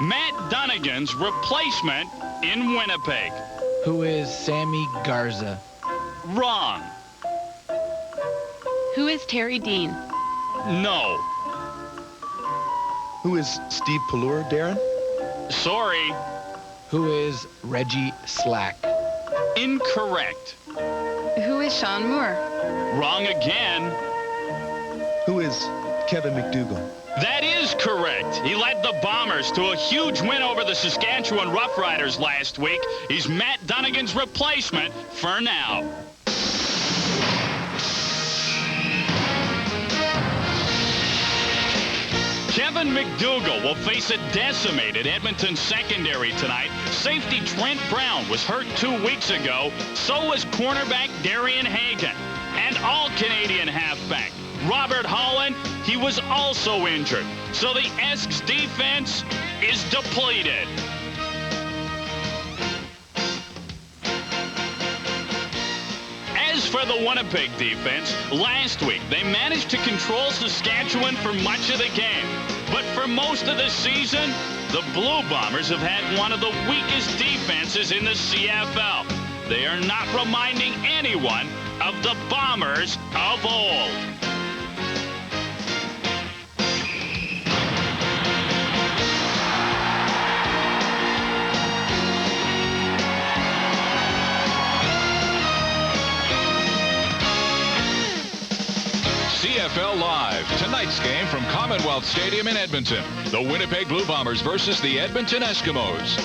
Matt Dunnigan's replacement in Winnipeg. Who is Sammy Garza? Wrong. Who is Terry Dean? No. Who is Steve Pallure, Darren? Sorry. Who is Reggie Slack? Incorrect. Who is Sean Moore? Wrong again. Who is Kevin McDougall? That is correct. He led the Bombers to a huge win over the Saskatchewan Roughriders last week. He's Matt Dunnigan's replacement for now. Kevin McDougall will face a decimated Edmonton secondary tonight. Safety Trent Brown was hurt 2 weeks ago. So was cornerback Darian Hagan. And all-Canadian halfback Robert Holland, he was also injured. So the Esks defense is depleted. As for the Winnipeg defense, last week they managed to control Saskatchewan for much of the game. But for most of the season, the Blue Bombers have had one of the weakest defenses in the CFL. They are not reminding anyone of the Bombers of old. CFL Live. Tonight's game from Commonwealth Stadium in Edmonton. The Winnipeg Blue Bombers versus the Edmonton Eskimos.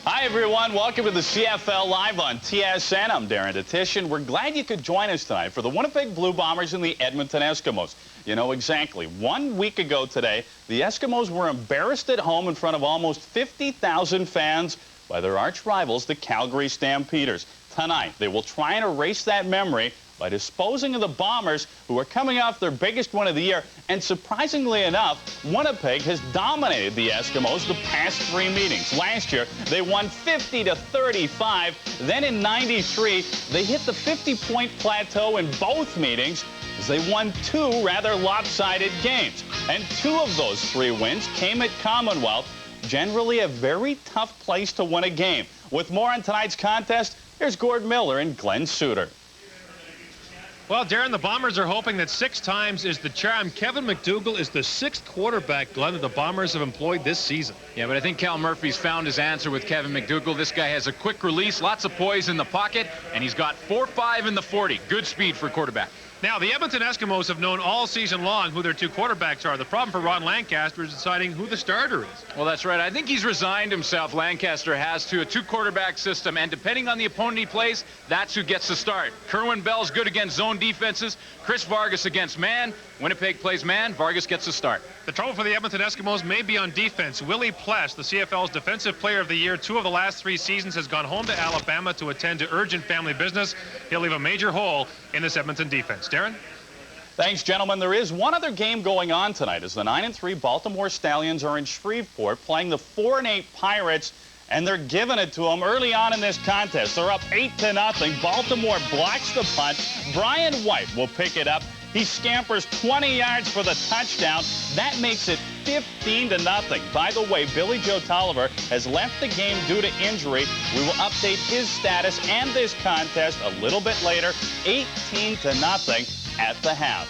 Hi, everyone. Welcome to the CFL Live on TSN. I'm Darren Detishin. We're glad you could join us tonight for the Winnipeg Blue Bombers and the Edmonton Eskimos. You know, exactly 1 week ago today, the Eskimos were embarrassed at home in front of almost 50,000 fans by their arch rivals, the Calgary Stampeders. Tonight, they will try and erase that memory by disposing of the Bombers, who are coming off their biggest win of the year. And surprisingly enough, Winnipeg has dominated the Eskimos the past 3 meetings. Last year, they won 50-35. Then in '93, they hit the 50-point plateau in both meetings as they won 2 rather lopsided games. And 2 of those 3 wins came at Commonwealth, generally a very tough place to win a game. With more on tonight's contest, here's Gord Miller and Glenn Suter. Well, Darren, the Bombers are hoping that 6 times is the charm. Kevin McDougall is the 6th quarterback, Glenn, that the Bombers have employed this season. Yeah, but I think Cal Murphy's found his answer with Kevin McDougall. This guy has a quick release, lots of poise in the pocket, and he's got 4.5 in the 40. Good speed for a quarterback. Now, the Edmonton Eskimos have known all season long who their 2 quarterbacks are. The problem for Ron Lancaster is deciding who the starter is. Well, that's right. I think he's resigned himself, Lancaster has, to a 2-quarterback system. And depending on the opponent he plays, that's who gets the start. Kerwin Bell's good against zone defenses. Chris Vargas against man. Winnipeg plays man. Vargas gets the start. The trouble for the Edmonton Eskimos may be on defense. Willie Pless, the CFL's Defensive Player of the Year 2 of the last 3 seasons, has gone home to Alabama to attend to urgent family business. He'll leave a major hole in this Edmonton defense. Darren? Thanks, gentlemen. There is one other game going on tonight as the 9-3 Baltimore Stallions are in Shreveport playing the 4-8 Pirates, and they're giving it to them early on in this contest. They're up 8-0. Baltimore blocks the punt. Brian White will pick it up. He scampers 20 yards for the touchdown. That makes it 15-0. By the way, Billy Joe Tolliver has left the game due to injury. We will update his status and this contest a little bit later. 18-0 at the half.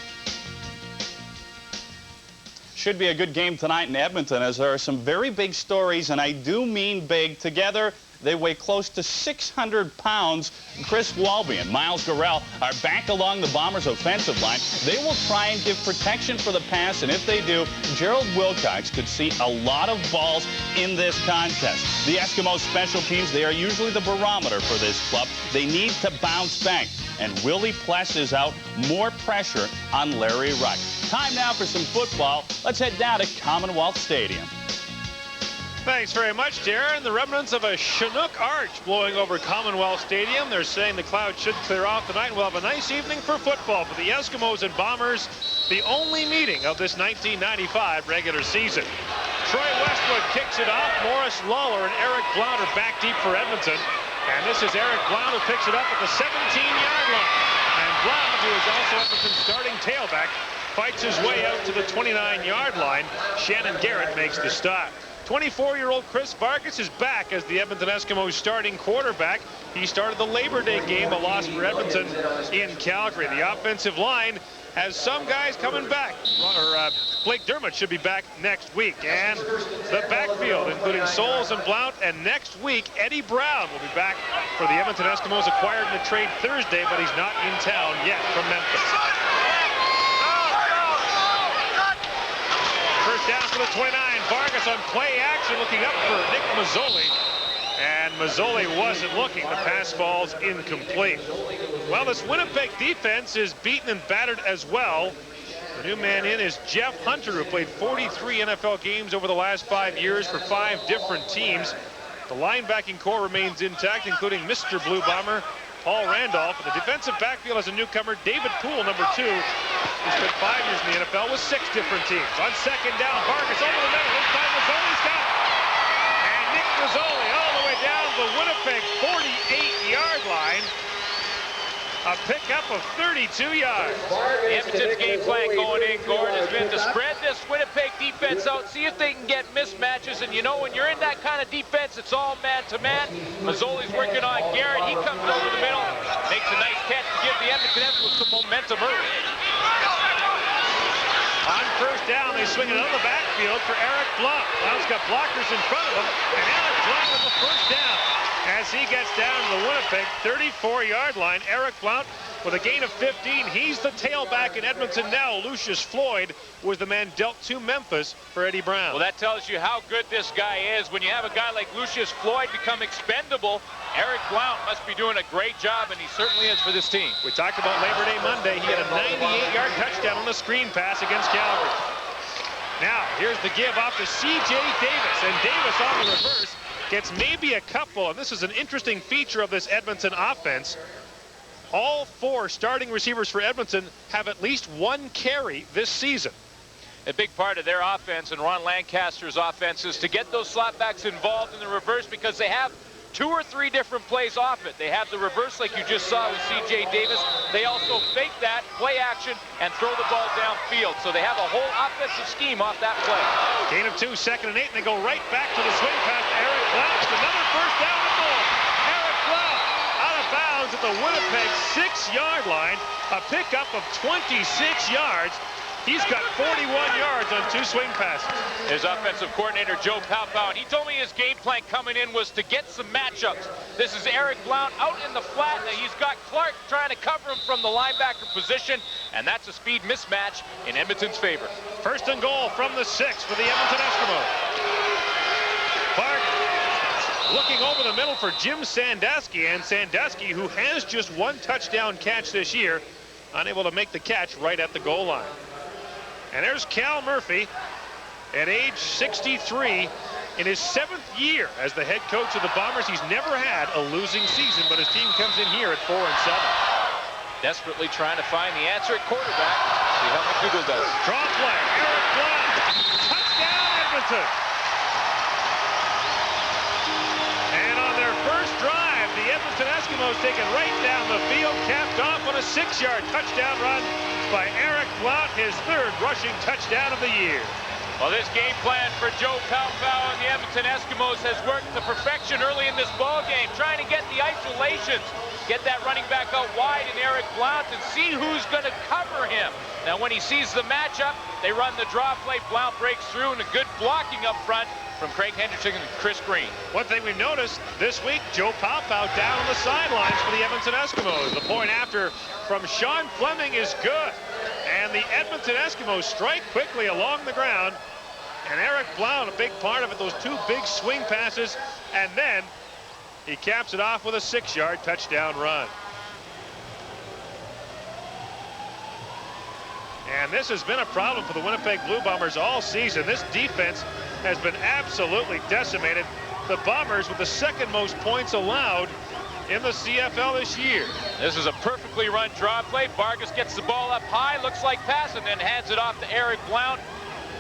Should be a good game tonight in Edmonton, as there are some very big stories, and I do mean big. Together, they weigh close to 600 pounds. Chris Walby and Miles Gorell are back along the Bombers' offensive line. They will try and give protection for the pass, and if they do, Gerald Wilcox could see a lot of balls in this contest. The Eskimos special teams, they are usually the barometer for this club. They need to bounce back, and Willie Pless is out. More pressure on Larry Ruck. Time now for some football. Let's head down to Commonwealth Stadium. Thanks very much, Darren. The remnants of a Chinook arch blowing over Commonwealth Stadium. They're saying the clouds should clear off tonight, and we'll have a nice evening for football for the Eskimos and Bombers, the only meeting of this 1995 regular season. Troy Westwood kicks it off. Morris Lawler and Eric Blount are back deep for Edmonton. And this is Eric Blount who picks it up at the 17-yard line. And Blount who is also Edmonton's starting tailback, fights his way out to the 29-yard line. Shannon Garrett makes the stop. 24-year-old Chris Vargas is back as the Edmonton Eskimos starting quarterback. He started the Labor Day game, a loss for Edmonton in Calgary. The offensive line has some guys coming back. Blake Dermott should be back next week. And the backfield, including Souls and Blount, and next week, Eddie Brown will be back for the Edmonton Eskimos, acquired in a trade Thursday, but he's not in town yet from Memphis. First down for the 29. Vargas on play action, looking up for Nick Mazzoli. And Mazzoli wasn't looking. The pass falls incomplete. Well, this Winnipeg defense is beaten and battered as well. The new man in is Jeff Hunter, who played 43 NFL games over the last 5 years for 5 different teams. The linebacking core remains intact, including Mr. Blue Bomber, Paul Randolph. And the defensive backfield has a newcomer, David Poole, number 2, who spent 5 years in the NFL with 6 different teams. On second down, Vargas over the middle. This time Mazzoli's got it. And Nick Mazzoli all the way down the Winnipeg 48-yard line. A pickup of 32 yards. Edmonton's game plan going in, Gord, has been to spread this Winnipeg defense out, see if they can get mismatches. And you know, when you're in that kind of defense, it's all man-to-man. Mazzoli's working on Garrett. He comes over the middle, makes a nice catch to give the Edmonton Eskimos some momentum early. On first down, they swing it out of the backfield for Eric Blount. Blount's got blockers in front of him, and Eric Blount with the first down. As he gets down to the Winnipeg 34-yard line, Eric Blount with a gain of 15. He's the tailback in Edmonton now. Lucius Floyd was the man dealt to Memphis for Eddie Brown. Well, that tells you how good this guy is. When you have a guy like Lucius Floyd become expendable, Eric Blount must be doing a great job, and he certainly is for this team. We talked about Labor Day Monday. He had a 98-yard touchdown on the screen pass against Calgary. Now, here's the give off to C.J. Davis, and Davis on the reverse gets maybe a couple, and this is an interesting feature of this Edmonton offense. All 4 starting receivers for Edmonton have at least 1 carry this season. A big part of their offense and Ron Lancaster's offense is to get those slotbacks involved in the reverse, because they have 2 or 3 different plays off it. They have the reverse like you just saw with C.J. Davis. They also fake that, play action, and throw the ball downfield. So they have a whole offensive scheme off that play. Gain of 2, 2nd and 8, and they go right back to the swing pass to Eric Blount. Another first down and more. Eric Blount out of bounds at the Winnipeg 6-yard line. A pickup of 26 yards. He's got 41 yards on 2 swing passes. His offensive coordinator, Joe Palpao, and he told me his game plan coming in was to get some matchups. This is Eric Blount out in the flat. Now he's got Clark trying to cover him from the linebacker position, and that's a speed mismatch in Edmonton's favor. First and goal from the 6 for the Edmonton Eskimos. Clark looking over the middle for Jim Sandusky, and Sandusky, who has just 1 touchdown catch this year, unable to make the catch right at the goal line. And there's Cal Murphy at age 63 in his 7th year as the head coach of the Bombers. He's never had a losing season, but his team comes in here at 4-7. Desperately trying to find the answer at quarterback. See how McDougall does. Draw play, Eric Blount. Touchdown, Edmonton. And on their first drive, the Edmonton Eskimos take it right down the field, capped off on a 6-yard touchdown run by Eric Blount, his 3rd rushing touchdown of the year. Well, this game plan for Joe Palpao and the Edmonton Eskimos has worked to perfection early in this ball game, trying to get the isolations, get that running back out wide in Eric Blount and see who's going to cover him. Now, when he sees the matchup, they run the draw play. Blount breaks through, and a good blocking up front from Craig Henderson and Chris Green. One thing we've noticed this week, Joe Palpao down on the sidelines for the Edmonton Eskimos. The point after from Sean Fleming is good. And the Edmonton Eskimos strike quickly along the ground. And Eric Blount, a big part of it, those 2 big swing passes. And then he caps it off with a 6-yard touchdown run. And this has been a problem for the Winnipeg Blue Bombers all season. This defense has been absolutely decimated. The Bombers with the 2nd most points allowed in the CFL this year. This is a perfectly run draw play. Vargas gets the ball up high, looks like pass, and then hands it off to Eric Blount,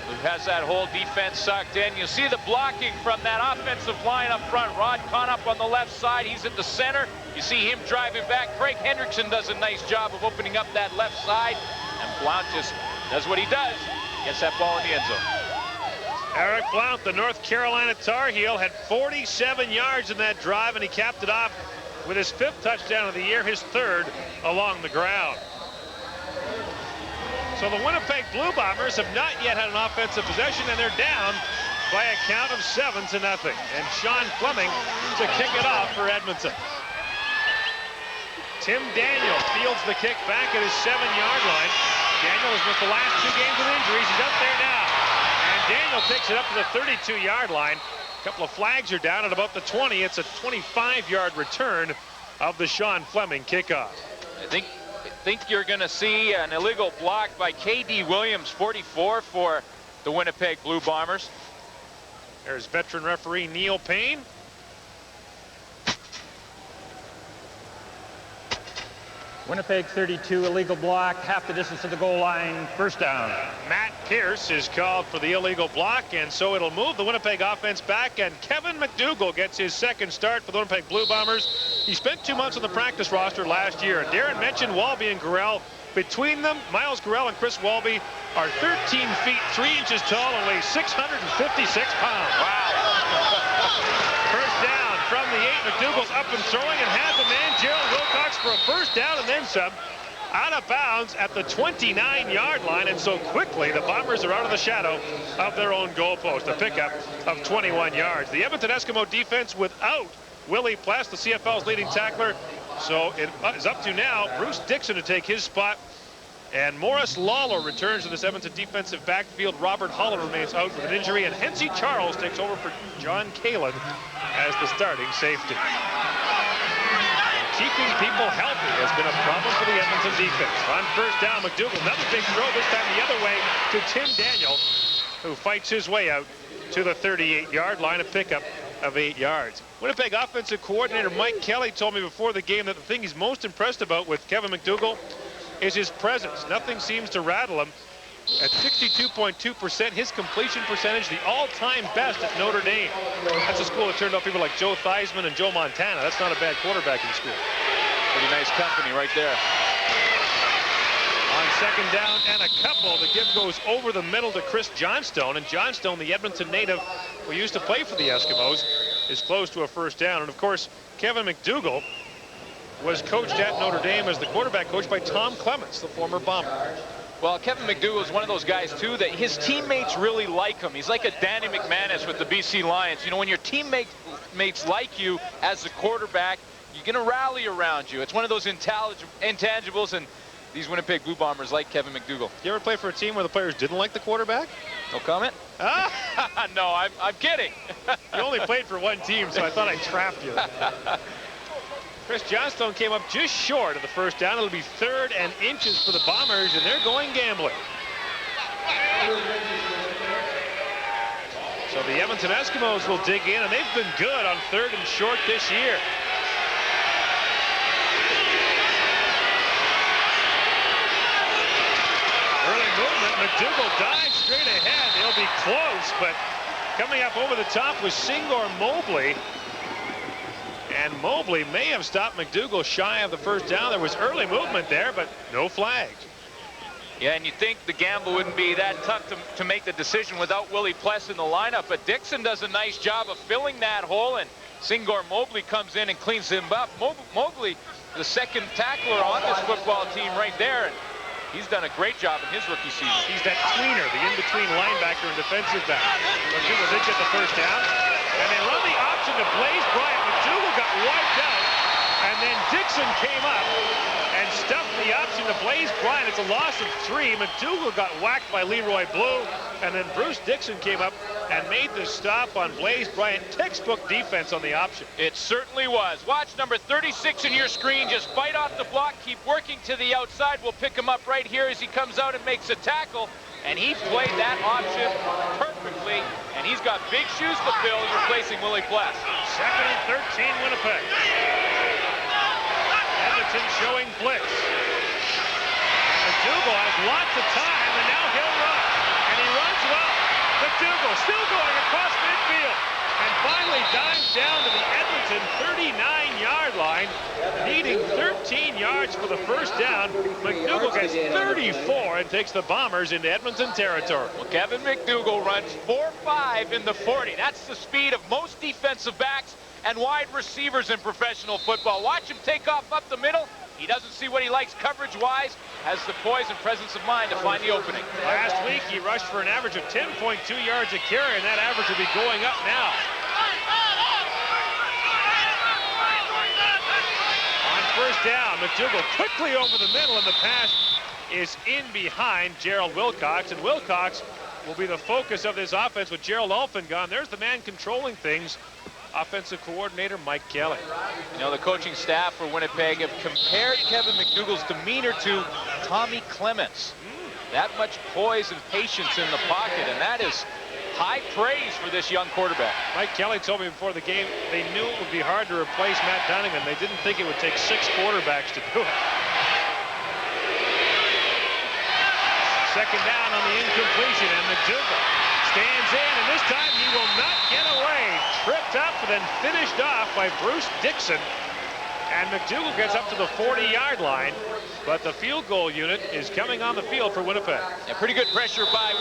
who has that whole defense sucked in. You see the blocking from that offensive line up front. Rod Conop on the left side. He's at the center. You see him driving back. Craig Hendrickson does a nice job of opening up that left side. And Blount just does what he does. Gets that ball in the end zone. Eric Blount, the North Carolina Tar Heel, had 47 yards in that drive, and he capped it off with his 5th touchdown of the year, his 3rd along the ground. So the Winnipeg Blue Bombers have not yet had an offensive possession, and they're down by a count of 7-0. And Sean Fleming to kick it off for Edmonton. Tim Daniel fields the kick back at his 7-yard line. Daniel has missed the last 2 games with injuries. He's up there now. And Daniel takes it up to the 32-yard line. A couple of flags are down at about the 20. It's a 25-yard return of the Sean Fleming kickoff. I think you're going to see an illegal block by K.D. Williams, 44, for the Winnipeg Blue Bombers. There's veteran referee Neil Payne. Winnipeg 32, illegal block, half the distance to the goal line, first down. Matt Pierce is called for the illegal block, and so it'll move the Winnipeg offense back, and Kevin McDougall gets his 2nd start for the Winnipeg Blue Bombers. He spent 2 months on the practice roster last year, and Darren mentioned Walby and Gurrell. Between them, Miles Gurrell and Chris Walby are 13 feet 3 inches tall and weigh 656 pounds. Wow. First down from the 8. McDougall's up and throwing and has a man, Gerald Wilcox, for a first down and then some. Out of bounds at the 29-yard line, and so quickly the Bombers are out of the shadow of their own goalpost. A pickup of 21 yards. The Edmonton Eskimo defense without Willie Pless, the CFL's leading tackler. So it is up to now Bruce Dixon to take his spot. And Morris Lawler returns to this Edmonton defensive backfield. Robert Holler remains out with an injury, and Hensey Charles takes over for John Kalin as the starting safety. Keeping people healthy has been a problem for the Edmonton defense. On first down, McDougall, another big throw, this time the other way to Tim Daniel, who fights his way out to the 38-yard line, a pickup of 8 yards. Winnipeg offensive coordinator Mike Kelly told me before the game that the thing he's most impressed about with Kevin McDougall is his presence. Nothing seems to rattle him. At 62.2%, his completion percentage, the all-time best at Notre Dame. That's a school that turned out people like Joe Theismann and Joe Montana. That's not a bad quarterbacking school. Pretty nice company right there. On second down and a couple, the give goes over the middle to Chris Johnstone. And Johnstone, the Edmonton native who used to play for the Eskimos, is close to a first down. And of course, Kevin McDougall was coached at Notre Dame as the quarterback coach by Tom Clements, the former Bomber. Well, Kevin McDougall is one of those guys, too, that his teammates really like him. He's like a Danny McManus with the BC Lions. You know, when your teammates like you as the quarterback, you're going to rally around you. It's one of those intangibles, and these Winnipeg Blue Bombers like Kevin McDougall. You ever play for a team where the players didn't like the quarterback? No comment? No, I'm kidding. You only played for one team, so I thought I'd trap you. Chris Johnstone came up just short of the first down. It'll be 3rd and inches for the Bombers, and they're going gambling. So the Edmonton Eskimos will dig in, and they've been good on 3rd and short this year. Early movement. McDougall dives straight ahead. They'll be close, but coming up over the top was Singor Mobley. And Mobley may have stopped McDougall shy of the first down. There was early movement there, but no flags. Yeah, and you think the gamble wouldn't be that tough to make the decision without Willie Pless in the lineup, but Dixon does a nice job of filling that hole, and Singor Mobley comes in and cleans him up. Mobley, the 2nd tackler on this football team right there, and he's done a great job in his rookie season. He's that tweener, the in-between linebacker and defensive back. McDougall did get the first down, and they run the option to Blaze Bryant. McDougall got wiped out, and then Dixon came up and stuffed the option to Blaze Bryant. It's a loss of 3. McDougall got whacked by Leroy Blue, and then Bruce Dixon came up and made the stop on Blaze Bryant. Textbook defense on the option. It certainly was. Watch number 36 in your screen. Just fight off the block. Keep working to the outside. We'll pick him up right here as he comes out and makes a tackle. And he played that option perfectly. And he's got big shoes to fill replacing Willie Pless. 2nd and 13 Winnipeg. Edmonton showing blitz. McDougall has lots of time, and now he'll run. And he runs well. McDougall still going across midfield. and finally dives down to the Edmonton 39-yard line, needing 13 yards for the first down. McDougall gets 34 and takes the Bombers into Edmonton territory. Well, Kevin McDougall runs 4.5 in the 40. That's the speed of most defensive backs and wide receivers in professional football. Watch him take off up the middle. He doesn't see what he likes coverage-wise, has the poise and presence of mind to find the opening. Last week, he rushed for an average of 10.2 yards a carry, and that average will be going up now. On first down, McDougall quickly over the middle, and the pass is in behind Gerald Wilcox, and Wilcox will be the focus of this offense with Gerald Alfin gone. There's the man controlling things, offensive coordinator Mike Kelly. You know, the coaching staff for Winnipeg have compared Kevin McDougall's demeanor to Tommy Clements. That much poise and patience in the pocket, and that is high praise for this young quarterback. Mike Kelly told me before the game they knew it would be hard to replace Matt Dunnigan. They didn't think it would take 6 quarterbacks to do it. Second down on the incompletion, and McDougall stands in, and this time he will not get away. Tripped up and then finished off by Bruce Dixon. And McDougall gets up to the 40-yard line, but the field goal unit is coming on the field for Winnipeg. Yeah, pretty good pressure by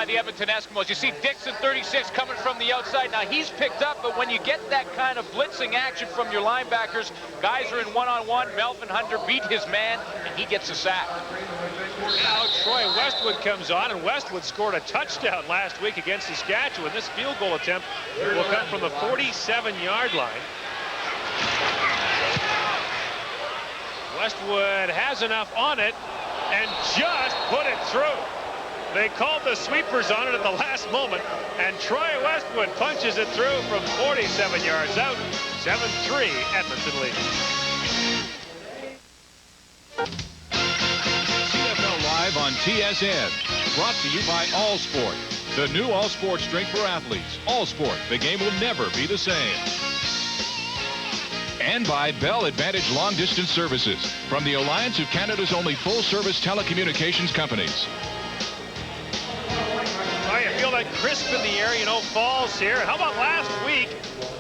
the Edmonton Eskimos. You see Dixon, 36, coming from the outside. Now he's picked up, but when you get that kind of blitzing action from your linebackers, guys are in one-on-one. Melvin Hunter beat his man, and he gets a sack. Now Troy Westwood comes on, and Westwood scored a touchdown last week against Saskatchewan. This field goal attempt will come from the 47-yard line. Westwood has enough on it and just put it through. They called the sweepers on it at the last moment, and Troy Westwood punches it through from 47 yards out. 7-3 Edmonton leads. CFL Live on TSN. Brought to you by All Sport. The new All Sports drink for athletes. All Sport. The game will never be the same. And by Bell Advantage Long Distance Services, from the Alliance of Canada's only full-service telecommunications companies. Oh, you feel that crisp in the air, you know, falls here. How about last week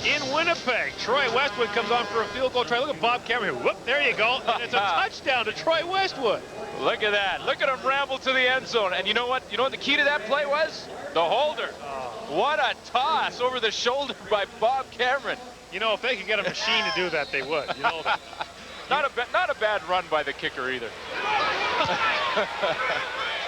in Winnipeg? Troy Westwood comes on for a field goal try. Look at Bob Cameron here. Whoop, there you go. And it's a touchdown to Troy Westwood. Look at that. Look at him ramble to the end zone. And you know what? You know what the key to that play was? The holder. What a toss over the shoulder by Bob Cameron. You know, if they could get a machine to do that, they would. You know that. Not a bad run by the kicker either.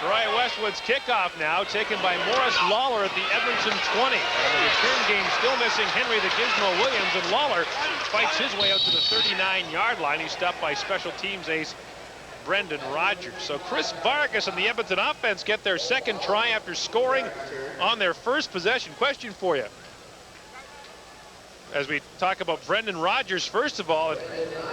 Troy Westwood's kickoff now taken by Morris Lawler at the Edmonton 20. And the return game still missing Henry the Gizmo Williams, and Lawler fights his way out to the 39-yard line. He's stopped by special teams ace Brendan Rodgers. So Chris Vargas and the Edmonton offense get their second try after scoring on their first possession. Question for you. As we talk about Brendan Rodgers, first of all,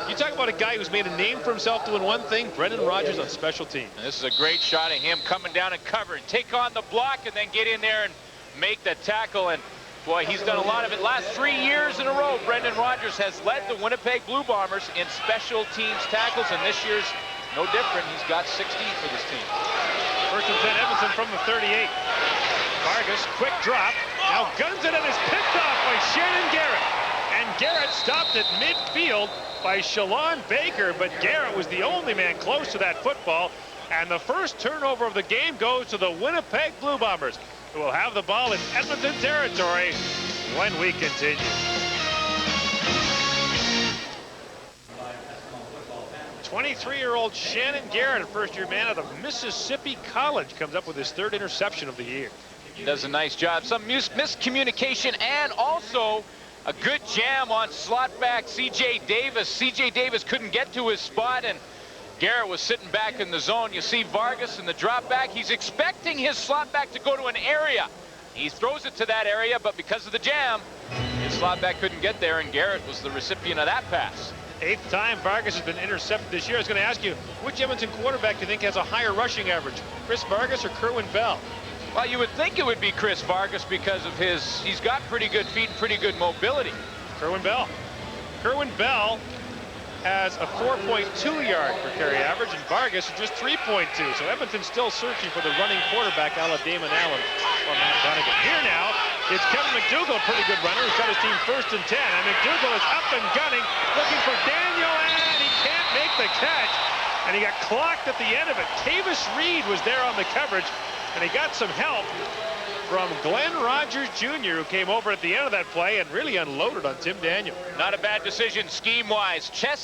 you talk about a guy who's made a name for himself doing one thing, Brendan Rodgers on special teams. And this is a great shot of him coming down and covering, take on the block, and then get in there and make the tackle. And boy, he's done a lot of it. Last 3 years in a row, Brendan Rodgers has led the Winnipeg Blue Bombers in special teams tackles, and this year's no different. He's got 60 for this team. First and 10, Edmonton from the 38. Vargas, quick drop, now guns it and is picked off by Shannon Garrett. And Garrett stopped at midfield by Shalon Baker, but Garrett was the only man close to that football. And the first turnover of the game goes to the Winnipeg Blue Bombers, who will have the ball in Edmonton territory when we continue. '23-year-old Shannon Garrett, a first-year man out of Mississippi College, comes up with his third interception of the year. He does a nice job. Some miscommunication and also a good jam on slot back C.J. Davis. C.J. Davis couldn't get to his spot, and Garrett was sitting back in the zone. You see Vargas in the drop back. He's expecting his slot back to go to an area. He throws it to that area, but because of the jam, his slot back couldn't get there, and Garrett was the recipient of that pass. 8th time Vargas has been intercepted this year. I was going to ask you, which Edmonton quarterback do you think has a higher rushing average, Chris Vargas or Kerwin Bell? Well, you would think it would be Chris Vargas because of he's got pretty good feet and pretty good mobility. Kerwin Bell. Kerwin Bell has a 4.2 yard per carry average, and Vargas is just 3.2. So Edmonton's still searching for the running quarterback, a la Damon Allen or Matt Dunnigan. Here now, It's Kevin McDougall, a pretty good runner. He's got his team 1st and 10. And McDougall is up and gunning, looking for Daniel, and he can't make the catch. And he got clocked at the end of it. Kavis Reed was there on the coverage, and he got some help from Glenn Rogers Jr., who came over at the end of that play and really unloaded on Tim Daniel. Not a bad decision scheme-wise. Check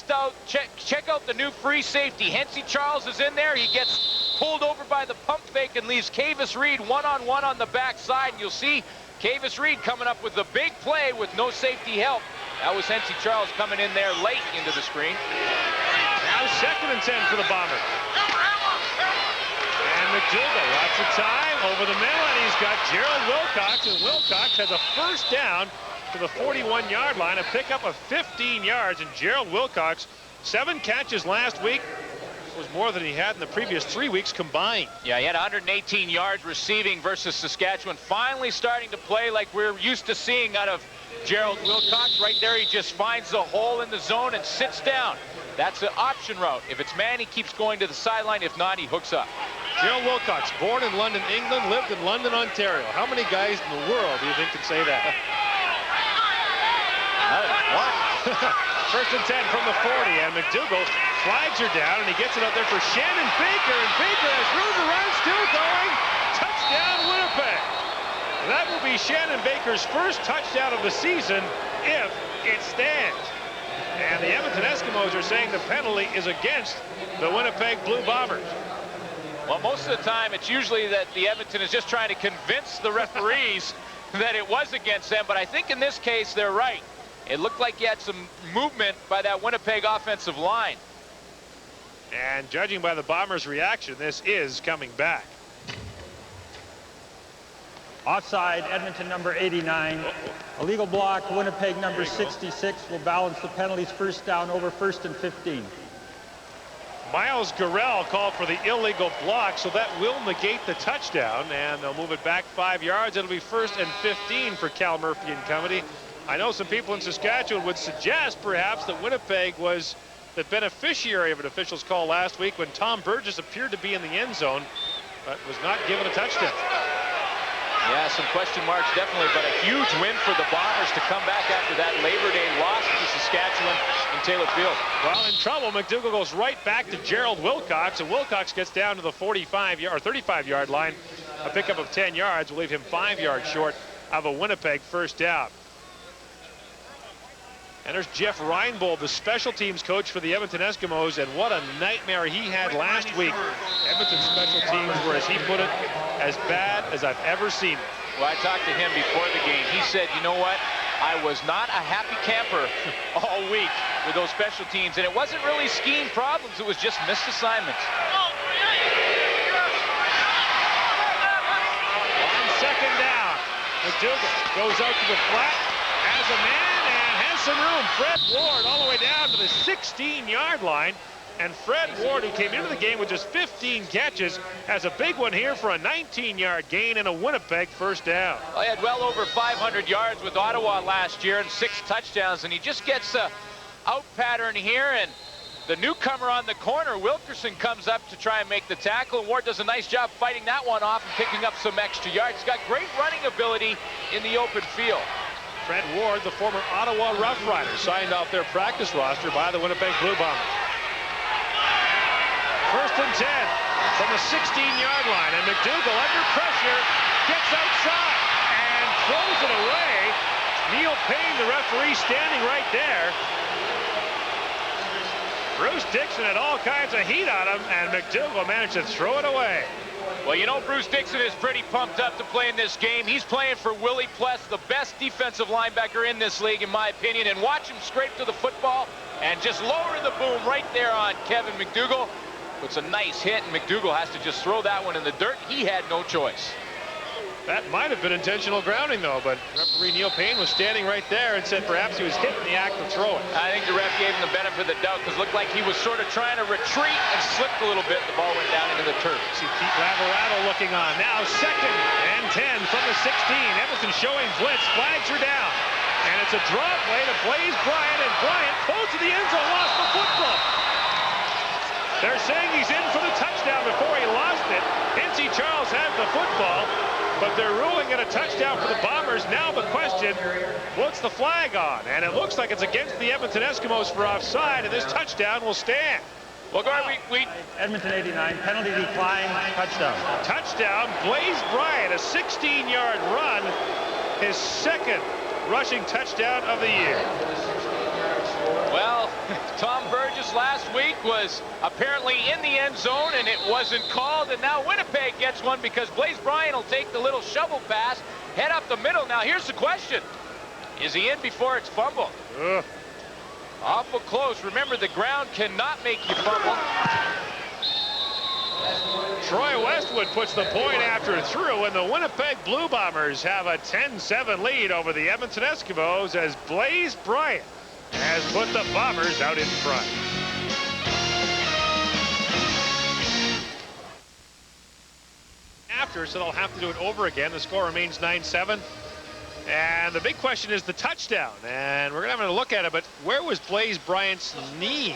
out the new free safety. Hensey Charles is in there. He gets pulled over by the pump fake and leaves Kavis Reed one-on-one on the backside. And you'll see Kavis Reed coming up with a big play with no safety help. That was Hensey Charles coming in there late into the screen. Now 2nd and 10 for the Bombers. And McDougall lots of time over the middle, and he's got Gerald Wilcox, and Wilcox has a 1st down to the 41-yard line, a pickup of 15 yards, and Gerald Wilcox, 7 catches last week, was more than he had in the previous 3 weeks combined. Yeah, he had 118 yards receiving versus Saskatchewan. Finally starting to play like we're used to seeing out of Gerald Wilcox. Right there, he just finds the hole in the zone and sits down. That's an option route. If it's man, he keeps going to the sideline. If not, he hooks up. Gerald Wilcox, born in London, England, lived in London, Ontario. How many guys in the world do you think can say that? What? 1st and 10 from the 40, and McDougall flags her down, and he gets it out there for Shannon Baker, and Baker has room to run, still going. Touchdown, Winnipeg. That will be Shannon Baker's 1st touchdown of the season if it stands. And the Edmonton Eskimos are saying the penalty is against the Winnipeg Blue Bombers. Well, most of the time, it's usually that the Edmonton is just trying to convince the referees that it was against them. But I think in this case, they're right. It looked like he had some movement by that Winnipeg offensive line. And judging by the Bombers' reaction, this is coming back. Offside, Edmonton number 89. Illegal block, Winnipeg number 66 will balance the penalties. 1st down over 1st and 15. Miles Gurrell called for the illegal block, so that will negate the touchdown, and they'll move it back 5 yards. It'll be 1st and 15 for Cal Murphy and company. I know some people in Saskatchewan would suggest perhaps that Winnipeg was the beneficiary of an official's call last week when Tom Burgess appeared to be in the end zone, but was not given a touchdown. Yeah, some question marks definitely, but a huge win for the Bombers to come back after that Labor Day loss to Saskatchewan in Taylor Field. Well, in trouble, McDougall goes right back to Gerald Wilcox, and Wilcox gets down to the 35-yard line. A pickup of 10 yards will leave him 5 yards short of a Winnipeg 1st down. And there's Jeff Reinbold, the special teams coach for the Edmonton Eskimos, and what a nightmare he had last week. Edmonton special teams were, as he put it, as bad as I've ever seen it. Well, I talked to him before the game. He said, you know what? I was not a happy camper all week with those special teams, and it wasn't really scheme problems. It was just missed assignments. On 2nd down, McDougall goes out to the flat, has a man, and has some room. Fred Ward all the way down to the 16-yard line. And Fred Ward, who came into the game with just 15 catches, has a big one here for a 19-yard gain and a Winnipeg 1st down. Well, he had well over 500 yards with Ottawa last year and 6 touchdowns, and he just gets a out pattern here, and the newcomer on the corner, Wilkerson, comes up to try and make the tackle, and Ward does a nice job fighting that one off and picking up some extra yards. He's got great running ability in the open field. Fred Ward, the former Ottawa Rough Rider, signed off their practice roster by the Winnipeg Blue Bombers. 1st and 10 from the 16-yard line, and McDougall under pressure gets outside and throws it away. Neil Payne, the referee, standing right there. Bruce Dixon had all kinds of heat on him, and McDougall managed to throw it away. Well, you know, Bruce Dixon is pretty pumped up to play in this game. He's playing for Willie Pless, the best defensive linebacker in this league, in my opinion, and watch him scrape to the football and just lower the boom right there on Kevin McDougall. It's a nice hit, and McDougall has to just throw that one in the dirt. He had no choice. That might have been intentional grounding, though, but referee Neil Payne was standing right there and said perhaps he was hit in the act of throwing. I think the ref gave him the benefit of the doubt because it looked like he was sort of trying to retreat and slipped a little bit. The ball went down into the turf. See Pete Laverado looking on. Now 2nd and 10 from the 16. Edmonton showing blitz, flags her down. And it's a drop play to Blaze Bryant, and Bryant pulls to the end zone, lost the football. They're saying he's in for the touchdown before he lost it. Hensey Charles had the football, but they're ruling it a touchdown for the Bombers. Now the question, what's the flag on? And it looks like it's against the Edmonton Eskimos for offside, and this touchdown will stand. Well, Gord, Edmonton 89, penalty decline, touchdown. Touchdown, Blaze Bryant, a 16-yard run, his second rushing touchdown of the year. Well, Tom Burgess last week was apparently in the end zone, and it wasn't called, and now Winnipeg gets one because Blaze Bryant will take the little shovel pass, head up the middle. Now, here's the question. Is he in before it's fumbled? Awful close. Remember, the ground cannot make you fumble. Troy Westwood puts the point after it through, and the Winnipeg Blue Bombers have a 10-7 lead over the Edmonton Eskimos as Blaze Bryant has put the Bombers out in front. So they'll have to do it over again. The score remains 9-7. And the big question is the touchdown. And we're going to have a look at it, but where was Blaze Bryant's knee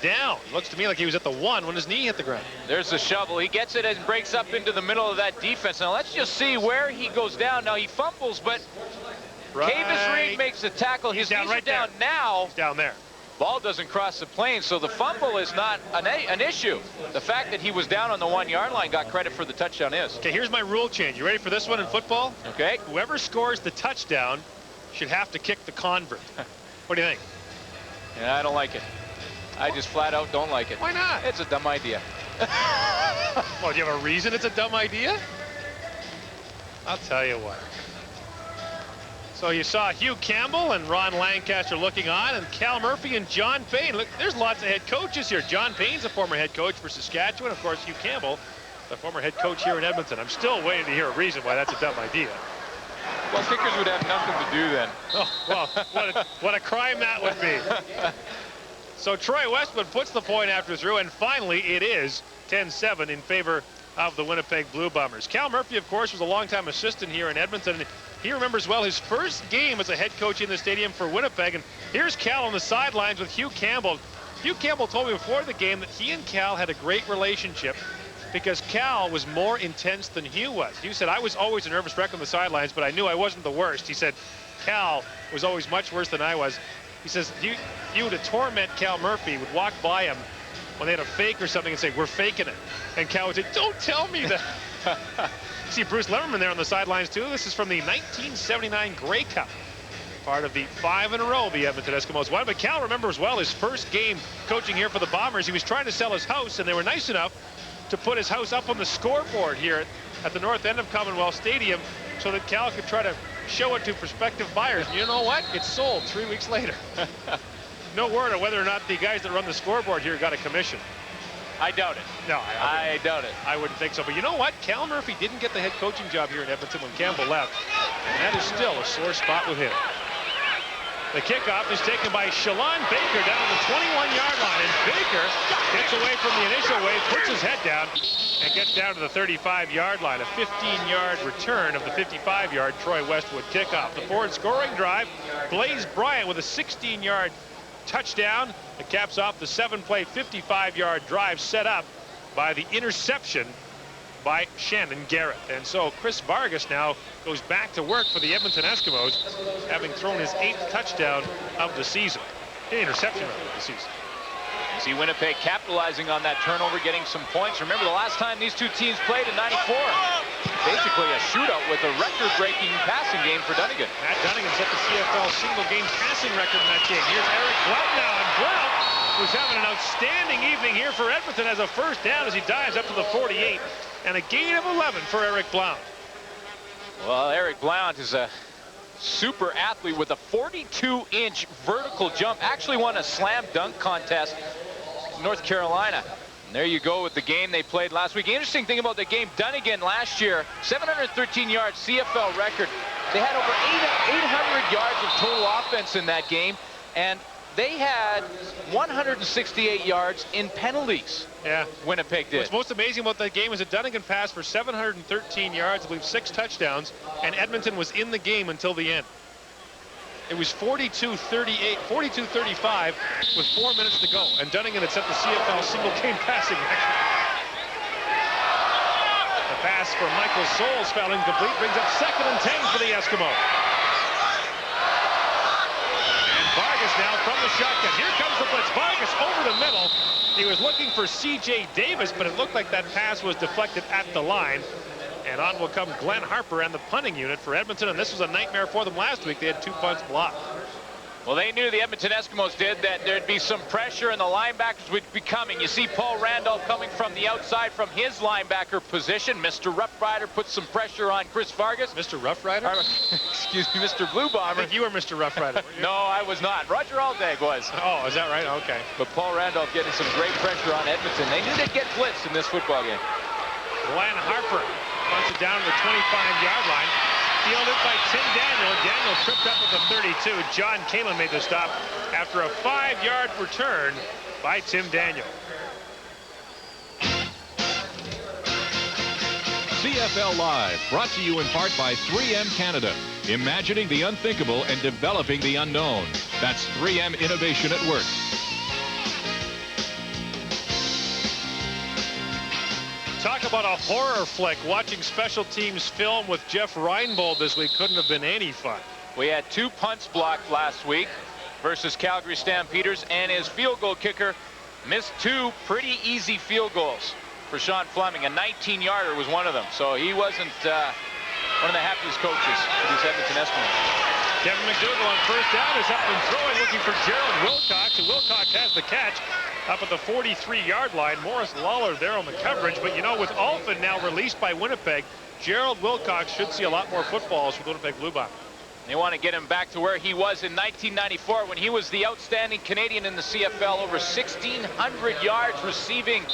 down? Looks to me like he was at the 1 when his knee hit the ground. There's the shovel. He gets it and breaks up into the middle of that defense. Now let's just see where he goes down. Now he fumbles, but Cavis Reed makes the tackle. His knees are down now. He's down there. Ball doesn't cross the plane, so the fumble is not an issue. The fact that he was down on the 1-yard line got credit for the touchdown is. Okay, here's my rule change. You ready for this one in football? Okay. Whoever scores the touchdown should have to kick the convert. What do you think? Yeah, I don't like it. I just flat out don't like it. Why not? It's a dumb idea. Well, do you have a reason it's a dumb idea? I'll tell you what. So you saw Hugh Campbell and Ron Lancaster looking on, and Cal Murphy and John Payne. Look, there's lots of head coaches here. John Payne's a former head coach for Saskatchewan. Of course, Hugh Campbell, the former head coach here in Edmonton. I'm still waiting to hear a reason why that's a dumb idea. Well, kickers would have nothing to do then. Oh, well, what a crime that would be. So Troy Westwood puts the point after through, and finally it is 10-7 in favor of the Winnipeg Blue Bombers. Cal Murphy, of course, was a longtime assistant here in Edmonton. And he remembers well his first game as a head coach in the stadium for Winnipeg. And here's Cal on the sidelines with Hugh Campbell. Hugh Campbell told me before the game that he and Cal had a great relationship because Cal was more intense than Hugh was. Hugh said, I was always a nervous wreck on the sidelines, but I knew I wasn't the worst. He said, Cal was always much worse than I was. He says, Hugh to torment Cal Murphy would walk by him when they had a fake or something and say, we're faking it. And Cal would say, don't tell me that. See Bruce Lemmerman there on the sidelines too. This is from the 1979 Grey Cup. Part of the 5 in a row the Edmonton Eskimos won. But Cal remembers well his first game coaching here for the Bombers. He was trying to sell his house, and they were nice enough to put his house up on the scoreboard here at the north end of Commonwealth Stadium so that Cal could try to show it to prospective buyers. And you know what? It's sold 3 weeks later. No word on whether or not the guys that run the scoreboard here got a commission. I doubt it. No, I doubt it. I wouldn't think so. But you know what? Cal Murphy didn't get the head coaching job here in Edmonton when Campbell left. And that is still a sore spot with him. The kickoff is taken by Shalon Baker down on the 21-yard line. And Baker gets away from the initial wave, puts his head down, and gets down to the 35-yard line. A 15-yard return of the 55-yard Troy Westwood kickoff. The forward scoring drive, Blaze Bryant with a 16-yard touchdown. It caps off the 7-play 55-yard drive set up by the interception by Shannon Garrett. And so Chris Vargas now goes back to work for the Edmonton Eskimos, having thrown his 8th touchdown of the season. Interception of the season. You see Winnipeg capitalizing on that turnover, getting some points. Remember the last time these two teams played in '94? Basically a shootout with a record-breaking passing game for Dunnigan. Matt Dunnigan set the CFL single-game passing record in that game. Here's Eric Blount now, and Blount, who's having an outstanding evening here for Edmonton, has a first down as he dives up to the 48, and a gain of 11 for Eric Blount. Well, Eric Blount is a super athlete with a 42-inch vertical jump. Actually won a slam dunk contest in North Carolina. And there you go with the game they played last week. Interesting thing about the game, Dunnigan last year, 713 yards CFL record. They had over 800 yards of total offense in that game, and they had 168 yards in penalties. Yeah, Winnipeg did. What's most amazing about that game is that Dunnigan passed for 713 yards, I believe 6 touchdowns, and Edmonton was in the game until the end. It was 42-38, 42-35 with 4 minutes to go, and Dunnigan had set the CFL single-game passing record. The Pass for Michael Souls fell incomplete. Brings up 2nd and 10 for the Eskimos. And Vargas now from the shotgun. Here comes the blitz. Vargas over the middle. He was looking for C.J. Davis, but it looked like that pass was deflected at the line. And on will come Glenn Harper and the punting unit for Edmonton. And this was a nightmare for them last week. They had 2 punts blocked. Well, they knew, the Edmonton Eskimos did, that there'd be some pressure and the linebackers would be coming. You see Paul Randolph coming from the outside from his linebacker position. Mr. Rough Rider puts some pressure on Chris Vargas. Mr. Rough Rider? Excuse me, Mr. Blue Bomber. I think you were Mr. Rough Rider. No, I was not. Roger Aldag was. Oh, is that right? Okay. But Paul Randolph getting some great pressure on Edmonton. They knew they'd get blitzed in this football game. Glenn Harper punts it down to the 25-yard line. Fielded by Tim Daniel. Daniel tripped up at the 32. John Kalin made the stop after a 5-yard return by Tim Daniel. CFL Live, brought to you in part by 3M Canada. Imagining the unthinkable and developing the unknown. That's 3M Innovation at Work. Talk about a horror flick. Watching special teams film with Jeff Reinbold this week couldn't have been any fun. We had 2 punts blocked last week versus Calgary Stampeders, and his field goal kicker missed 2 pretty easy field goals for Sean Fleming. A 19-yarder was one of them, so he wasn't one of the happiest coaches for these Edmonton Eskimos. Kevin McDougall on 1st down is up and throwing, looking for Gerald Wilcox, and Wilcox has the catch up at the 43-yard line. Morris Lawler there on the coverage, but you know, with Alphen now released by Winnipeg, Gerald Wilcox should see a lot more footballs for the Winnipeg Blue Bombers. They want to get him back to where he was in 1994 when he was the outstanding Canadian in the CFL, over 1,600 yards receiving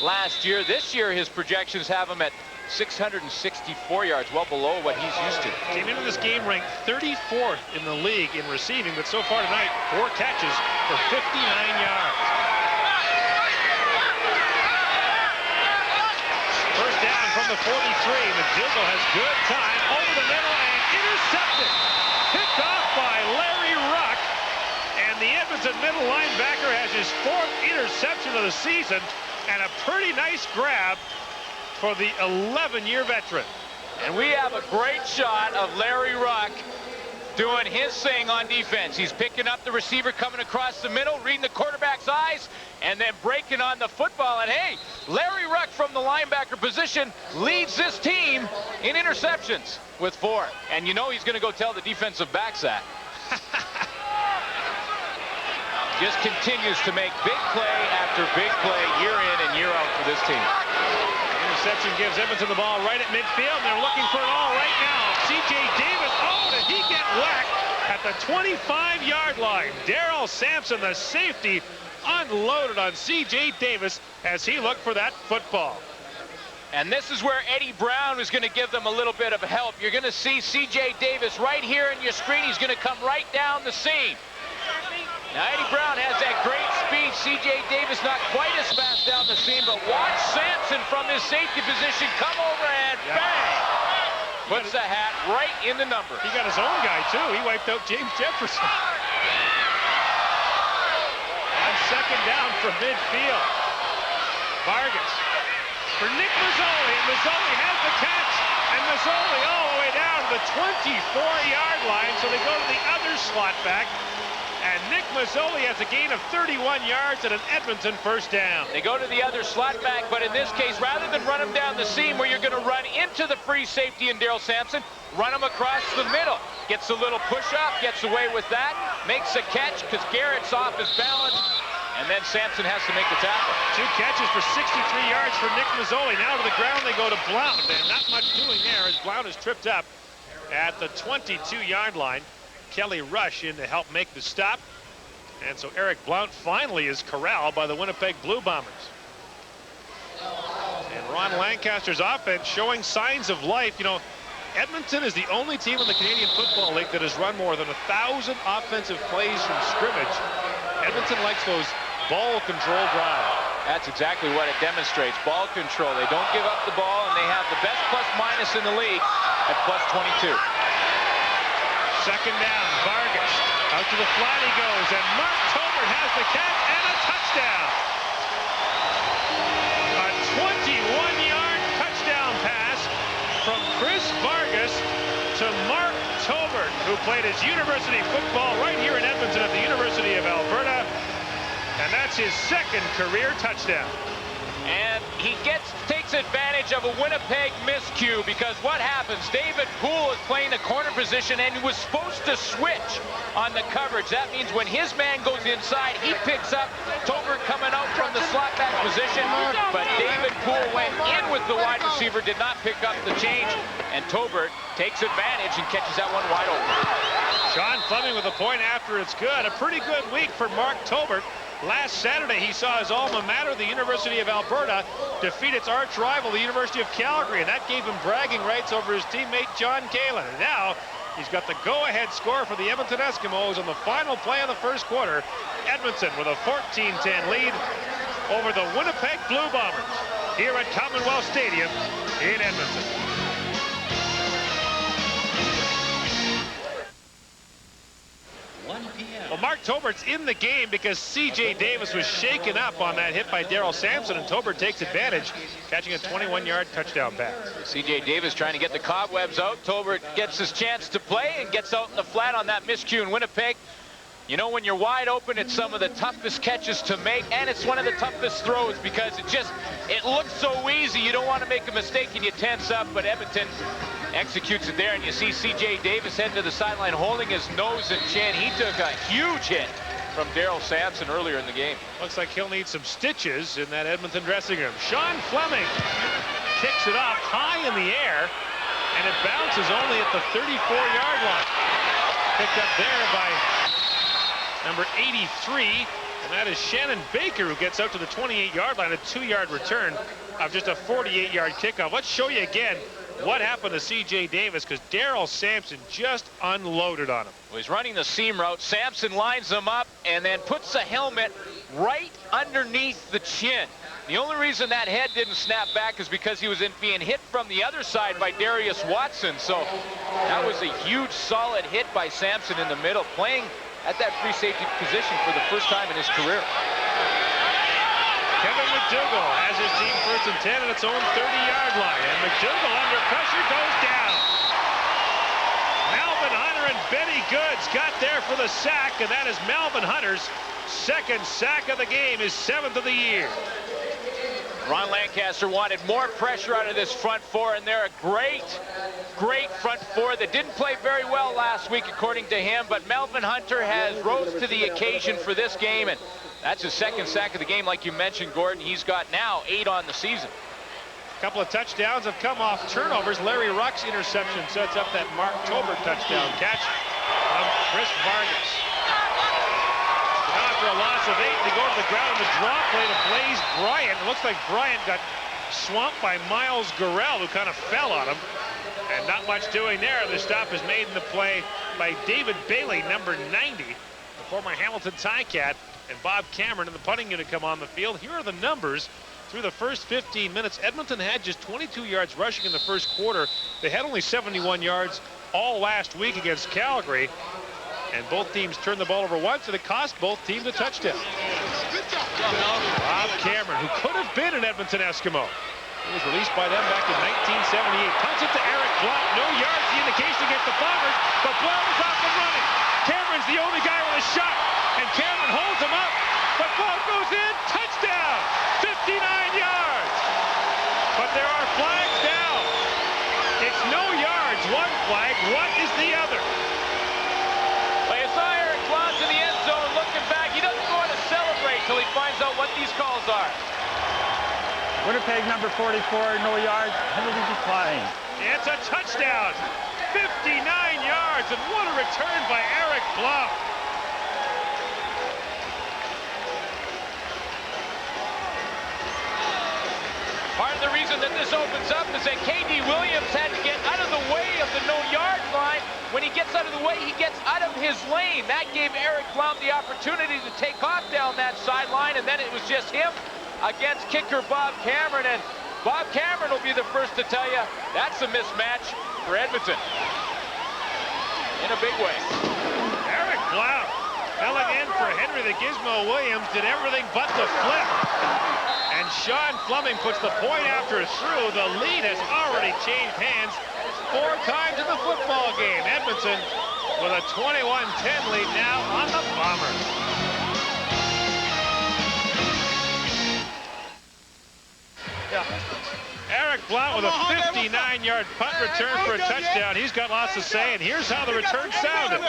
last year. This year his projections have him at 664 yards, well below what he's used to. Came into this game ranked 34th in the league in receiving, but so far tonight, 4 catches for 59 yards. First down from the 43. McDougall has good time over the middle and intercepted. Picked off by Larry Ruck. And the Edmonton middle linebacker has his 4th interception of the season, and a pretty nice grab for the 11-year veteran. And we have a great shot of Larry Ruck doing his thing on defense. He's picking up the receiver coming across the middle, reading the quarterback's eyes, and then breaking on the football. And hey, Larry Ruck from the linebacker position leads this team in interceptions with 4. And you know he's going to go tell the defensive backs that. Just continues to make big play after big play year in and year out for this team. Interception gives Edmonton the ball right at midfield. They're looking for it all right now. C.J. Davis, oh, did he get whacked at the 25-yard line? Daryl Sampson, the safety, unloaded on C.J. Davis as he looked for that football. And this is where Eddie Brown is going to give them a little bit of help. You're going to see C.J. Davis right here in your screen. He's going to come right down the seam. Now, Eddie Brown has that great speed. C.J. Davis not quite as fast down the seam, but watch Sampson from his safety position come over and bang! Puts the hat right in the number. He got his own guy, too. He wiped out James Jefferson. On 2nd down from midfield. Vargas for Nick Mazzoli, and Mazzoli has the catch. And Mazzoli all the way down to the 24-yard line, so they go to the other slot back. And Nick Mazzoli has a gain of 31 yards and an Edmonton first down. They go to the other slot back, but in this case, rather than run him down the seam where you're going to run into the free safety in Daryl Sampson, run him across the middle. Gets a little push-up, gets away with that, makes a catch because Garrett's off his balance, and then Sampson has to make the tackle. 2 catches for 63 yards for Nick Mazzoli. Now to the ground they go to Blount, and not much doing there as Blount is tripped up at the 22-yard line. Kelly Rush in to help make the stop. And so Eric Blount finally is corralled by the Winnipeg Blue Bombers. And Ron Lancaster's offense showing signs of life. You know, Edmonton is the only team in the Canadian Football League that has run more than 1,000 offensive plays from scrimmage. Edmonton likes those ball control drives. That's exactly what it demonstrates. Ball control. They don't give up the ball, and they have the best plus-minus in the league at +22. 2nd down, Vargas. Out to the flat he goes, and Mark Tobert has the catch and a touchdown. A 21-yard touchdown pass Vargas to Mark Tobert, who played his university football right here in Edmonton at the University of Alberta. And that's his second career touchdown. And he takes advantage of a Winnipeg miscue, because what happens? David Poole is playing the corner position, and he was supposed to switch on the coverage. That means when his man goes inside, he picks up Tobert coming out from the slot back position. But David Poole went in with the wide receiver, did not pick up the change, and Tobert takes advantage and catches that one wide open. Sean Fleming with a point after it's good. A pretty good week for Mark Tobert. Last Saturday, he saw his alma mater, the University of Alberta, defeat its arch rival, the University of Calgary, and that gave him bragging rights over his teammate John Kalin. And now he's got the go-ahead score for the Edmonton Eskimos on the final play of the first quarter. Edmonton with a 14-10 lead over the Winnipeg Blue Bombers here at Commonwealth Stadium in Edmonton. Well, Mark Tobert's in the game because C.J. Davis was shaken up on that hit by Daryl Sampson, and Tobert takes advantage, catching a 21-yard touchdown pass. C.J. Davis trying to get the cobwebs out. Tobert gets his chance to play and gets out in the flat on that miscue in Winnipeg. You know, when you're wide open, it's some of the toughest catches to make, and it's one of the toughest throws because it looks so easy. You don't want to make a mistake and you tense up, but Edmonton executes it there, and you see C.J. Davis heading to the sideline holding his nose and chin. He took a huge hit from Daryl Sampson earlier in the game. Looks like he'll need some stitches in that Edmonton dressing room. Sean Fleming kicks it off high in the air, and it bounces only at the 34-yard line. Picked up there by number 83, and that is Shannon Baker, who gets out to the 28-yard line, a 2-yard return of just a 48-yard kickoff. Let's show you again what happened to C.J. Davis, because Daryl Sampson just unloaded on him. Well, he's running the seam route. Sampson lines him up and then puts the helmet right underneath the chin. The only reason that head didn't snap back is because he was being hit from the other side by Darius Watson. So that was a huge, solid hit by Sampson in the middle, playing at that free safety position for the first time in his career. Kevin McDougall has his team first and 10 at its own 30-yard line, and McDougall under pressure goes down. Melvin Hunter and Benny Goods got there for the sack, and that is Melvin Hunter's second sack of the game, his 7th of the year. Ron Lancaster wanted more pressure out of this front four, and they're a great front four that didn't play very well last week, according to him, but Melvin Hunter has rose to the occasion for this game, and that's his second sack of the game, like you mentioned, Gordon. He's got now 8 on the season. A couple of touchdowns have come off turnovers. Larry Ruck's interception sets up that Mark Tobert touchdown catch from Chris Vargas. Now after a loss of 8, they go to the ground on the draw play to Blaze Bryant. It looks like Bryant got swamped by Miles Gurrell, who kind of fell on him. And not much doing there. The stop is made in the play by David Bailey, number 90, the former Hamilton Ticat, and Bob Cameron in the punting unit come on the field. Here are the numbers through the first 15 minutes. Edmonton had just 22 yards rushing in the first quarter. They had only 71 yards all last week against Calgary. And both teams turned the ball over once, and it cost both teams a touchdown. Bob Cameron, who could have been an Edmonton Eskimo. He was released by them back in 1978. Punts it to Eric Blount. No yards, the indication against the Bombers, but Blount is off and running. Cameron's the only guy with a shot, and Cameron holds him up, but Blount goes in. Touchdown! 59 yards! But there are flags down. It's no yards, one flag. What is the other? Well, you saw Eric Blount in the end zone looking back. He doesn't want to celebrate till he finds out what these calls are. Winnipeg number 44, no yards, penalty decline. It's a touchdown. 59 yards, and what a return by Eric Blount. Part of the reason that this opens up is that K.D. Williams had to get out of the way of the no-yard line. When he gets out of the way, he gets out of his lane. That gave Eric Blount the opportunity to take off down that sideline, and then it was just him against kicker Bob Cameron, and Bob Cameron will be the first to tell you that's a mismatch for Edmonton in a big way. Eric Blount filling in for Henry the Gizmo Williams, did everything but the flip. And Sean Fleming puts the point after through. The lead has already changed hands 4 times in the football game. Edmonton with a 21-10 lead now on the Bombers. Eric Blount with a 59-yard punt return for a touchdown. He's got lots to say, and here's how the return sounded.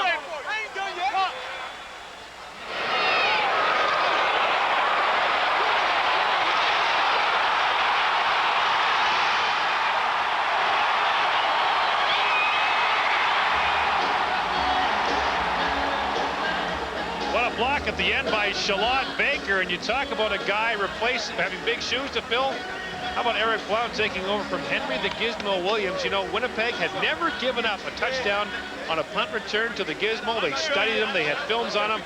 What a block at the end by Shalon Baker, and you talk about a guy having big shoes to fill. How about Eric Blount taking over from Henry the Gizmo Williams? You know, Winnipeg had never given up a touchdown on a punt return to the Gizmo. They studied him. They had films on him.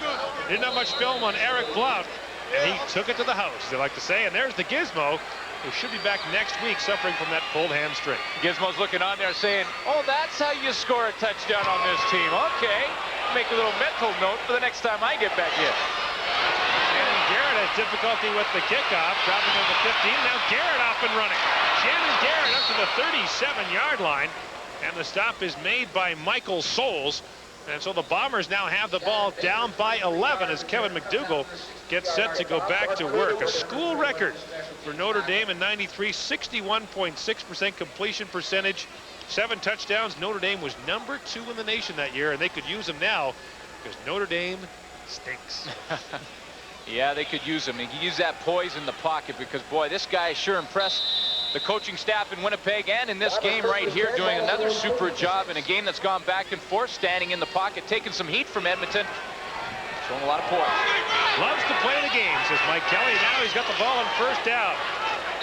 Didn't have much film on Eric Blount, and he took it to the house, they like to say. And there's the Gizmo, who should be back next week suffering from that pulled hamstring. Gizmo's looking on there saying, oh, that's how you score a touchdown on this team. Okay, make a little mental note for the next time I get back in. Shannon Garrett has difficulty with the kickoff, dropping to the 15. Now Garrett off and running. Shannon Garrett up to the 37-yard line, and the stop is made by Michael Souls. And so the Bombers now have the ball down by 11 as Kevin McDougall gets set to go back to work. A school record for Notre Dame in '93, 61.6% completion percentage, 7 touchdowns. Notre Dame was number 2 in the nation that year, and they could use them now because Notre Dame stinks. Yeah, they could use him. He could use that poise in the pocket because, boy, this guy sure impressed the coaching staff in Winnipeg and in this game right here, doing another super job in a game that's gone back and forth, standing in the pocket, taking some heat from Edmonton, showing a lot of poise. Loves to play the game, says Mike Kelly. Now he's got the ball on first down.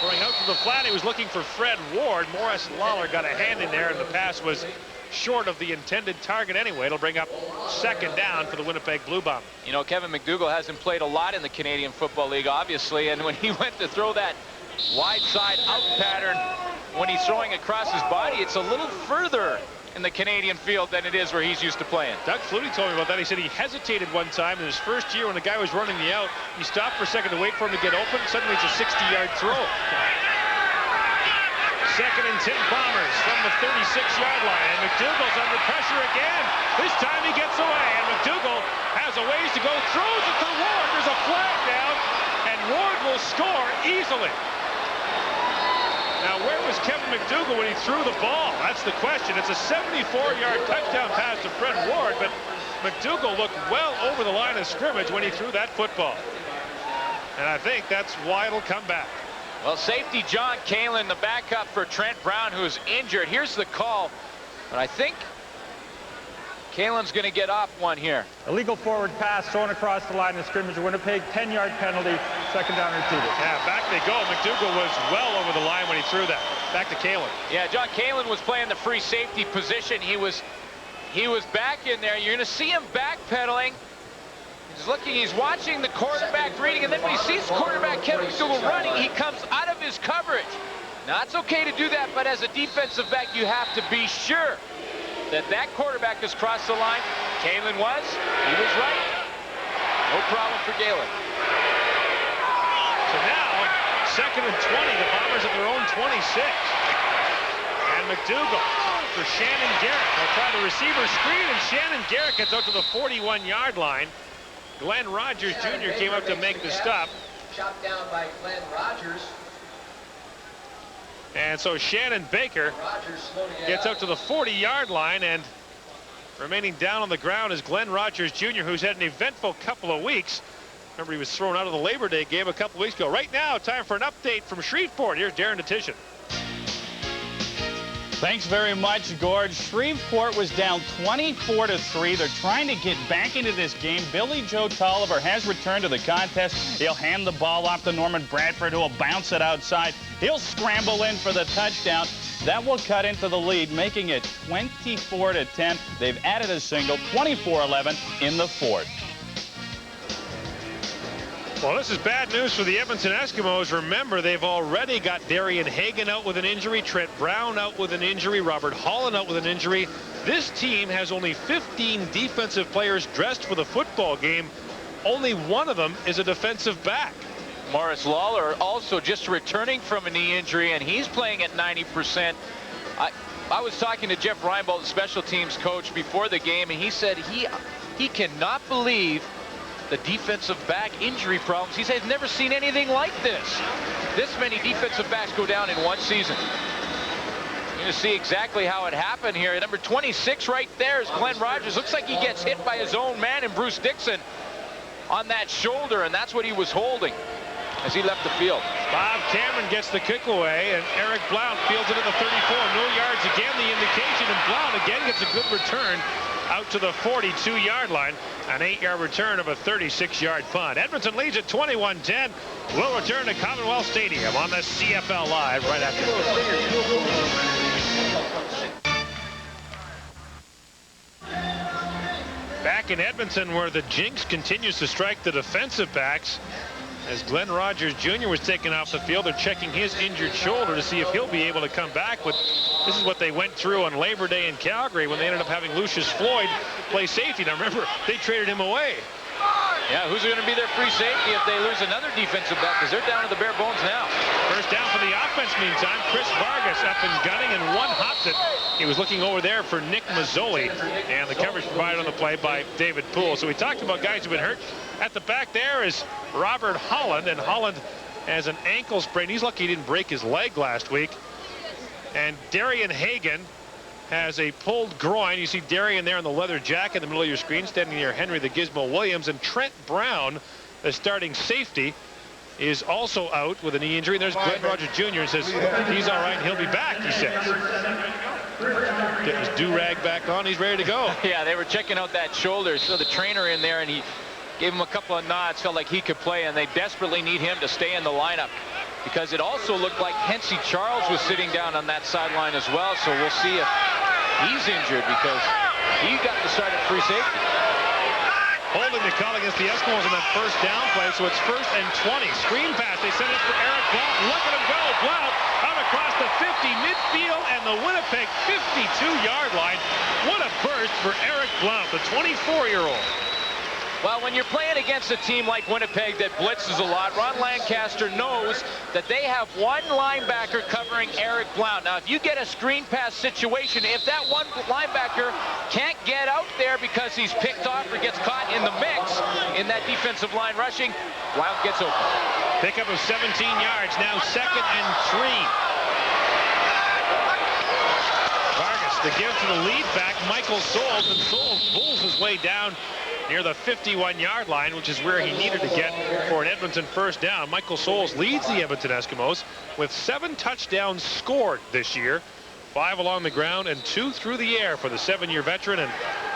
Going out to the flat, he was looking for Fred Ward. Morris Lawler got a hand in there, and the pass was short of the intended target anyway. It'll bring up second down for the Winnipeg Blue Bombers. You know, Kevin McDougall hasn't played a lot in the Canadian Football League, obviously, and when he went to throw that wide side out pattern when he's throwing across his body, it's a little further in the Canadian field than it is where he's used to playing. Doug Flutie told me about that. He said he hesitated one time in his first year when the guy was running the out. He stopped for a second to wait for him to get open. Suddenly it's a 60-yard throw. Second and 10 Bombers from the 36-yard line. And McDougall's under pressure again. This time he gets away, and McDougall has a ways to go. Throws it to Ward. There's a flag down, and Ward will score easily. Now, where was Kevin McDougall when he threw the ball? That's the question. It's a 74-yard touchdown pass to Fred Ward, but McDougall looked well over the line of scrimmage when he threw that football. And I think that's why it'll come back. Well, safety John Kalin, the backup for Trent Brown, who's injured. Here's the call, but I think Kalin's going to get off one here. Illegal forward pass thrown across the line of scrimmage. Winnipeg, 10-yard penalty, second down repeated. Yeah, back they go. McDougall was well over the line when he threw that. Back to Kalin. Yeah, John Kalin was playing the free safety position. He was back in there. You're going to see him backpedaling. He's looking, he's watching the quarterback reading, and then when he sees quarterback Kevin McDougall running, he comes out of his coverage. Now, it's okay to do that, but as a defensive back, you have to be sure that that quarterback has crossed the line. Kalin was. He was right. No problem for Kalin. So now, second and 20. The Bombers at their own 26. And McDougall for Shannon Garrett. They'll try the receiver screen, and Shannon Garrett gets out to the 41-yard line. Glenn Rogers Jr. came up to make the stop. Shot down by Glenn Rogers. And so Shannon Baker gets out to the 40-yard line, and remaining down on the ground is Glenn Rogers Jr., who's had an eventful couple of weeks. Remember, he was thrown out of the Labor Day game a couple of weeks ago. Right now, time for an update from Shreveport. Here's Darren Detition. Thanks very much, Gord. Shreveport was down 24-3. They're trying to get back into this game. Billy Joe Tolliver has returned to the contest. He'll hand the ball off to Norman Bradford, who will bounce it outside. He'll scramble in for the touchdown. That will cut into the lead, making it 24-10. They've added a single, 24-11 in the fourth. Well, this is bad news for the Edmonton Eskimos. Remember, they've already got Darian Hagan out with an injury, Trent Brown out with an injury, Robert Holland out with an injury. This team has only 15 defensive players dressed for the football game. Only one of them is a defensive back. Morris Lawler also just returning from a knee injury, and he's playing at 90%. I was talking to Jeff Reinbold, the special teams coach, before the game, and he said he cannot believe the defensive back injury problems. He said he's never seen anything like this. This many defensive backs go down in one season. You're going to see exactly how it happened here. Number 26 right there is Glenn Rogers. Looks like he gets hit by his own man and Bruce Dixon on that shoulder, and that's what he was holding as he left the field. Bob Cameron gets the kick away, and Eric Blount fields it at the 34. No yards again, the indication, and Blount again gets a good return out to the 42-yard line. An 8-yard return of a 36-yard punt. Edmonton leads at 21-10. We'll return to Commonwealth Stadium on the CFL Live right after this. Back in Edmonton, where the jinx continues to strike the defensive backs, as Glenn Rogers Jr. was taken off the field. They're checking his injured shoulder to see if he'll be able to come back. But this is what they went through on Labor Day in Calgary when they ended up having Lucius Floyd play safety. Now remember, they traded him away. Yeah, who's going to be their free safety if they lose another defensive back? Because they're down to the bare bones now. First down for the offense meantime. Chris Vargas up and gunning, and one hops it. He was looking over there for Nick Mazzoli, and the coverage provided on the play by David Poole. So we talked about guys who've been hurt. At the back there is Robert Holland, and Holland has an ankle sprain. He's lucky he didn't break his leg last week. And Darian Hagan has a pulled groin. You see Darian there in the leather jacket in the middle of your screen, standing near Henry the Gizmo Williams. And Trent Brown, the starting safety, is also out with a knee injury. There's Glenn Rogers Jr. and says he's all right and he'll be back, he says. Getting his do-rag back on, he's ready to go. Yeah, they were checking out that shoulder. So the trainer in there, and he gave him a couple of nods, felt like he could play, and they desperately need him to stay in the lineup, because it also looked like Hensey Charles was sitting down on that sideline as well. So we'll see if he's injured, because he got the start at free safety. Holding the call against the Eskimos on that first down play, so it's 1st and 20. Screen pass, they send it for Eric Blount. Look at him go, Blount out across the 50, midfield, and the Winnipeg 52-yard line. What a burst for Eric Blount, the 24-year-old. Well, when you're playing against a team like Winnipeg that blitzes a lot, Ron Lancaster knows that they have one linebacker covering Eric Blount. Now, if you get a screen pass situation, if that one linebacker can't get out there because he's picked off or gets caught in the mix in that defensive line rushing, Blount gets open. Pickup of 17 yards, now 2nd and 3. Vargas to give to the lead back, Michael Souls, and Souls pulls his way down near the 51-yard line, which is where he needed to get for an Edmonton first down. Michael Souls leads the Edmonton Eskimos with 7 touchdowns scored this year, 5 along the ground and 2 through the air for the 7-year veteran. And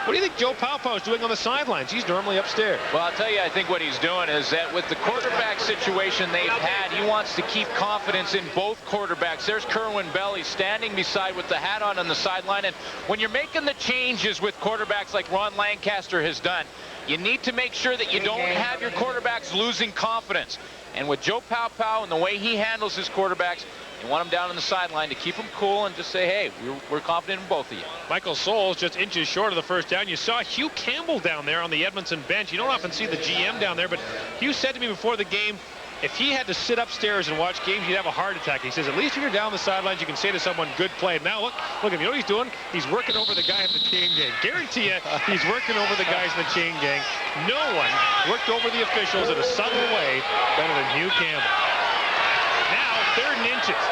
what do you think Joe Paopao is doing on the sidelines? He's normally upstairs. Well, I'll tell you, I think what he's doing is that with the quarterback situation they've had, he wants to keep confidence in both quarterbacks. There's Kerwin Bell. He's standing beside with the hat on the sideline. And when you're making the changes with quarterbacks like Ron Lancaster has done, you need to make sure that you don't have your quarterbacks losing confidence. And with Joe Paopao and the way he handles his quarterbacks, you want him down on the sideline to keep him cool and just say, hey, we're confident in both of you. Michael Souls just inches short of the first down. You saw Hugh Campbell down there on the Edmonton bench. You don't often see the GM down there, but Hugh said to me before the game, if he had to sit upstairs and watch games, he'd have a heart attack. He says, at least if you're down the sidelines, you can say to someone, good play. And now look at him. You know what he's doing? He's working over the guy in the chain gang. Guarantee you, he's working over the guys in the chain gang. No one worked over the officials in a subtle way better than Hugh Campbell. Now, 3rd and inches.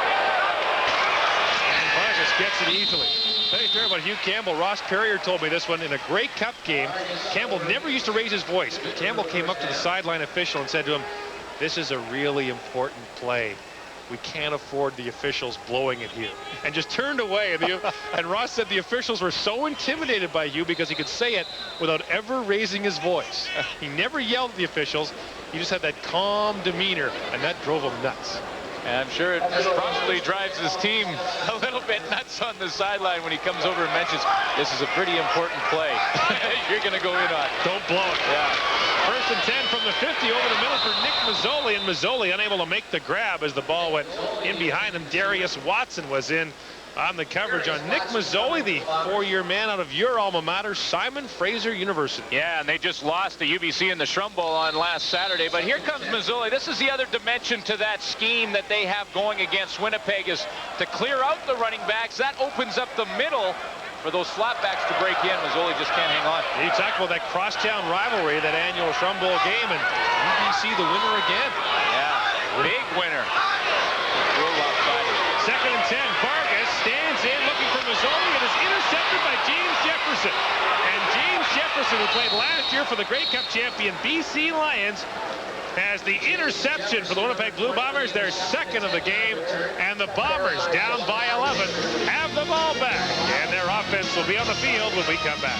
And Vargas gets it easily. Tell you a story about Hugh Campbell. Ross Perrier told me this one in a Grey Cup game. Campbell never used to raise his voice, but Campbell came up to the sideline official and said to him, this is a really important play. We can't afford the officials blowing it here. And just turned away. And Ross said the officials were so intimidated by Hugh because he could say it without ever raising his voice. He never yelled at the officials. He just had that calm demeanor, and that drove him nuts. And I'm sure it probably drives his team a little bit nuts on the sideline when he comes over and mentions, this is a pretty important play. You're going to go in on it. Don't blow it. Yeah. 1st and 10 from the 50 over the middle for Nick Mazzoli, and Mazzoli unable to make the grab as the ball went in behind him. Darius Watson was in on the coverage on Nick Mazzoli, the 4-year man out of your alma mater, Simon Fraser University. Yeah, and they just lost to UBC in the Shrum Bowl on last Saturday. But here comes Mazzoli. This is the other dimension to that scheme that they have going against Winnipeg, is to clear out the running backs. That opens up the middle for those flatbacks to break in. Mazzoli just can't hang on. You talked about that crosstown rivalry, that annual Shrum Bowl game, and UBC the winner again. Yeah, big winner. Real lopsided. 2nd and 10. Vargas stands in looking for Mazzoli and is intercepted by James Jefferson. And James Jefferson, who played last year for the Grey Cup champion BC Lions, has the interception for the Winnipeg Blue Bombers, their 2nd of the game. And the Bombers, down by 11, have the ball back. And their offense will be on the field when we come back.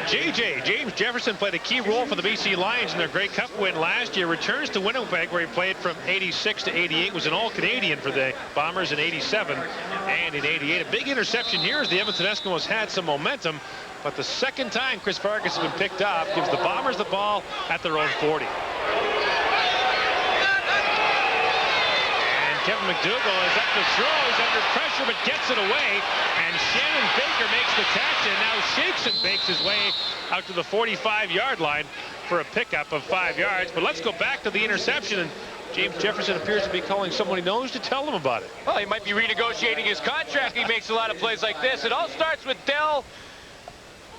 James Jefferson played a key role for the BC Lions in their Grey Cup win last year. Returns to Winnipeg, where he played from 86 to 88. Was an All-Canadian for the Bombers in 87 and in 88. A big interception here as the Edmonton Eskimos had some momentum. But the 2nd time Chris Vargas has been picked off gives the Bombers the ball at their own 40. Kevin McDougall is up to throw. He's under pressure, but gets it away. And Shannon Baker makes the catch and now shakes and bakes his way out to the 45-yard line for a pickup of 5 yards. But let's go back to the interception. And James Jefferson appears to be calling someone he knows to tell them about it. Well, he might be renegotiating his contract. He makes a lot of plays like this. It all starts with Dell.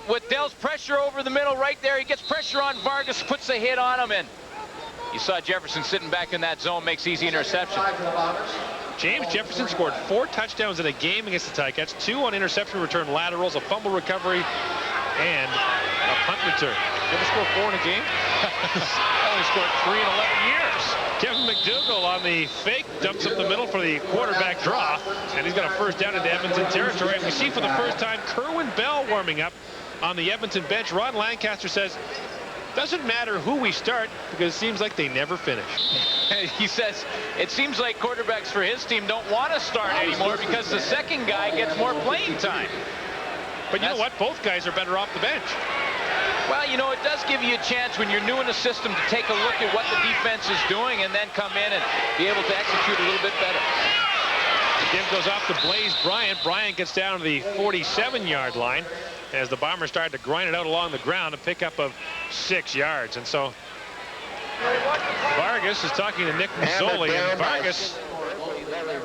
With Dell's pressure over the middle right there. He gets pressure on Vargas, puts a hit on him, and you saw Jefferson sitting back in that zone, makes easy interception. James Jefferson scored 4 touchdowns in a game against the Ticats, 2 on interception return laterals, a fumble recovery, and a punt return. You ever score 4 in a game? I only scored 3 in 11 years. Kevin McDougall on the fake dumps up the middle for the quarterback draw, and he's got a 1st down into Edmonton territory. And we see for the first time Kerwin Bell warming up on the Edmonton bench. Ron Lancaster says, doesn't matter who we start because it seems like they never finish. He says it seems like quarterbacks for his team don't want to start anymore because the 2nd guy gets more playing time. But you know what? Both guys are better off the bench. Well, you know, it does give you a chance when you're new in the system to take a look at what the defense is doing and then come in and be able to execute a little bit better. The give goes off to Blaze Bryant. Bryant gets down to the 47-yard line as the Bombers started to grind it out along the ground, a pickup of 6 yards. And so Vargas is talking to Nick Mazzoli, and Vargas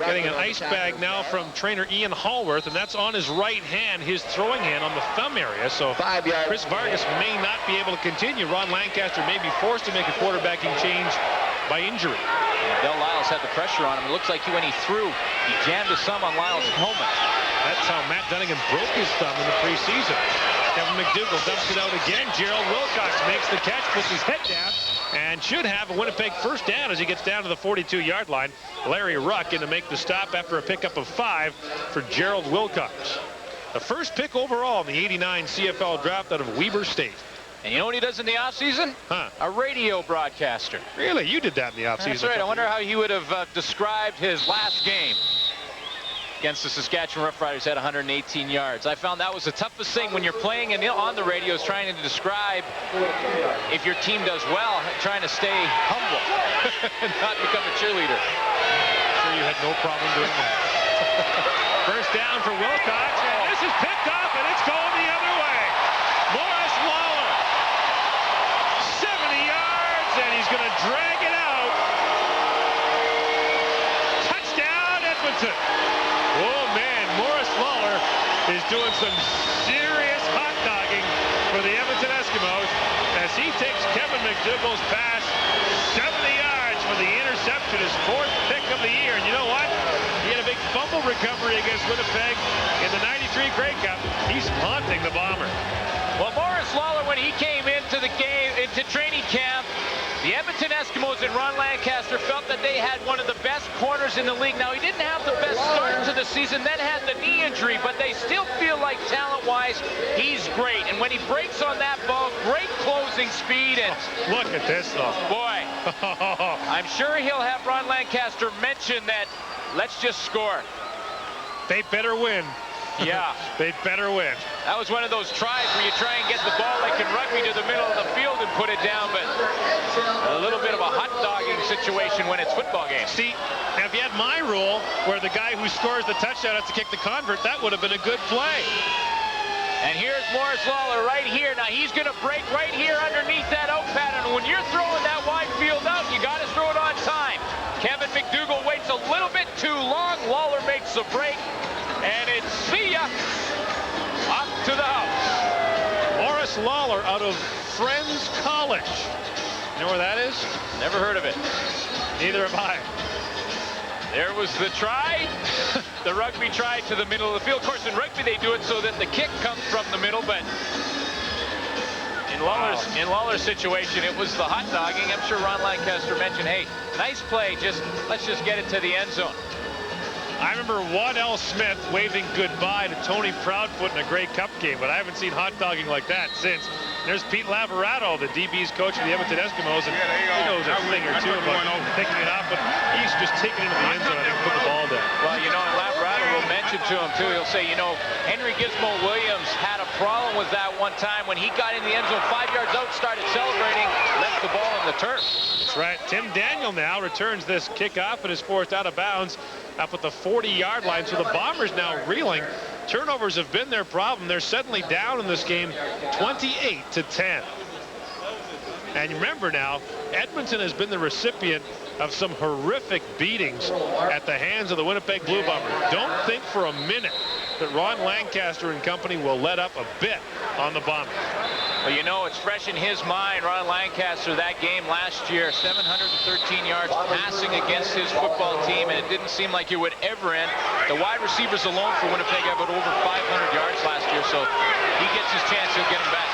getting an ice bag now from trainer Ian Hallworth, and that's on his right hand, his throwing hand on the thumb area. So Chris Vargas may not be able to continue. Ron Lancaster may be forced to make a quarterbacking change by injury. Del Lyles had the pressure on him. It looks like when he threw, he jammed his thumb on Lyles' helmet. That's how Matt Dunnigan broke his thumb in the preseason. Kevin McDougall dumps it out again. Gerald Wilcox makes the catch, puts his head down, and should have a Winnipeg 1st down as he gets down to the 42-yard line. Larry Ruck in to make the stop after a pickup of 5 for Gerald Wilcox. The 1st pick overall in the '89 CFL draft out of Weber State. And you know what he does in the offseason? A radio broadcaster. Really? You did that in the offseason? That's right. I wonder how he would have described his last game against the Saskatchewan Roughriders at 118 yards. I found that was the toughest thing when you're playing and on the radio, is trying to describe if your team does well, trying to stay humble and not become a cheerleader. I'm sure you had no problem doing that. 1st down for Wilcox, and this is picked up, and it's going the other way. Morris Lawler, 70 yards, and he's going to drag it out. Touchdown, Edmonton. Oh, man, Morris Lawler is doing some serious hot dogging for the Edmonton Eskimos as he takes Kevin McDougall's pass 70 yards for the interception, his 4th pick of the year. And you know what? He had a big fumble recovery against Winnipeg in the '93 Grey Cup. He's haunting the Bomber. Well, Morris Lawler, when he came into the game, into training camp, the Edmonton Eskimos and Ron Lancaster felt that they had one of the best corners in the league. Now, he didn't have the best start to the season, then had the knee injury, but they still feel like talent-wise, he's great. And when he breaks on that ball, great closing speed. And look at this, though. Boy, I'm sure he'll have Ron Lancaster mention that, let's just score. They better win. Yeah. They'd better win. That was one of those tries where you try and get the ball like in rugby to the middle of the field and put it down, but a little bit of a hot dogging situation when it's football games. See, now if you had my rule where the guy who scores the touchdown has to kick the convert, that would have been a good play. And here's Morris Lawler right here. Now he's going to break right here underneath that out pattern. And when you're throwing that wide field out, you got to throw it on time. Kevin McDougall waits a little bit too long. Lawler makes the break. And it's see ya. Up to the house. Morris Lawler out of Friends College. You know where that is? Never heard of it. Neither have I. There was the try. The rugby try to the middle of the field. Of course, in rugby they do it so that the kick comes from the middle, but in Lawler's situation, it was the hot dogging. I'm sure Ron Lancaster mentioned, hey, nice play, let's just get it to the end zone. I remember Waddell Smith waving goodbye to Tony Proudfoot in a Grey Cup game, but I haven't seen hot dogging like that since. There's Pete Laverato, the DB's coach of the Edmonton Eskimos, and he knows a thing or two about picking it up, but he's just taking it into the end zone, I think, put the ball down. Well, you know, and Laverato will mention to him, too, he'll say, you know, Henry Gizmo Williams had a problem with that one time when he got in the end zone 5 yards out, started celebrating, left the ball on the turf. That's right. Tim Daniel now returns this kickoff and is forced out of bounds up at the 40-yard line. So the Bombers now reeling. Turnovers have been their problem. They're suddenly down in this game 28-10. And remember now, Edmonton has been the recipient of some horrific beatings at the hands of the Winnipeg Blue Bombers. Don't think for a minute that Ron Lancaster and company will let up a bit on the Bombers. Well, you know, it's fresh in his mind, Ron Lancaster, that game last year, 713 yards passing against his football team, and it didn't seem like it would ever end. The wide receivers alone for Winnipeg have over 500 yards last year, so he gets his chance, he'll get him back.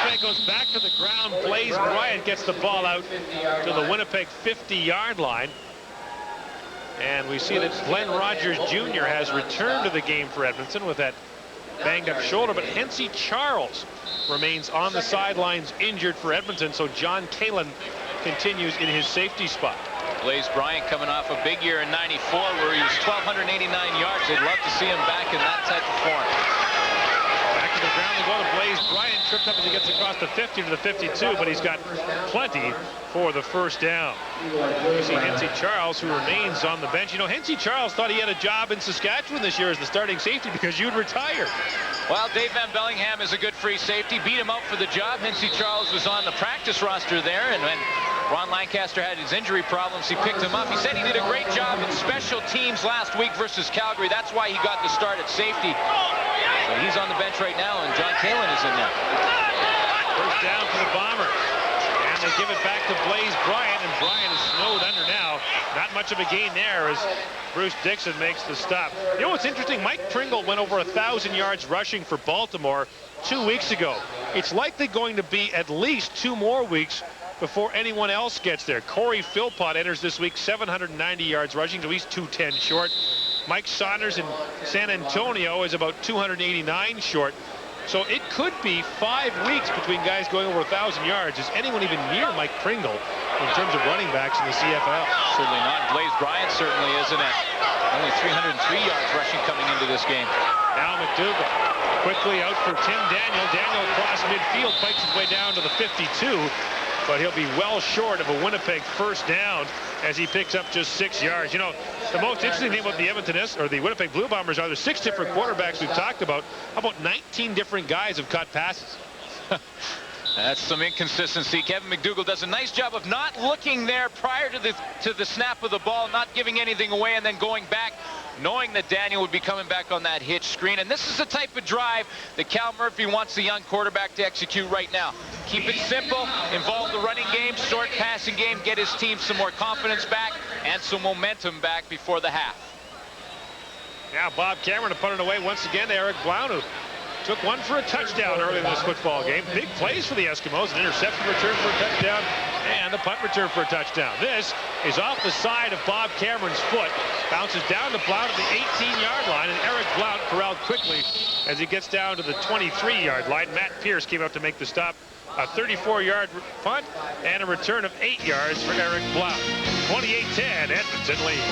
Winnipeg goes back to the ground. Blaze Bryant gets the ball out to the Winnipeg 50-yard line. And we see that Glenn Rogers Jr. has returned to the game for Edmonton with that banged-up shoulder, but Hensey Charles remains on the sidelines injured for Edmonton, so John Kalin continues in his safety spot. Blaze Bryant coming off a big year in '94 where he was 1,289 yards. They'd love to see him back in that type of form. Back to the ground they go to Blaze Bryant, tripped up as he gets across the 50 to the 52, but he's got plenty for the first down. You see Hensey Charles, who remains on the bench. You know, Hensey Charles thought he had a job in Saskatchewan this year as the starting safety because you'd retire. Well, Dave Van Bellingham is a good free safety. Beat him out for the job. Hensey Charles was on the practice roster there, and when Ron Lancaster had his injury problems, he picked him up. He said he did a great job in special teams last week versus Calgary. That's why he got the start at safety. But he's on the bench right now, and John Kalin is in there. First down for the Bombers. And they give it back to Blaze Bryant, and Bryant is snowed under now. Not much of a gain there as Bruce Dixon makes the stop. You know what's interesting? Mike Pringle went over 1,000 yards rushing for Baltimore 2 weeks ago. It's likely going to be at least 2 more weeks before anyone else gets there. Corey Philpott enters this week 790 yards rushing, so he's 210 short. Mike Saunders in San Antonio is about 289 short. So it could be 5 weeks between guys going over 1,000 yards. Is anyone even near Mike Pringle in terms of running backs in the CFL? Certainly not. Blaze Bryant certainly isn't it. Only 303 yards rushing coming into this game. Now McDougall quickly out for Tim Daniel. Daniel across midfield, fights his way down to the 52. But he'll be well short of a Winnipeg first down as he picks up just 6 yards. You know, the most interesting thing about the the Winnipeg Blue Bombers are there's 6 different quarterbacks we've talked about. How about 19 different guys have caught passes? That's some inconsistency. Kevin McDougall does a nice job of not looking there prior to the snap of the ball, not giving anything away, and then going back, knowing that Daniel would be coming back on that hitch screen. And this is the type of drive that Cal Murphy wants the young quarterback to execute right now. Keep it simple, involve the running game, short passing game, get his team some more confidence back and some momentum back before the half. Now Bob Cameron to punt it away once again to Eric Blount, who took one for a touchdown early in this football game. Big plays for the Eskimos, an interception return for a touchdown and a punt return for a touchdown. This is off the side of Bob Cameron's foot, bounces down to Blount at the 18-yard line, and Eric Blount corralled quickly as he gets down to the 23-yard line. Matt Pierce came out to make the stop. A 34-yard punt and a return of 8 yards for Eric Blount. 28-10, Edmonton leads.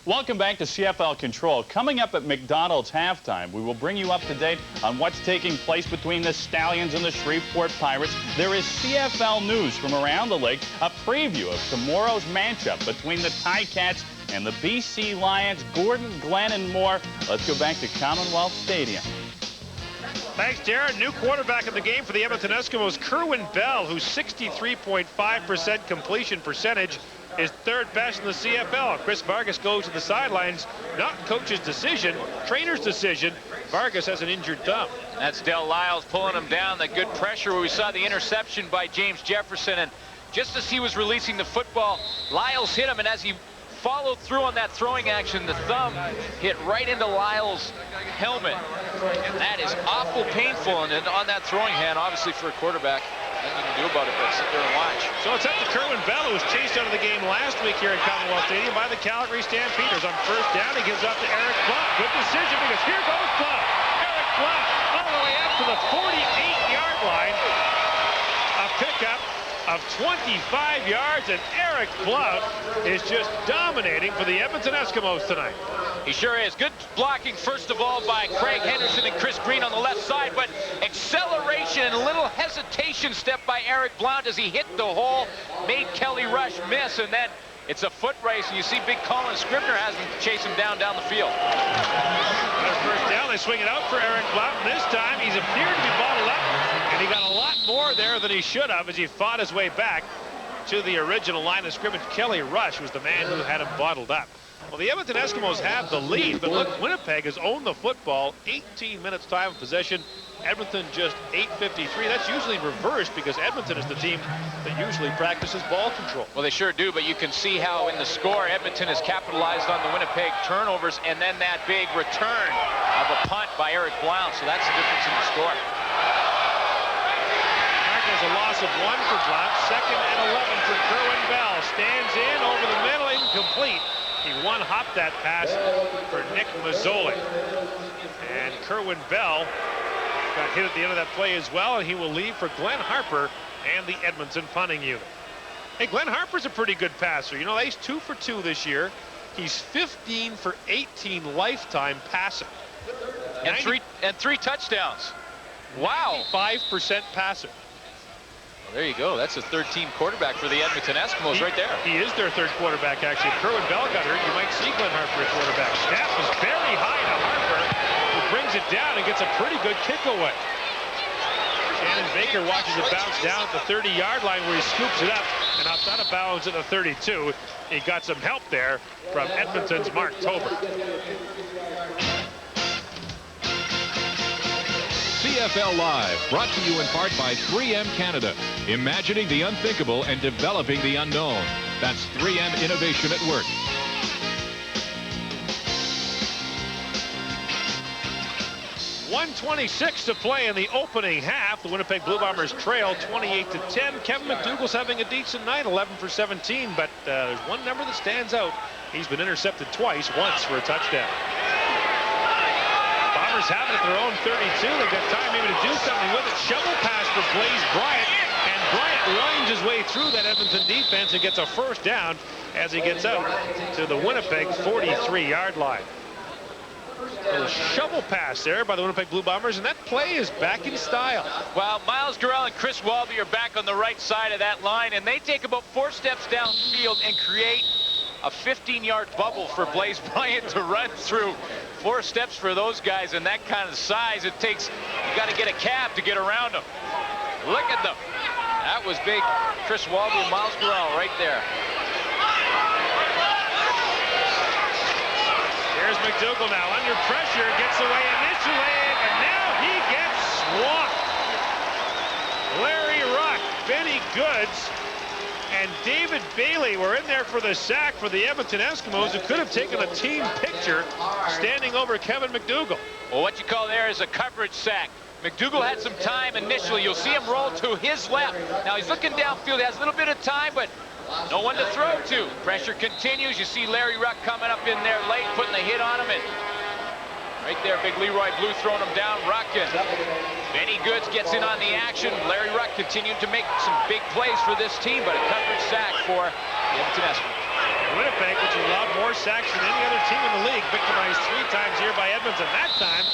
Welcome back to CFL Control. Coming up at McDonald's halftime, we will bring you up to date on what's taking place between the Stallions and the Shreveport Pirates. There is CFL news from around the lake, a preview of tomorrow's matchup between the Ticats and the BC Lions. Gordon, Glenn, and more. Let's go back to Commonwealth Stadium. Thanks, Darren. New quarterback in the game for the Edmonton Eskimos, Kerwin Bell, whose 63.5% completion percentage is third best in the CFL. Chris Vargas goes to the sidelines. Not coach's decision, trainer's decision. Vargas has an injured thumb. That's Del Lyles pulling him down. The good pressure where we saw the interception by James Jefferson. And just as he was releasing the football, Lyles hit him. And as he followed through on that throwing action, the thumb hit right into Lyles' helmet. And that is awful painful. And on that throwing hand, obviously for a quarterback, nothing you can do about it but sit there and watch. So it's up to Kerwin Bell, who was chased out of the game last week here at Commonwealth Stadium by the Calgary Stampeders. On first down, he gives up to Eric Blount. Good decision, because here goes Blount. Eric Blount all the way up to the 48-yard line. A pickup of 25 yards, and Eric Blount is just dominating for the Edmonton Eskimos tonight. He sure is. Good blocking, first of all, by Craig Henderson and Chris Green on the left side, but acceleration and a little hesitation step by Eric Blount as he hit the hole, made Kelly Rush miss, and then it's a foot race, and you see big Colin Scribner has him chase him down the field. First down, they swing it out for Eric Blount, and this time he's appeared to be bottled up, and he got a lot more there than he should have as he fought his way back to the original line of scrimmage. Kelly Rush was the man who had him bottled up. Well, the Edmonton Eskimos have the lead, but look, Winnipeg has owned the football. 18 minutes time of possession. Edmonton just 8:53. That's usually reversed because Edmonton is the team that usually practices ball control. Well, they sure do, but you can see how in the score Edmonton has capitalized on the Winnipeg turnovers, and then that big return of a punt by Eric Blount. So that's the difference in the score. There's a loss of 1 for Blount. 2nd and 11 for Kerwin Bell. Stands in over the middle, incomplete. He one-hopped that pass for Nick Mazzoli. And Kerwin Bell got hit at the end of that play as well, and he will leave for Glenn Harper and the Edmonton punting unit. Hey, Glenn Harper's a pretty good passer. You know, he's 2 for 2 this year. He's 15 for 18 lifetime passing. And three touchdowns. Wow. 5% passer. There you go. That's a third-team quarterback for the Edmonton Eskimos right there. He is their third quarterback, actually. If Kerwin Bell got hurt, you might see Glenn Harper at quarterback. Snap is very high to Harper, who brings it down and gets a pretty good kick away. Shannon Baker watches it bounce down at the 30-yard line where he scoops it up and outside of bounds at the 32. He got some help there from Edmonton's Mark Tober. CFL Live, brought to you in part by 3M Canada, imagining the unthinkable and developing the unknown. That's 3M Innovation at Work. .126 to play in the opening half. The Winnipeg Blue Bombers trail 28-10. Kevin McDougall's having a decent night, 11 for 17, but there's one number that stands out. He's been intercepted twice, once for a touchdown. Bombers have it at their own 32. They've got time maybe to do something with it. Shovel pass for Blaze Bryant, and Bryant winds his way through that Edmonton defense and gets a first down as he gets out to the Winnipeg 43-yard line. A little shovel pass there by the Winnipeg Blue Bombers, and that play is back in style. Well, Miles Gurrell and Chris Walby are back on the right side of that line, and they take about 4 steps downfield and create a 15-yard bubble for Blaze Bryant to run through. 4 steps for those guys, and that kind of size, it takes, you got to get a cab to get around them. Look at them. That was big. Chris Walby and Miles Gurrell right there. Here's McDougall now under pressure, gets away initially, and now he gets swamped. Larry Ruck, Benny Goods, and David Bailey were in there for the sack for the Edmonton Eskimos, who could have taken a team picture standing over Kevin McDougall. Well, what you call there is a coverage sack. McDougall had some time initially. You'll see him roll to his left. Now he's looking downfield. He has a little bit of time, but no one to throw to. Pressure continues. You see Larry Ruck coming up in there late, putting the hit on him. And right there, big Leroy Blue throwing him down. Ruck and Benny Goods gets in on the action. Larry Ruck continued to make some big plays for this team, but a coverage sack for the Edmonton Eskimos. Winnipeg, which allowed more sacks than any other team in the league, victimized 3 times here by Edmonton. That time,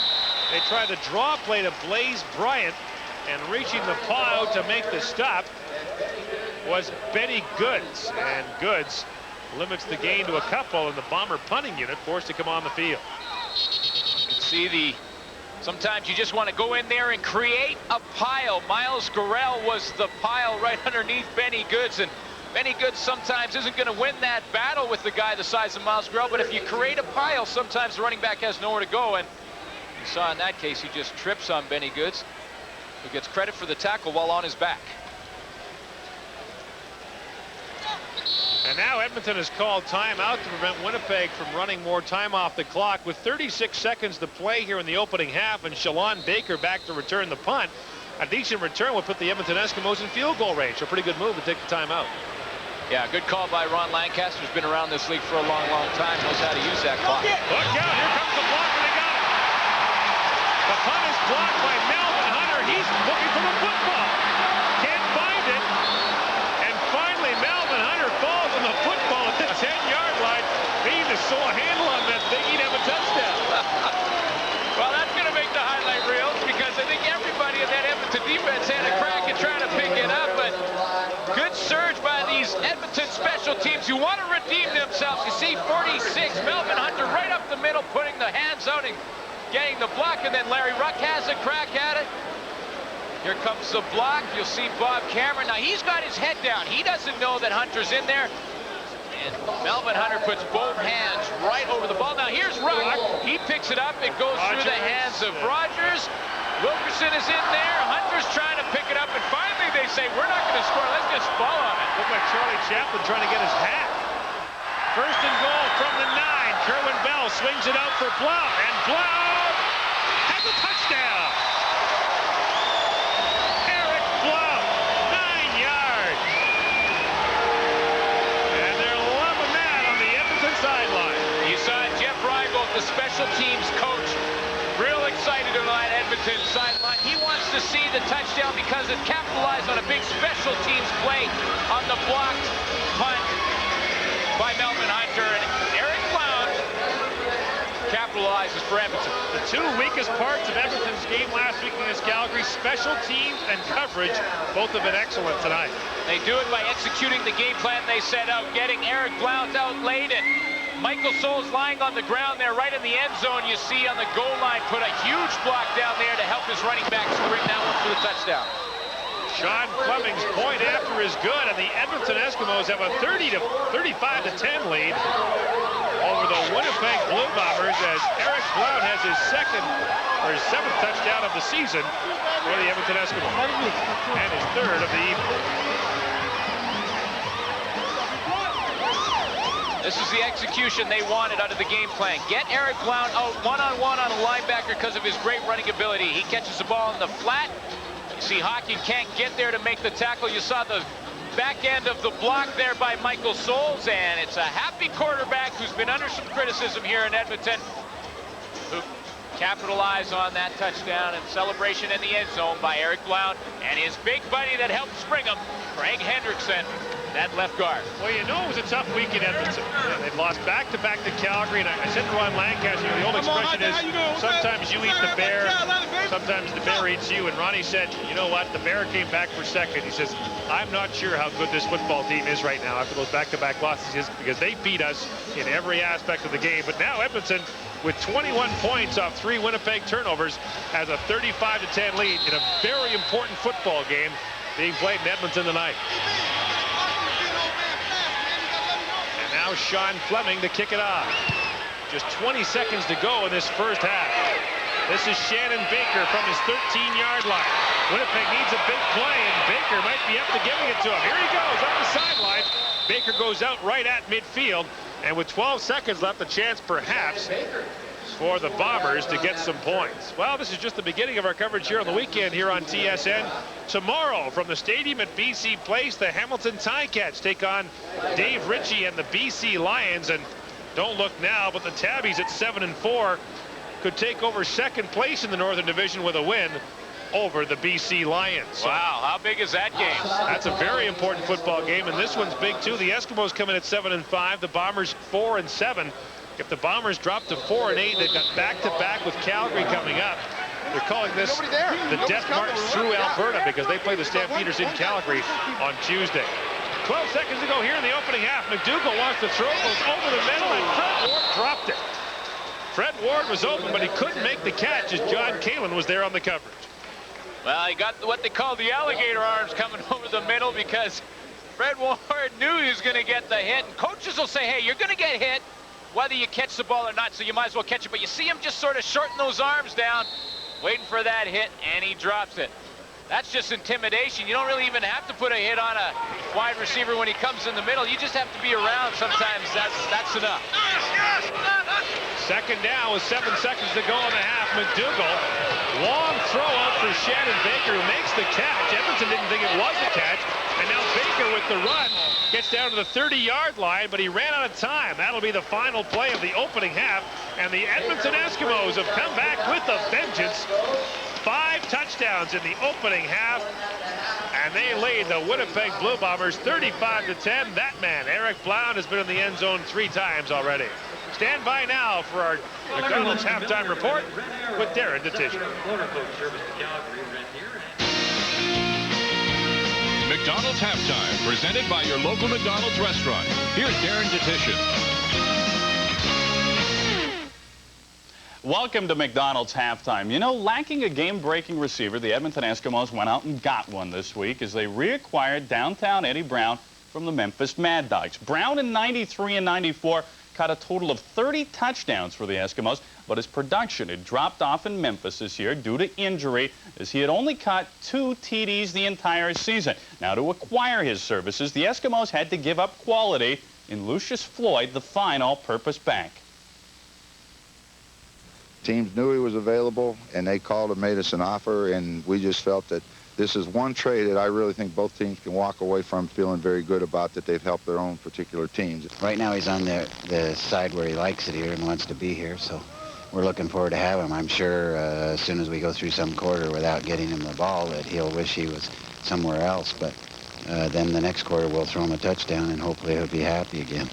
they tried the draw play to Blaze Bryant, and reaching the paw out to make the stop was Benny Goods. And Goods limits the gain to a couple, and the Bomber punting unit forced to come on the field. You can see sometimes you just want to go in there and create a pile. Miles Gorell was the pile right underneath Benny Goods, and Benny Goods sometimes isn't going to win that battle with the guy the size of Miles Gorell, but if you create a pile, sometimes the running back has nowhere to go, and you saw in that case he just trips on Benny Goods, who gets credit for the tackle while on his back. And now Edmonton has called timeout to prevent Winnipeg from running more time off the clock with 36 seconds to play here in the opening half, and Shalon Baker back to return the punt. A decent return would put the Edmonton Eskimos in field goal range. A pretty good move to take the timeout. Yeah, good call by Ron Lancaster. Who's been around this league for a long, long time. Knows how to use that clock. Look out, here comes the block, and they got it. The punt is blocked by Melvin Hunter. He's looking for the football. Can't find it. And finally, Melvin Hunter falls on the football at the 10-yard line. They need to sew a handle on that thing. He'd have a touchdown. Well, that's going to make the highlight reels, because I think everybody in that Edmonton defense had a crack at trying to pick it up, but good surge by these Edmonton special teams who want to redeem themselves. You see 46, Melvin Hunter right up the middle, putting the hands out and getting the block, and then Larry Ruck has a crack at it. Here comes the block. You'll see Bob Cameron. Now, he's got his head down. He doesn't know that Hunter's in there. And Melvin Hunter puts both hands right over the ball. Now, here's Ruck. He picks it up. It goes through the hands of Rogers. Wilkerson is in there. Hunter's trying to pick it up. And finally, they say, we're not going to score. Let's just fall on it. Looked like Charlie Chaplin trying to get his hat. First and goal from the 9. Kerwin Bell swings it out for Blau. And Blau has a touchdown. Eric Blau, 9 yards. And they're loving that on the Edmonton sideline. You saw Jeff Reibold, the special teams coach, real excited on that Edmonton sideline. He wants to see the touchdown because it capitalized on a big special teams play on the blocked punt by Melvin Hunter, and Eric Blount capitalizes for Edmonton. The 2 weakest parts of Edmonton's game last week against Calgary, special teams and coverage, both of it excellent tonight. They do it by executing the game plan they set out, getting Eric Blount out late, and Michael Souls lying on the ground there right in the end zone. You see on the goal line, put a huge block down there to help his running backs bring that one for the touchdown. Sean Fleming's point after is good, and the Edmonton Eskimos have a 35-10 lead over the Winnipeg Blue Bombers, as Eric Blount has his 7th touchdown of the season for the Edmonton Eskimos, and his 3rd of the evening. This is the execution they wanted out of the game plan. Get Eric Blount out one-on-one on a linebacker because of his great running ability. He catches the ball in the flat. You see Hawking can't get there to make the tackle. You saw the back end of the block there by Michael Souls, and it's a happy quarterback who's been under some criticism here in Edmonton, who capitalized on that touchdown and celebration in the end zone by Eric Blount and his big buddy that helped spring him, Craig Hendrickson, that left guard. Well, you know it was a tough week in Edmonton. They'd lost back-to-back to Calgary, and I said to Ron Lancaster, the old expression is, sometimes you eat the bear, sometimes the bear eats you. And Ronnie said, you know what, the bear came back for second. He says, I'm not sure how good this football team is right now after those back-to-back losses, because they beat us in every aspect of the game. But now Edmonton, with 21 points off 3 Winnipeg turnovers, has a 35-10 lead in a very important football game being played in Edmonton tonight. And now Sean Fleming to kick it off. Just 20 seconds to go in this first half. This is Shannon Baker from his 13-yard line. Winnipeg needs a big play, and Baker might be up to giving it to him. Here he goes, up the sideline. Baker goes out right at midfield, and with 12 seconds left, a chance perhaps for the Bombers to get some points. Well, this is just the beginning of our coverage here on the weekend here on TSN. Tomorrow from the stadium at BC Place, the Hamilton Ticats take on Dave Ritchie and the BC Lions. And don't look now, but the Tabbies at 7-4 could take over second place in the Northern Division with a win over the BC Lions. Wow, how big is that game? That's a very important football game, and this one's big too. The Eskimos come in at 7-5, the Bombers 4-7. If the Bombers drop to 4-8, they've got back-to-back with Calgary coming up. They're calling this the Death March through Alberta because they play the Stampeders in Calgary on Tuesday. 12 seconds to go here in the opening half. McDougall wants to throw, goes over the middle, and Fred Ward dropped it. Fred Ward was open, but he couldn't make the catch as John Kalin was there on the coverage. Well, he got what they call the alligator arms coming over the middle because Fred Ward knew he was going to get the hit. And coaches will say, hey, you're going to get hit whether you catch the ball or not, so you might as well catch it. But you see him just sort of shorten those arms down, waiting for that hit, and he drops it. That's just intimidation. You don't really even have to put a hit on a wide receiver when he comes in the middle. You just have to be around sometimes. That's enough. Second down with 7 seconds to go in the half. McDougall, long throw out for Shannon Baker, who makes the catch. Edmonton didn't think it was a catch. And now Baker with the run gets down to the 30-yard line, but he ran out of time. That'll be the final play of the opening half. And the Edmonton Eskimos have come back with a vengeance. 5 touchdowns in the opening half, and they laid the Winnipeg Blue Bombers 35-10. That man, Eric Blount, has been in the end zone 3 times already. Stand by now for our McDonald's halftime report with Darren Detition. McDonald's halftime, presented by your local McDonald's restaurant. Here's Darren Detition. Welcome to McDonald's halftime. You know, lacking a game-breaking receiver, the Edmonton Eskimos went out and got one this week as they reacquired downtown Eddie Brown from the Memphis Mad Dogs. Brown in 93 and 94 caught a total of 30 touchdowns for the Eskimos, but his production had dropped off in Memphis this year due to injury, as he had only caught 2 TDs the entire season. Now, to acquire his services, the Eskimos had to give up quality in Lucius Floyd, the fine all-purpose back. Teams knew he was available, and they called and made us an offer, and we just felt that this is one trade that I really think both teams can walk away from feeling very good about, that they've helped their own particular teams. Right now he's on the side where he likes it here and wants to be here, so we're looking forward to having him. I'm sure as soon as we go through some quarter without getting him the ball that he'll wish he was somewhere else, but then the next quarter we'll throw him a touchdown and hopefully he'll be happy again.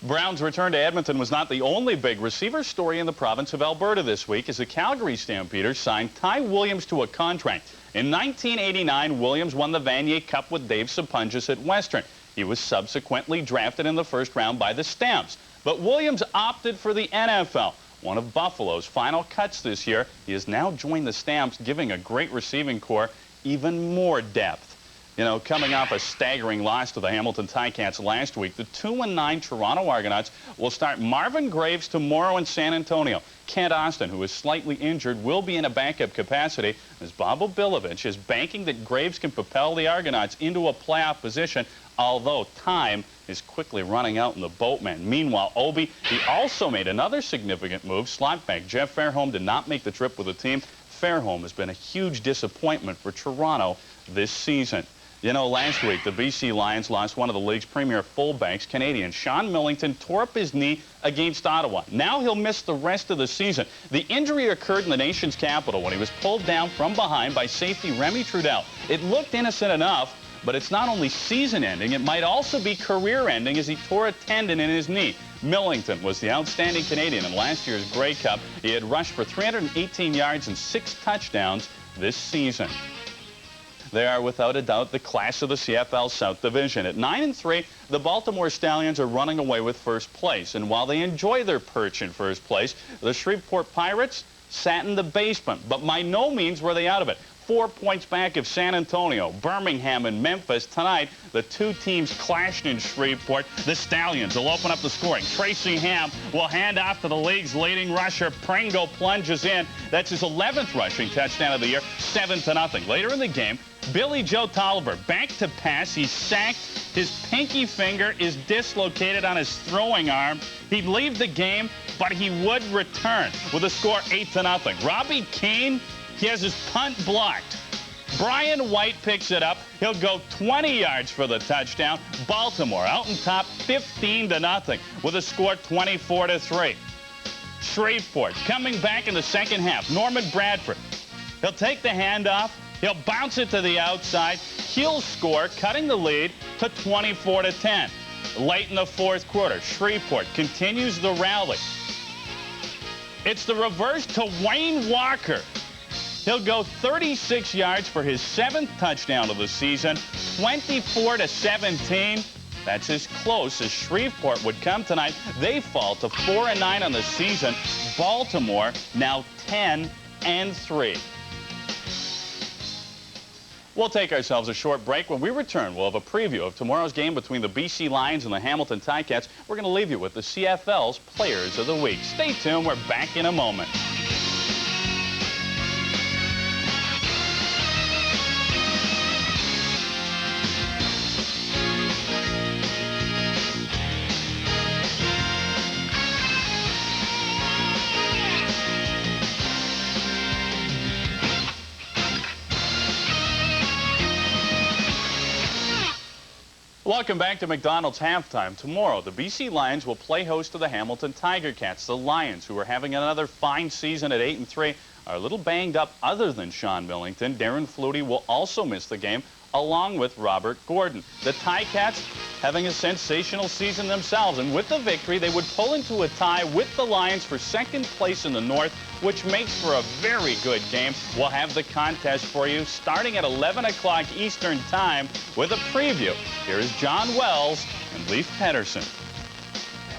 Brown's return to Edmonton was not the only big receiver story in the province of Alberta this week, as the Calgary Stampeders signed Ty Williams to a contract. In 1989, Williams won the Vanier Cup with Dave Sapunjas at Western. He was subsequently drafted in the first round by the Stamps. But Williams opted for the NFL, one of Buffalo's final cuts this year. He has now joined the Stamps, giving a great receiving corps even more depth. You know, coming off a staggering loss to the Hamilton Ticats last week, the 2-9 Toronto Argonauts will start Marvin Graves tomorrow in San Antonio. Kent Austin, who is slightly injured, will be in a backup capacity, as Bob Obilovich is banking that Graves can propel the Argonauts into a playoff position, although time is quickly running out in the boatman. Meanwhile, Obi, he also made another significant move. Slot back Jeff Fairholm did not make the trip with the team. Fairholm has been a huge disappointment for Toronto this season. You know, last week, the BC Lions lost one of the league's premier fullbacks, Canadian Sean Millington, tore up his knee against Ottawa. Now he'll miss the rest of the season. The injury occurred in the nation's capital when he was pulled down from behind by safety Remy Trudel. It looked innocent enough, but it's not only season-ending, it might also be career-ending, as he tore a tendon in his knee. Millington was the outstanding Canadian in last year's Grey Cup. He had rushed for 318 yards and 6 touchdowns this season. They are, without a doubt, the class of the CFL South Division. At 9-3, the Baltimore Stallions are running away with first place. And while they enjoy their perch in first place, the Shreveport Pirates sat in the basement. But by no means were they out of it. 4 points back of San Antonio, Birmingham, and Memphis. Tonight, the two teams clashed in Shreveport. The Stallions will open up the scoring. Tracy Ham will hand off to the league's leading rusher. Pringle plunges in. That's his 11th rushing touchdown of the year, 7-0. Later in the game, Billy Joe Tolliver back to pass. He's sacked. His pinky finger is dislocated on his throwing arm. He'd leave the game, but he would return with a score 8-0. Robbie Keane, he has his punt blocked. Brian White picks it up. He'll go 20 yards for the touchdown. Baltimore out on top 15-0 with a score 24-3. Shreveport coming back in the second half. Norman Bradford He'll take the handoff. He'll bounce it to the outside. He'll score, cutting the lead to 24-10. Late in the fourth quarter, Shreveport continues the rally. It's the reverse to Wayne Walker. He'll go 36 yards for his 7th touchdown of the season, 24-17. That's as close as Shreveport would come tonight. They fall to 4-9 on the season. Baltimore now 10-3. We'll take ourselves a short break. When we return, we'll have a preview of tomorrow's game between the BC Lions and the Hamilton Ticats. We're going to leave you with the CFL's Players of the Week. Stay tuned. We're back in a moment. Welcome back to McDonald's Halftime. Tomorrow, the BC Lions will play host to the Hamilton Tiger Cats. The Lions, who are having another fine season at 8-3, are a little banged up other than Sean Millington. Darren Flutie will also miss the game, along with Robert Gordon. The Ticats having a sensational season themselves, and with the victory, they would pull into a tie with the Lions for 2nd place in the North, which makes for a very good game. We'll have the contest for you starting at 11 o'clock Eastern Time with a preview. Here is John Wells and Leif Pedersen.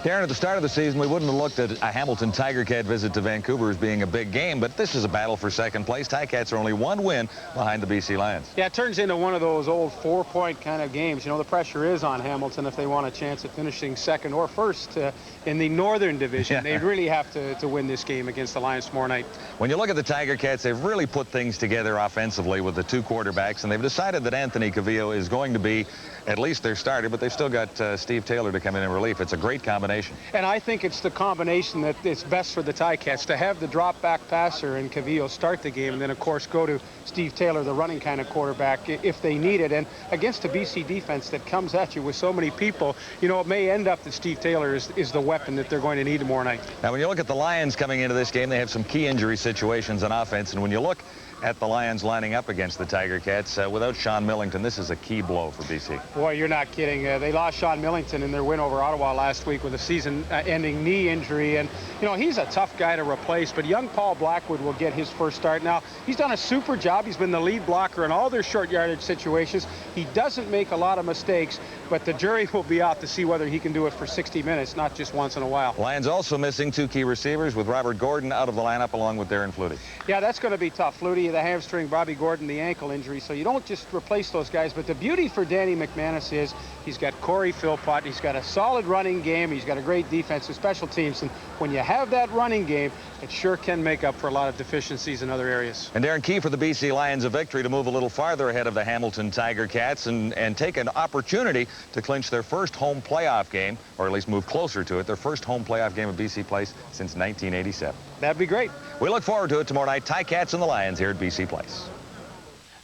Darren, at the start of the season, we wouldn't have looked at a Hamilton Tiger Cat visit to Vancouver as being a big game, but this is a battle for 2nd place. Ticats are only 1 win behind the BC Lions. Yeah, it turns into one of those old 4-point kind of games. You know, the pressure is on Hamilton if they want a chance at finishing 2nd or 1st in the Northern Division. They really have to win this game against the Lions tomorrow night. When you look at the Tiger Cats, they've really put things together offensively with the 2 quarterbacks, and they've decided that Anthony Cavillo is going to be at least their starter, but they've still got Steve Taylor to come in relief. It's a great combination. And I think it's the combination that is best for the Ticats, to have the drop-back passer and Cavillo start the game, and then, of course, go to Steve Taylor, the running kind of quarterback, if they need it. And against a BC defense that comes at you with so many people, you know, it may end up that Steve Taylor is the weapon that they're going to need tomorrow night. Now, when you look at the Lions coming into this game, they have some key injury situations on offense, and when you look at the Lions lining up against the Tiger Cats, without Sean Millington, this is a key blow for BC. Boy, you're not kidding. They lost Sean Millington in their win over Ottawa last week with a season-ending knee injury. And, you know, he's a tough guy to replace, but young Paul Blackwood will get his first start. Now, he's done a super job. He's been the lead blocker in all their short yardage situations. He doesn't make a lot of mistakes, but the jury will be out to see whether he can do it for 60 minutes, not just once in a while. Lions also missing 2 key receivers, with Robert Gordon out of the lineup along with Darren Flutie. Yeah, that's going to be tough. Flutie, the hamstring, Bobby Gordon, the ankle injury, so you don't just replace those guys. But the beauty for Danny McManus is he's got Corey Philpott, he's got a solid running game, he's got a great defensive special teams, and when you have that running game, it sure can make up for a lot of deficiencies in other areas. And Darren, key for the BC Lions, a victory to move a little farther ahead of the Hamilton Tiger Cats and take an opportunity to clinch their first home playoff game, or at least move closer to it, their first home playoff game at BC Place since 1987. That'd be great. We look forward to it tomorrow night. Ticats and the Lions here at BC Place.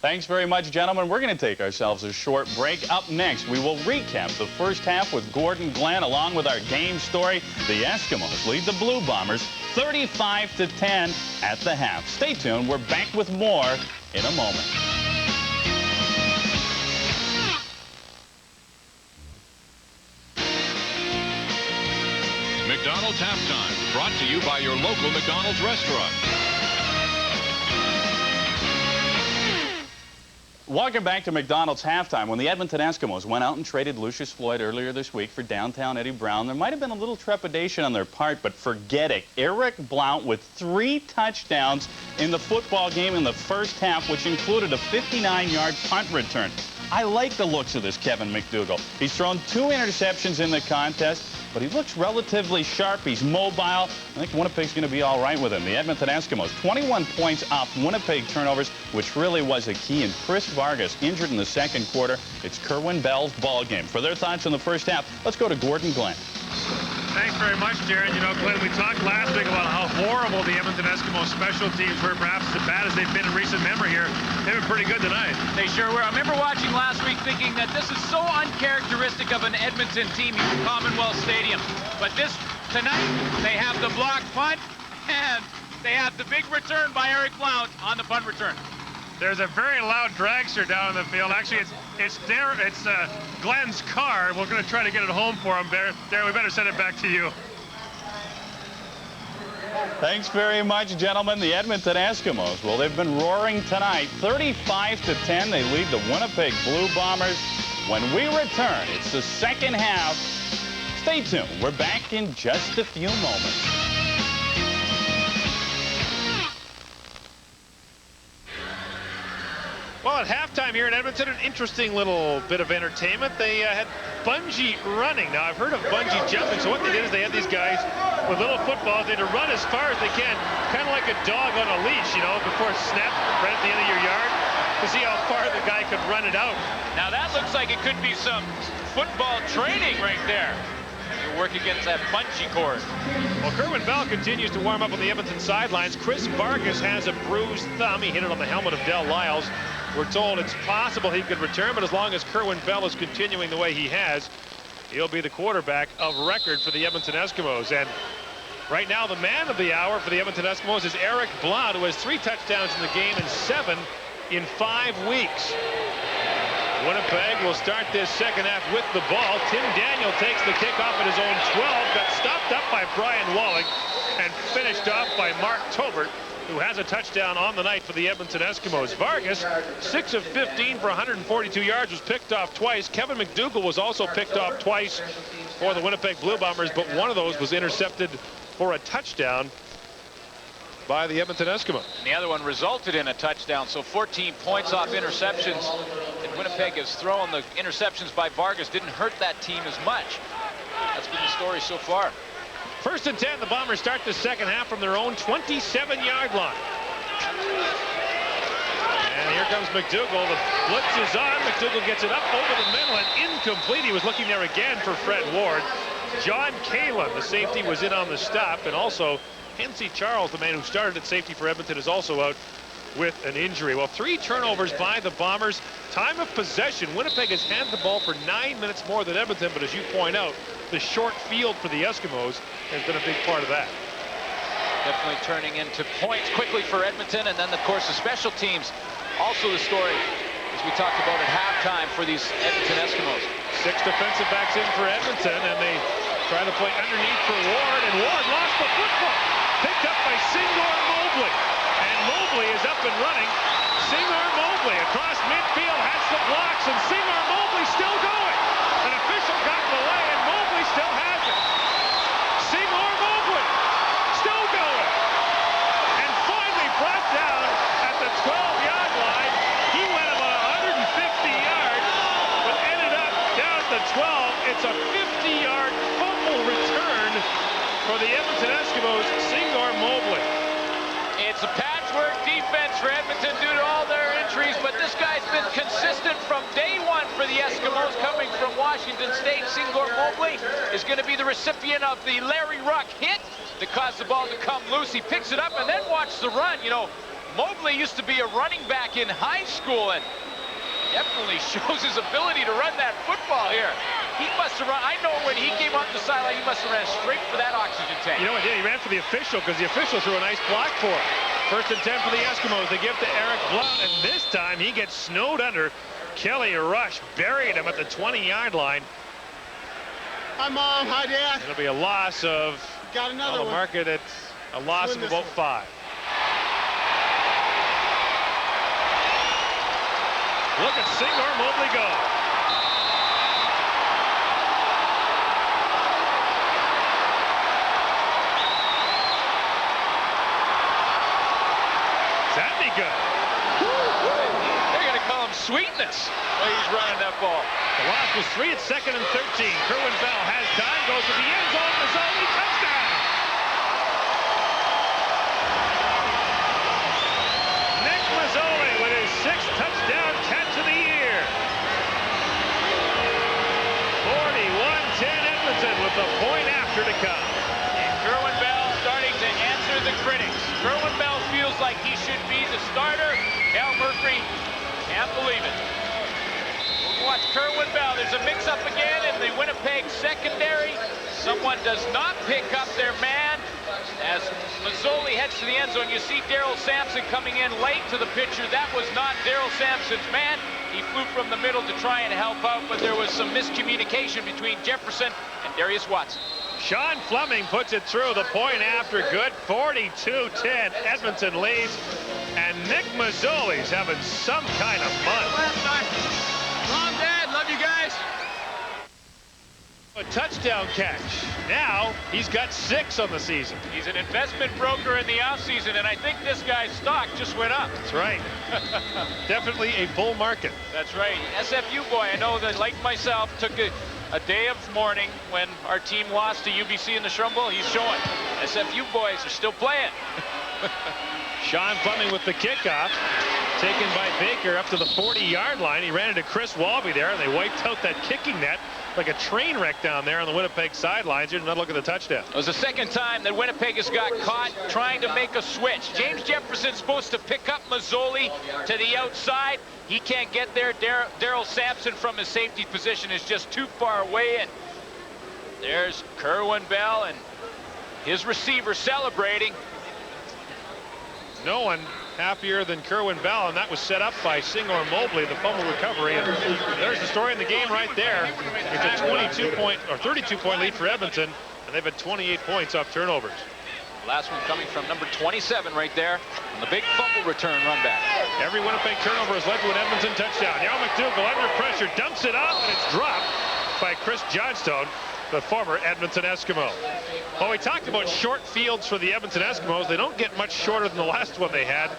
Thanks very much, gentlemen. We're going to take ourselves a short break. Up next, we will recap the first half with Gordon Glenn, along with our game story. The Eskimos lead the Blue Bombers 35-10 at the half. Stay tuned. We're back with more in a moment. McDonald's Halftime, brought to you by your local McDonald's restaurant. Welcome back to McDonald's Halftime. When the Edmonton Eskimos went out and traded Lucius Floyd earlier this week for downtown Eddie Brown, there might have been a little trepidation on their part, but forget it. Eric Blount with 3 touchdowns in the football game in the first half, which included a 59-yard punt return. I like the looks of this Kevin McDougall. He's thrown 2 interceptions in the contest, but he looks relatively sharp. He's mobile. I think Winnipeg's going to be all right with him. The Edmonton Eskimos, 21 points off Winnipeg turnovers, which really was a key. And Chris Vargas injured in the second quarter. It's Kerwin Bell's ball game. For their thoughts in the first half, let's go to Gordon Glenn. Thanks very much, Darren. You know, Glenn, we talked last week about how horrible the Edmonton Eskimos special teams were, perhaps as bad as they've been in recent memory here. They've been pretty good tonight. They sure were. I remember watching last week thinking that this is so uncharacteristic of an Edmonton team in Commonwealth Stadium. But tonight, they have the block punt, and They have the big return by Eric Blount on the punt return. There's a very loud dragster down in the field. Actually, it's Glenn's car. We're going to try to get it home for him. Darren, we better send it back to you. Thanks very much, gentlemen. The Edmonton Eskimos, well, they've been roaring tonight. 35-10, they lead the Winnipeg Blue Bombers. When we return, it's the second half. Stay tuned. We're back in just a few moments. Well, at halftime here in Edmonton, an interesting little bit of entertainment. They had bungee running. Now, I've heard of bungee jumping, so what they did is they had these guys with little footballs. They had to run as far as they can, kind of like a dog on a leash, you know, before snap right at the end of your yard, to see how far the guy could run it out. Now, that looks like it could be some football training right there. You work against that bungee cord. Well, Kerwin Bell continues to warm up on the Edmonton sidelines. Chris Vargas has a bruised thumb. He hit it on the helmet of Del Lyles. We're told it's possible he could return, but as long as Kerwin Bell is continuing the way he has, he'll be the quarterback of record for the Edmonton Eskimos. And right now, the man of the hour for the Edmonton Eskimos is Eric Blount, who has 3 touchdowns in the game and 7 in 5 weeks. Winnipeg will start this second half with the ball. Tim Daniel takes the kickoff at his own 12, got stopped up by Brian Walling, and finished off by Mark Tobert, who has a touchdown on the night for the Edmonton Eskimos. Vargas, 6 of 15 for 142 yards, was picked off twice. Kevin McDougall was also picked off twice for the Winnipeg Blue Bombers, but one of those was intercepted for a touchdown by the Edmonton Eskimos. And the other one resulted in a touchdown, so 14 points off interceptions. And Winnipeg has thrown the interceptions by Vargas. Didn't hurt that team as much. That's been the story so far. 1st and 10, the Bombers start the second half from their own 27-yard line. And here comes McDougall. The blitz is on. McDougall gets it up over the middle and incomplete. He was looking there again for Fred Ward. John Kalin, the safety, was in on the stop, and also Hensey Charles, the man who started at safety for Edmonton, is also out with an injury. Well, 3 turnovers by the Bombers. Time of possession, Winnipeg has had the ball for 9 minutes more than Edmonton, but as you point out, the short field for the Eskimos has been a big part of that. Definitely turning into points quickly for Edmonton, and then, of course, the special teams. Also the story, as we talked about at halftime, for these Edmonton Eskimos. 6 defensive backs in for Edmonton, and they try to play underneath for Ward, and Ward lost the football. Picked up by Singor Mobley, and Mobley is up and running. Singor Mobley across midfield has the blocks, and Singor Mobley still going. An official got in the way, and Mobley still has it. Singor Mobley still going, and finally brought down at the 12-yard line. He went about 150 yards, but ended up down at the 12. It's a 50-yard fumble return for the Edmonton Eskimos. Singor Mobley. It's a patchwork defense for Edmonton due to all their injuries, but this guy's been consistent from day one for the Eskimos, coming from Washington State. Singor Mobley is going to be the recipient of the Larry Ruck hit that caused the ball to come loose. He picks it up and then watch the run. You know, Mobley used to be a running back in high school and definitely shows his ability to run that football here. He must have run. I know when he came up the sideline, he must have ran straight for that oxygen tank. You know what? Yeah, he ran for the official because the official threw a nice block for him. 1st and 10 for the Eskimos. They give to Eric Blount, and this time he gets snowed under. Kelly Rush buried him at the 20-yard line. Hi, Mom. Hi, Dad. It'll be a loss of. Got another one. The market at a loss of about 5. Look at Singor Mobley go. That'd be good. They're going to call him Sweetness while he's running that ball. The loss was 3 at 2nd and 13. Kerwin Bell has time, goes to the end zone. Mazzoli, touchdown. Nick Mazzoli with his 6th touchdown catch of the year. 41-10 Edmonton with the point after to come. And Kerwin Bell starting to answer the critics. Kerwin Bell feels like he should be the starter. Al Murphy can't believe it. We'll watch Kerwin Bell. There's a mix-up again in the Winnipeg secondary. Someone does not pick up their man, As Mazzoli heads to the end zone, you see Daryl Sampson coming in late to the picture. That was not Daryl Sampson's man. He flew from the middle to try and help out, but there was some miscommunication between Jefferson and Darius Watson. Sean Fleming puts it through. The point after good. 42-10. Edmonton leads. And Nick Mazzoli's having some kind of fun. Mom, Dad, love you guys. A touchdown catch. Now he's got 6 on the season. He's an investment broker in the offseason, and I think this guy's stock just went up. That's right. Definitely a bull market. That's right. SFU boy, I know that, like myself, took a day of mourning when our team lost to UBC in the Shrum Bowl. He's showing. SFU boys are still playing. Sean Fleming with the kickoff. Taken by Baker up to the 40-yard line. He ran into Chris Walby there, and they wiped out that kicking net like a train wreck down there on the Winnipeg sidelines. Here's another look at the touchdown. It was the second time that Winnipeg has got caught trying to make a switch. James Jefferson's supposed to pick up Mazzoli to the outside. He can't get there. Daryl Sampson from his safety position is just too far away. And there's Kerwin Bell and his receiver celebrating. No one happier than Kerwin Bell, and that was set up by Singor Mobley, the fumble recovery. And there's the story in the game right there. It's a 32-point lead for Edmonton, and they've had 28 points off turnovers. Last one coming from number 27 right there on the big fumble return run back. Every Winnipeg turnover has led to an Edmonton touchdown. Yao McDougall under pressure, dumps it up, and it's dropped by Chris Johnstone, the former Edmonton Eskimo. Well, we talked about short fields for the Edmonton Eskimos. They don't get much shorter than the last one they had.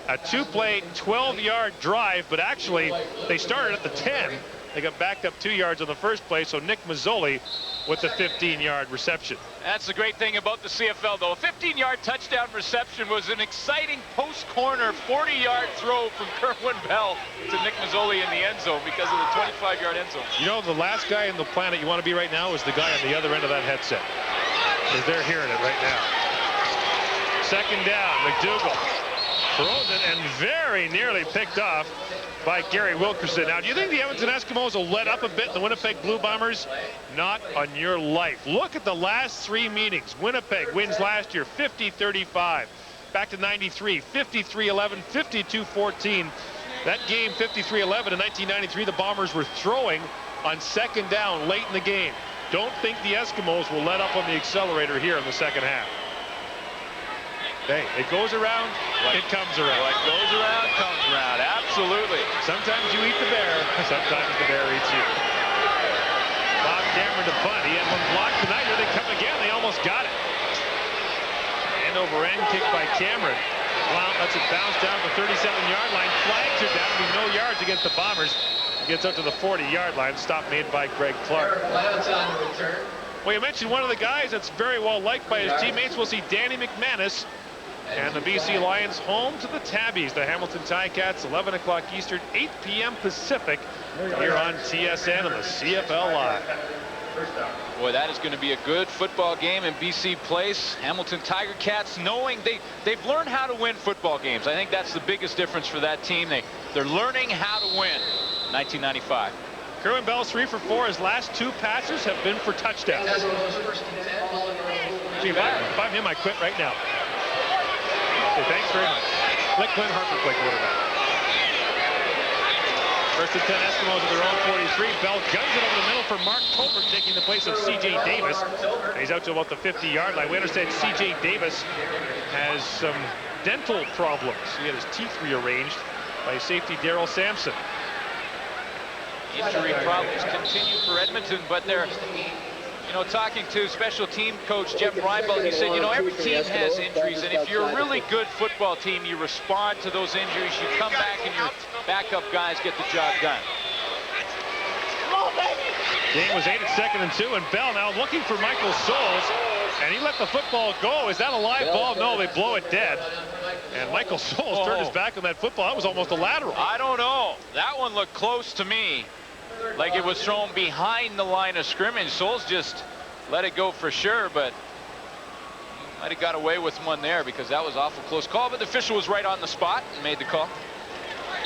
A 2-play, 12-yard drive, but actually they started at the 10. They got backed up 2 yards on the first play, so Nick Mazzoli with the 15-yard reception. That's the great thing about the CFL, though. A 15-yard touchdown reception was an exciting post-corner 40-yard throw from Kerwin Bell to Nick Mazzoli in the end zone because of the 25-yard end zone. You know, the last guy in the planet you want to be right now is the guy on the other end of that headset, because they're hearing it right now. Second down, McDougall throws it and very nearly picked off by Gary Wilkerson. Now, do you think the Edmonton Eskimos will let up a bit in the Winnipeg Blue Bombers? Not on your life. Look at the last 3 meetings. Winnipeg wins last year 50-35. Back to 93, 53-11, 52-14. That game, 53-11 in 1993, the Bombers were throwing on second down late in the game. Don't think the Eskimos will let up on the accelerator here in the second half. Hey, it goes around, it comes around. What goes around, comes around. Absolutely. Sometimes you eat the bear, sometimes the bear eats you. Bob Cameron to punt. He had one block tonight. Here they come again. They almost got it. End over end kick by Cameron. Blount lets it bounce down to the 37-yard line. Flags are down. There'll be no yards against the Bombers. It gets up to the 40-yard line. Stop made by Greg Clark. Blount's on the return. Well, you mentioned one of the guys that's very well liked by his teammates. We'll see Danny McManus. And the BC Lions home to the Tabbies, the Hamilton Ticats, 11 o'clock Eastern, 8 p.m. Pacific, here on TSN and the CFL Live. Boy, that is going to be a good football game in BC Place. Hamilton Tiger Cats, knowing they've learned how to win football games. I think that's the biggest difference for that team. They're learning how to win. 1995. Kerwin Bell's 3 for 4. His last 2 passes have been for touchdowns. See, if I'm him, I quit right now. Okay, thanks very much. Let Glenn Harper play quarterback. First and 10 Eskimos at their own 43. Bell guns it over the middle for Mark Tolbert, taking the place of C.J. Davis. And he's out to about the 50-yard line. We understand C.J. Davis has some dental problems. He had his teeth rearranged by safety Daryl Sampson. Injury problems continue for Edmonton, but they're, talking to special team coach Jeff Reinbold, he said, every team has injuries, and if you're a really good football team, you respond to those injuries, you come back and your backup guys get the job done. Game was 8 at 2nd and 2, and Bell now looking for Michael Souls, and he let the football go. Is that a live ball? No, they blow it dead. And Michael Souls turned his back on that football. That was almost a lateral. I don't know. That one looked close to me, like it was thrown behind the line of scrimmage. Souls just let it go for sure, but might have got away with one there because that was awful close call, but the official was right on the spot and made the call.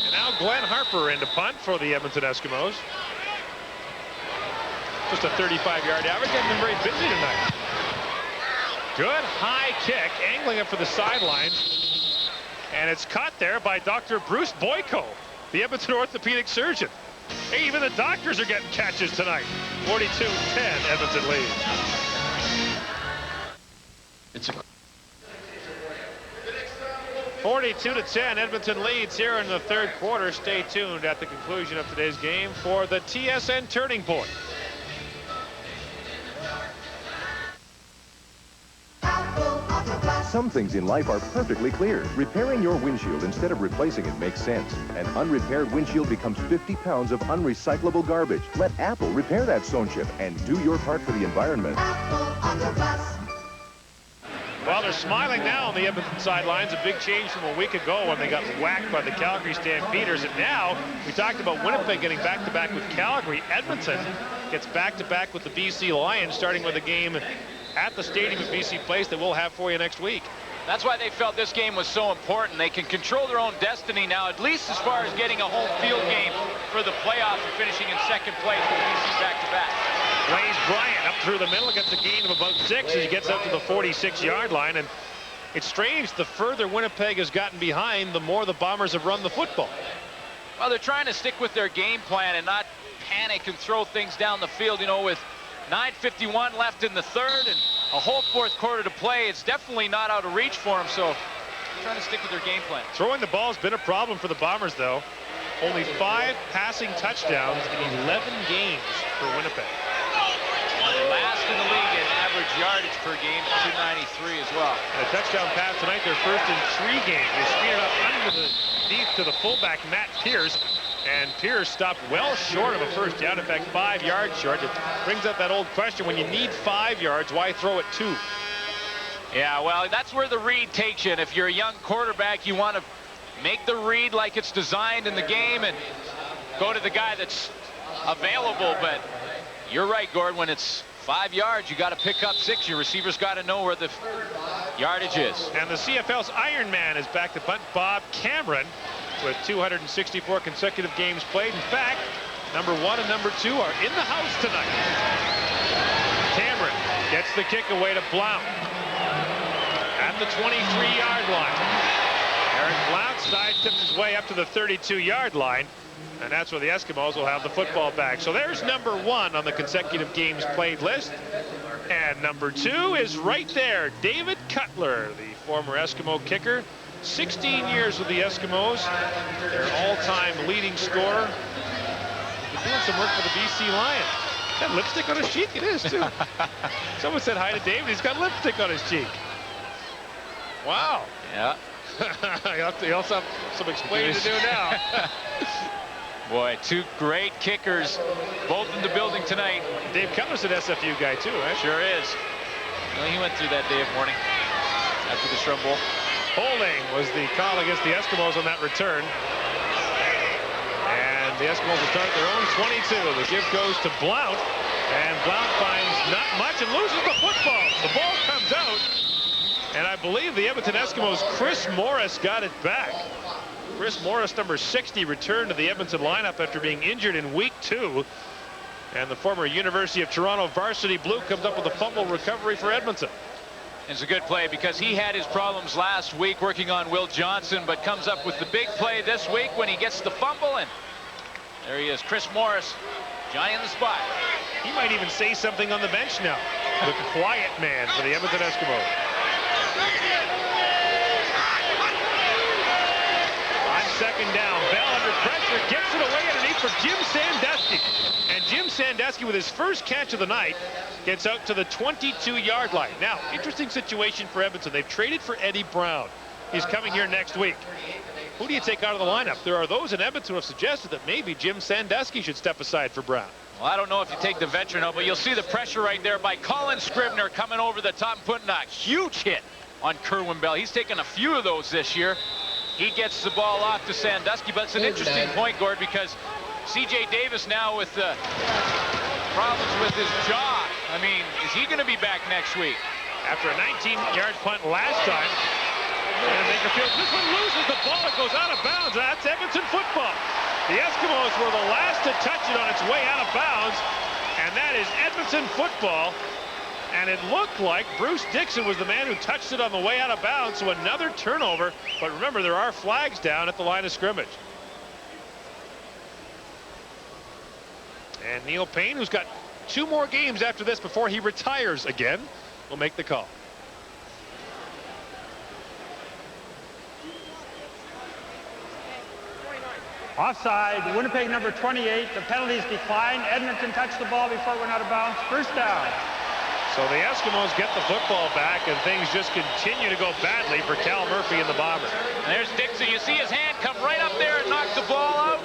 And now Glenn Harper in to punt for the Edmonton Eskimos. Just a 35-yard average. They've been very busy tonight. Good high kick, angling it for the sidelines. And it's caught there by Dr. Bruce Boyko, the Edmonton orthopedic surgeon. Hey, even the doctors are getting catches tonight. 42-10, Edmonton leads. It's a 42-10, Edmonton leads here in the third quarter. Stay tuned at the conclusion of today's game for the TSN Turning Point. Some things in life are perfectly clear. Repairing your windshield instead of replacing it makes sense. An unrepaired windshield becomes 50 pounds of unrecyclable garbage. Let Apple repair that stone chip and do your part for the environment. Well, they're smiling now on the Edmonton sidelines. A big change from a week ago when they got whacked by the Calgary Stampeders. And now, we talked about Winnipeg getting back-to-back with Calgary. Edmonton gets back-to-back with the BC Lions, starting with a game at the stadium at BC Place that we'll have for you next week. That's why they felt this game was so important. They can control their own destiny now, at least as far as getting a home field game for the playoffs and finishing in second place with BC back-to-back. Blaze Bryant up through the middle, gets a gain of about 6 as he gets up to the 46-yard line. And it's strange, the further Winnipeg has gotten behind, the more the Bombers have run the football. Well, they're trying to stick with their game plan and not panic and throw things down the field, you know, with 9:51 left in the third and a whole fourth quarter to play. It's definitely not out of reach for them, so they're trying to stick with their game plan. Throwing the ball has been a problem for the Bombers, though. Only 5 passing touchdowns in 11 games for Winnipeg. Last in the league in average yardage per game, 293 as well. And a touchdown pass tonight, their first in 3 games. They screened it up underneath to the fullback, Matt Pierce. And Pierce stopped well short of a first down. In fact, 5 yards short. It brings up that old question, when you need 5 yards, why throw it 2? Yeah, well, that's where the read takes you. And if you're a young quarterback, you want to make the read like it's designed in the game and go to the guy that's available. But you're right, Gord, when it's 5 yards, you got to pick up 6. Your receivers got to know where the yardage is. And the CFL's Iron Man is back to punt, Bob Cameron, with 264 consecutive games played. In fact, number 1 and number 2 are in the house tonight. Cameron gets the kick away to Blount at the 23-yard line. Eric Blount sidesteps his way up to the 32-yard line, and that's where the Eskimos will have the football back. So there's number 1 on the consecutive games played list. And number 2 is right there, David Cutler, the former Eskimo kicker. 16 years with the Eskimos, their all-time leading scorer. He's doing some work for the BC Lions. Got lipstick on his cheek? It is, too. Someone said hi to David. He's got lipstick on his cheek. Wow. Yeah. He also have some explaining to do now. Boy, 2 great kickers, both in the building tonight. Dave Cutler's an SFU guy, too, right? Sure is. Well, he went through that day of mourning after the Shrum Bowl. Holding was the call against the Eskimos on that return. And the Eskimos will start their own 22. The give goes to Blount. And Blount finds not much and loses the football. The ball comes out. And I believe the Edmonton Eskimos' Chris Morris got it back. Chris Morris, number 60, returned to the Edmonton lineup after being injured in week 2. And the former University of Toronto varsity Blue comes up with a fumble recovery for Edmonton. It's a good play because he had his problems last week working on Will Johnson, but comes up with the big play this week when he gets the fumble, and there he is, Chris Morris, Johnny in the spot. He might even say something on the bench now. The quiet man for the Edmonton Eskimos. On second down, Bell under pressure, gets it away underneath for Jim Sandusky. And Jim Sandusky, with his first catch of the night, gets out to the 22-yard line. Now, interesting situation for Edmonton. They've traded for Eddie Brown. He's coming here next week. Who do you take out of the lineup? There are those in Edmonton who have suggested that maybe Jim Sandusky should step aside for Brown. Well, I don't know if you take the veteran out, but you'll see the pressure right there by Colin Scribner coming over the top and putting a huge hit on Kerwin Bell. He's taken a few of those this year. He gets the ball off to Sandusky, but it's an interesting point, Gord, because C.J. Davis now with problems with his jaw. I mean, is he going to be back next week? After a 19-yard punt last time, and Baker Fields, this one loses the ball. It goes out of bounds. That's Edmonton football. The Eskimos were the last to touch it on its way out of bounds, and that is Edmonton football. And it looked like Bruce Dixon was the man who touched it on the way out of bounds, so another turnover. But remember, there are flags down at the line of scrimmage. And Neil Payne, who's got 2 more games after this before he retires again, will make the call. Offside, Winnipeg number 28. The penalties declined. Edmonton touched the ball before it went out of bounds. First down. So the Eskimos get the football back, and things just continue to go badly for Cal Murphy and the Bombers. And there's Dixon. You see his hand come right up there and knock the ball out.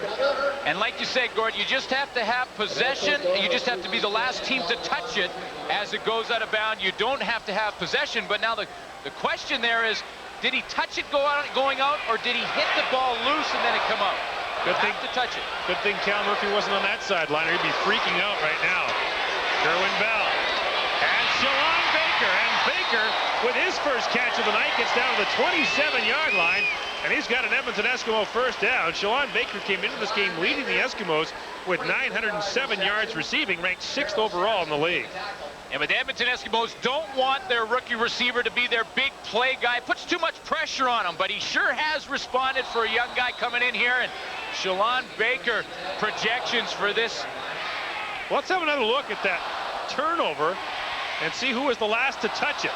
And like you said, Gord, you just have to have possession. You just have to be the last team to touch it as it goes out of bounds. You don't have to have possession. But now the question there is, did he touch it going out, or did he hit the ball loose and then it come out? Good thing to touch it. Good thing Cal Murphy wasn't on that sideline. He'd be freaking out right now. Kerwin Bell. And Shalon Baker. And Baker, with his first catch of the night, gets down to the 27-yard line. And he's got an Edmonton Eskimo first down. Shalon Baker came into this game leading the Eskimos with 907 yards receiving, ranked 6th overall in the league. And but the Edmonton Eskimos don't want their rookie receiver to be their big play guy. Puts too much pressure on him, but he sure has responded for a young guy coming in here. And Shalon Baker, projections for this. Let's have another look at that turnover and see who was the last to touch it.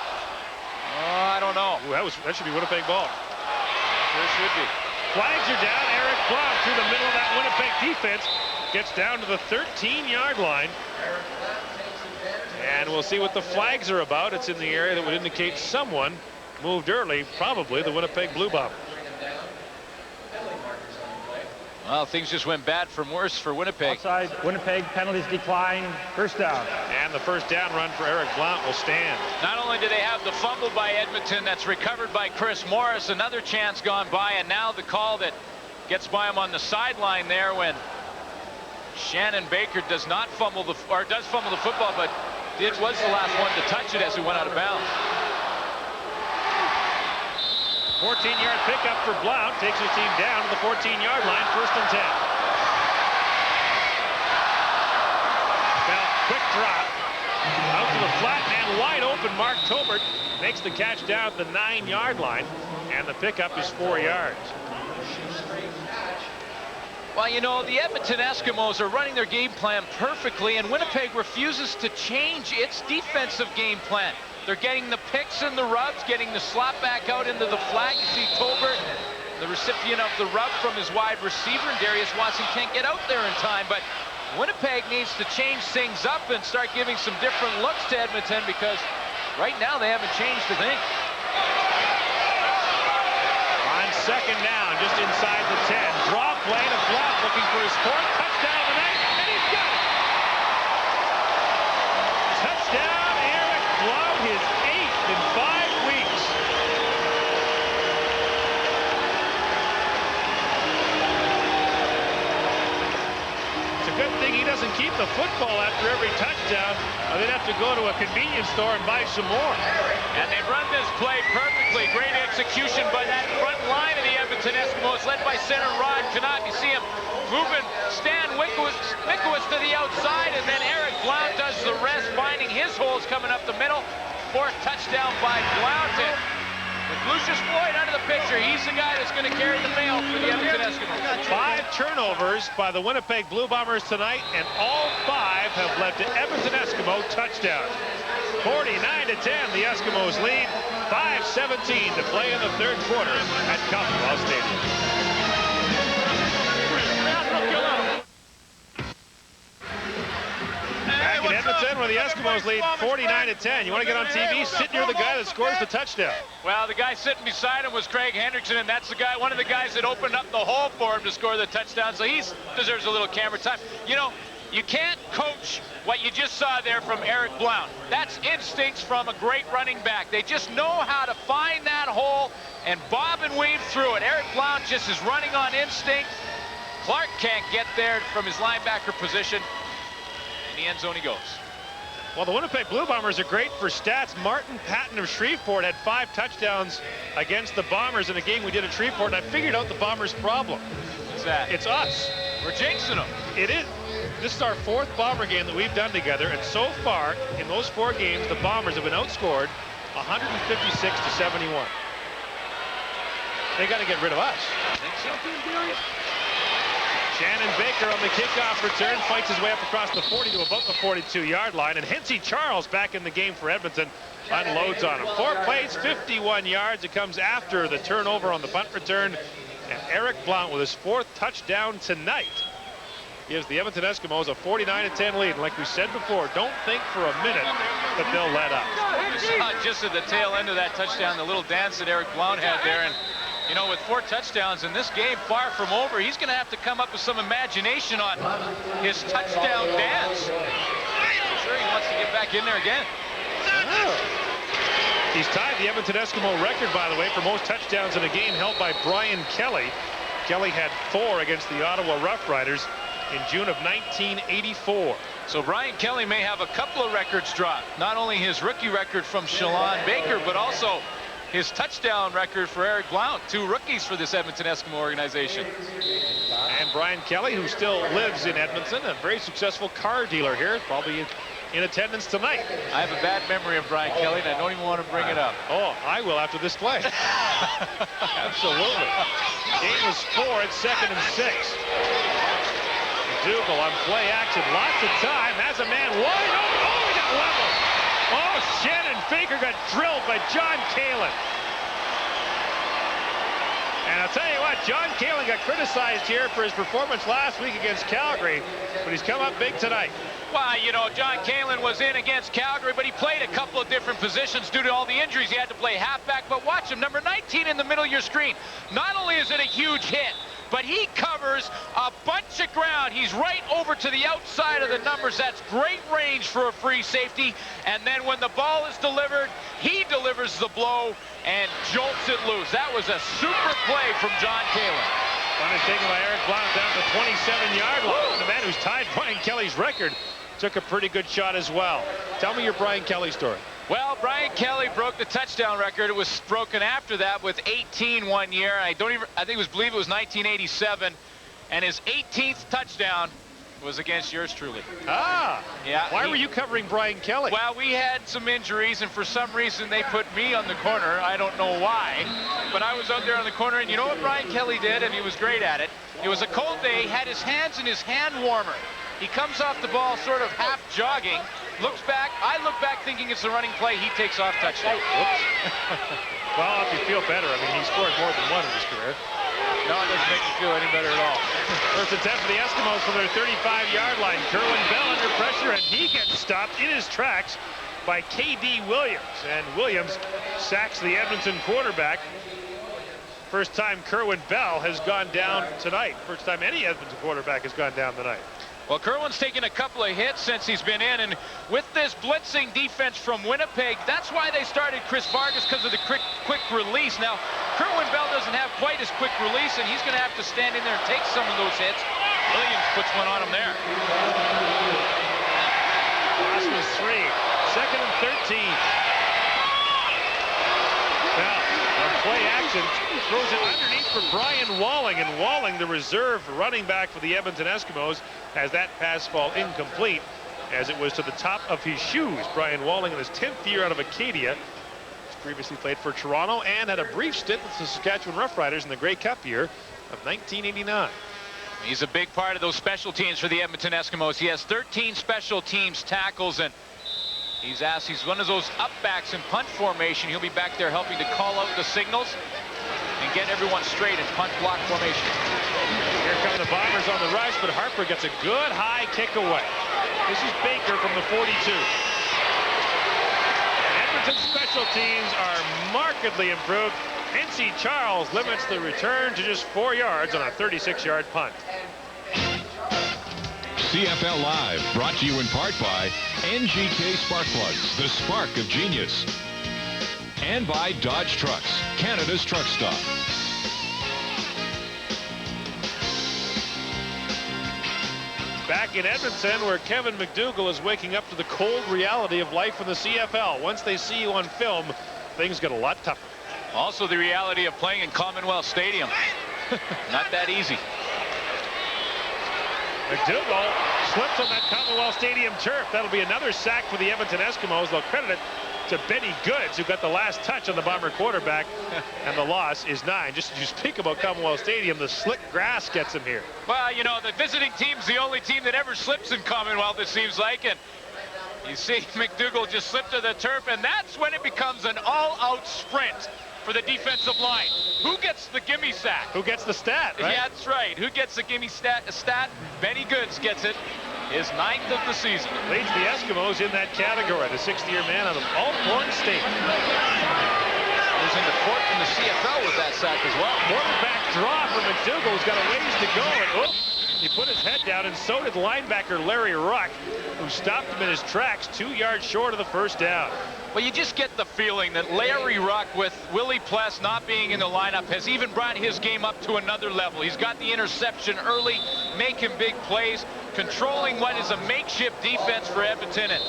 I don't know. Ooh, that should be Winnipeg ball. Sure should be. Flags are down. Eric Blount through the middle of that Winnipeg defense gets down to the 13-yard line. And we'll see what the flags are about. It's in the area that would indicate someone moved early, probably the Winnipeg Blue Bombers. Well, things just went bad from worse for Winnipeg. Outside, Winnipeg, penalties decline. First down. And the first down run for Eric Blount will stand. Not only do they have the fumble by Edmonton that's recovered by Chris Morris, another chance gone by, and now the call that gets by him on the sideline there when Shannon Baker does not fumble the, or does fumble the football, but was the last one to touch it as he went out of bounds. 14-yard pickup for Blount. Takes his team down to the 14-yard line. 1st and 10. Bell, quick drop. Out to the flat man, wide open. Mark Tobert makes the catch down at the 9-yard line. And the pickup is 4 yards. Well, you know, the Edmonton Eskimos are running their game plan perfectly, and Winnipeg refuses to change its defensive game plan. They're getting the picks and the rubs, getting the slot back out into the flat. You see Tobert, the recipient of the rub from his wide receiver, and Darius Watson can't get out there in time. But Winnipeg needs to change things up and start giving some different looks to Edmonton, because right now they haven't changed a thing. On 2nd down, just inside the 10. Draw play to Blount, looking for his 4th touchdown of the night, and he's got it! Touchdown, Eric Blount, his 8th in 5 weeks. It's a good thing he doesn't keep the football after every touchdown, or they'd have to go to a convenience store and buy some more. And they run this play perfectly. Great execution by that front line of the Edmonton Eskimos, led by center Rod Knott. You see him moving Stan Mikowitz to the outside, and then Eric Blount does the rest, finding his holes coming up the middle. 4th touchdown by Blount. And with Lucius Floyd out of the picture, he's the guy that's going to carry the mail for the Edmonton Eskimos. 5 turnovers by the Winnipeg Blue Bombers tonight, and all 5 have led to Edmonton Eskimo touchdowns. 49-10, the Eskimos lead. 5:17 to play in the 3rd quarter at Commonwealth Stadium. Back in Edmonton, where the Eskimos lead 49-10. You want to get on TV? Sit near the guy that scores the touchdown. Well, the guy sitting beside him was Craig Hendrickson, and that's the guy, one of the guys that opened up the hole for him to score the touchdown. So he deserves a little camera time. You know, you can't coach what you just saw there from Eric Blount. That's instincts from a great running back. They just know how to find that hole and bob and weave through it. Eric Blount just is running on instinct. Clark can't get there from his linebacker position. In the end zone he goes. Well, the Winnipeg Blue Bombers are great for stats. Martin Patton of Shreveport had 5 touchdowns against the Bombers in a game we did at Shreveport, and I figured out the Bombers' problem. What's that? It's us. We're jinxing them. It is. This is our 4th Bomber game that we've done together, and so far in those 4 games, the Bombers have been outscored 156 to 71. They got to get rid of us. Shannon Baker on the kickoff return fights his way up across the 40 to about the 42-yard line, and Hensey Charles back in the game for Edmonton unloads on him. 4 plays, 51 yards. It comes after the turnover on the punt return, and Eric Blount with his 4th touchdown tonight gives the Edmonton Eskimos a 49-10 lead. And like we said before, don't think for a minute that they'll let up. We saw just at the tail end of that touchdown the little dance that Eric Blount had there, and you know, with 4 touchdowns in this game far from over, he's going to have to come up with some imagination on his touchdown dance. I'm sure he wants to get back in there again. He's tied the Edmonton Eskimo record, by the way, for most touchdowns in a game held by Brian Kelly. Kelly had 4 against the Ottawa Rough Riders in June of 1984. So Brian Kelly may have a couple of records dropped. Not only his rookie record from Shalon Baker, but also his touchdown record for Eric Blount. 2 rookies for this Edmonton Eskimo organization. And Brian Kelly, who still lives in Edmonton, a very successful car dealer here, probably in attendance tonight. I have a bad memory of Brian Kelly, and I don't even want to bring it up. Oh, I will after this play. Absolutely. Game is 4. It's 2nd and 6. McDougall on play action. Lots of time. Has a man wide open. Oh, he got leveled. Oh, Shannon Baker got drilled by John Kalin. And I'll tell you what, John Kalin got criticized here for his performance last week against Calgary, but he's come up big tonight. Well, you know, John Kalin was in against Calgary, but he played a couple of different positions due to all the injuries. He had to play halfback, but watch him, number 19 in the middle of your screen. Not only is it a huge hit, but he covers a bunch of ground. He's right over to the outside of the numbers. That's great range for a free safety. And then when the ball is delivered, he delivers the blow and jolts it loose. That was a super play from John Kalin. One is taken by Eric Blount down the 27-yard line. The man who's tied Brian Kelly's record took a pretty good shot as well. Tell me your Brian Kelly story. Well, Brian Kelly broke the touchdown record. It was broken after that with 18 one year. I believe it was 1987, and his 18th touchdown was against yours truly. Ah, yeah. Why were you covering Brian Kelly? Well, we had some injuries, and for some reason they put me on the corner. I don't know why, but I was out there on the corner, and you know what Brian Kelly did, and he was great at it. It was a cold day. He had his hands in his hand warmer. He comes off the ball sort of half jogging, looks back. I look back thinking it's a running play. He takes off touchdown. Whoops. Well, if you feel better, I mean, he scored more than one in his career. No, it doesn't make me feel any better at all. First attempt for the Eskimos from their 35-yard line. Kerwin Bell under pressure, and he gets stopped in his tracks by K.D. Williams. And Williams sacks the Edmonton quarterback. First time Kerwin Bell has gone down tonight. First time any Edmonton quarterback has gone down tonight. Well, Kerwin's taken a couple of hits since he's been in, and with this blitzing defense from Winnipeg, that's why they started Chris Vargas, because of the quick release. Now, Kerwin Bell doesn't have quite as quick release, and he's going to have to stand in there and take some of those hits. Williams puts one on him there. Loss was 3. 2nd and 13. Bell on play action throws it underneath for Brian Walling, and Walling, the reserve running back for the Edmonton Eskimos, has that pass fall incomplete as it was to the top of his shoes. Brian Walling in his 10th year out of Acadia. He's previously played for Toronto and had a brief stint with the Saskatchewan Roughriders in the Grey Cup year of 1989. He's a big part of those special teams for the Edmonton Eskimos. He has 13 special teams tackles, and he's one of those upbacks in punt formation. He'll be back there helping to call out the signals and get everyone straight in punt block formation. Here come the Bombers on the rush, but Harper gets a good high kick away. This is Baker from the 42. Edmonton special teams are markedly improved. Hensey Charles limits the return to just 4 yards on a 36-yard punt. CFL Live, brought to you in part by NGK Spark Plugs, the spark of genius. And by Dodge Trucks, Canada's truck stop. Back in Edmonton, where Kevin McDougall is waking up to the cold reality of life in the CFL. Once they see you on film, things get a lot tougher. Also the reality of playing in Commonwealth Stadium. Not that easy. McDougall slips on that Commonwealth Stadium turf. That'll be another sack for the Edmonton Eskimos. They'll credit it to Benny Goods, who got the last touch on the Bomber quarterback, and the loss is 9. Just as you speak about Commonwealth Stadium, the slick grass gets him here. Well, you know, the visiting team's the only team that ever slips in Commonwealth, it seems like, and you see McDougall just slip to the turf, and that's when it becomes an all-out sprint for the defensive line. Who gets the gimme sack? Who gets the stat, right? Yeah, that's right. Who gets the gimme stat? Benny Goods gets it. His 9th of the season. Leads the Eskimos in that category. The 60-year man out of Alcorn State. He's in the 4th in the CFL with that sack as well. Quarterback draw for McDougall. He's got a ways to go. And, he put his head down, and so did linebacker Larry Ruck, who stopped him in his tracks 2 yards short of the first down. Well, you just get the feeling that Larry Ruck, with Willie Pless not being in the lineup, has even brought his game up to another level. He's got the interception early, making big plays, controlling what is a makeshift defense for Edmonton, and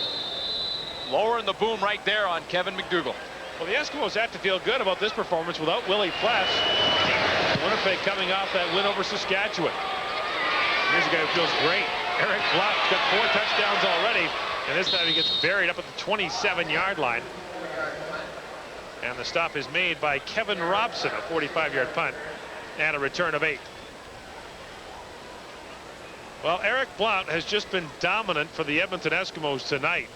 lowering the boom right there on Kevin McDougall. Well, the Eskimos have to feel good about this performance without Willie Pless. Winnipeg coming off that win over Saskatchewan. Here's a guy who feels great. Eric Blount's got 4 touchdowns already, and this time he gets buried up at the 27-yard line. And the stop is made by Kevin Robson, a 45-yard punt, and a return of 8. Well, Eric Blount has just been dominant for the Edmonton Eskimos tonight.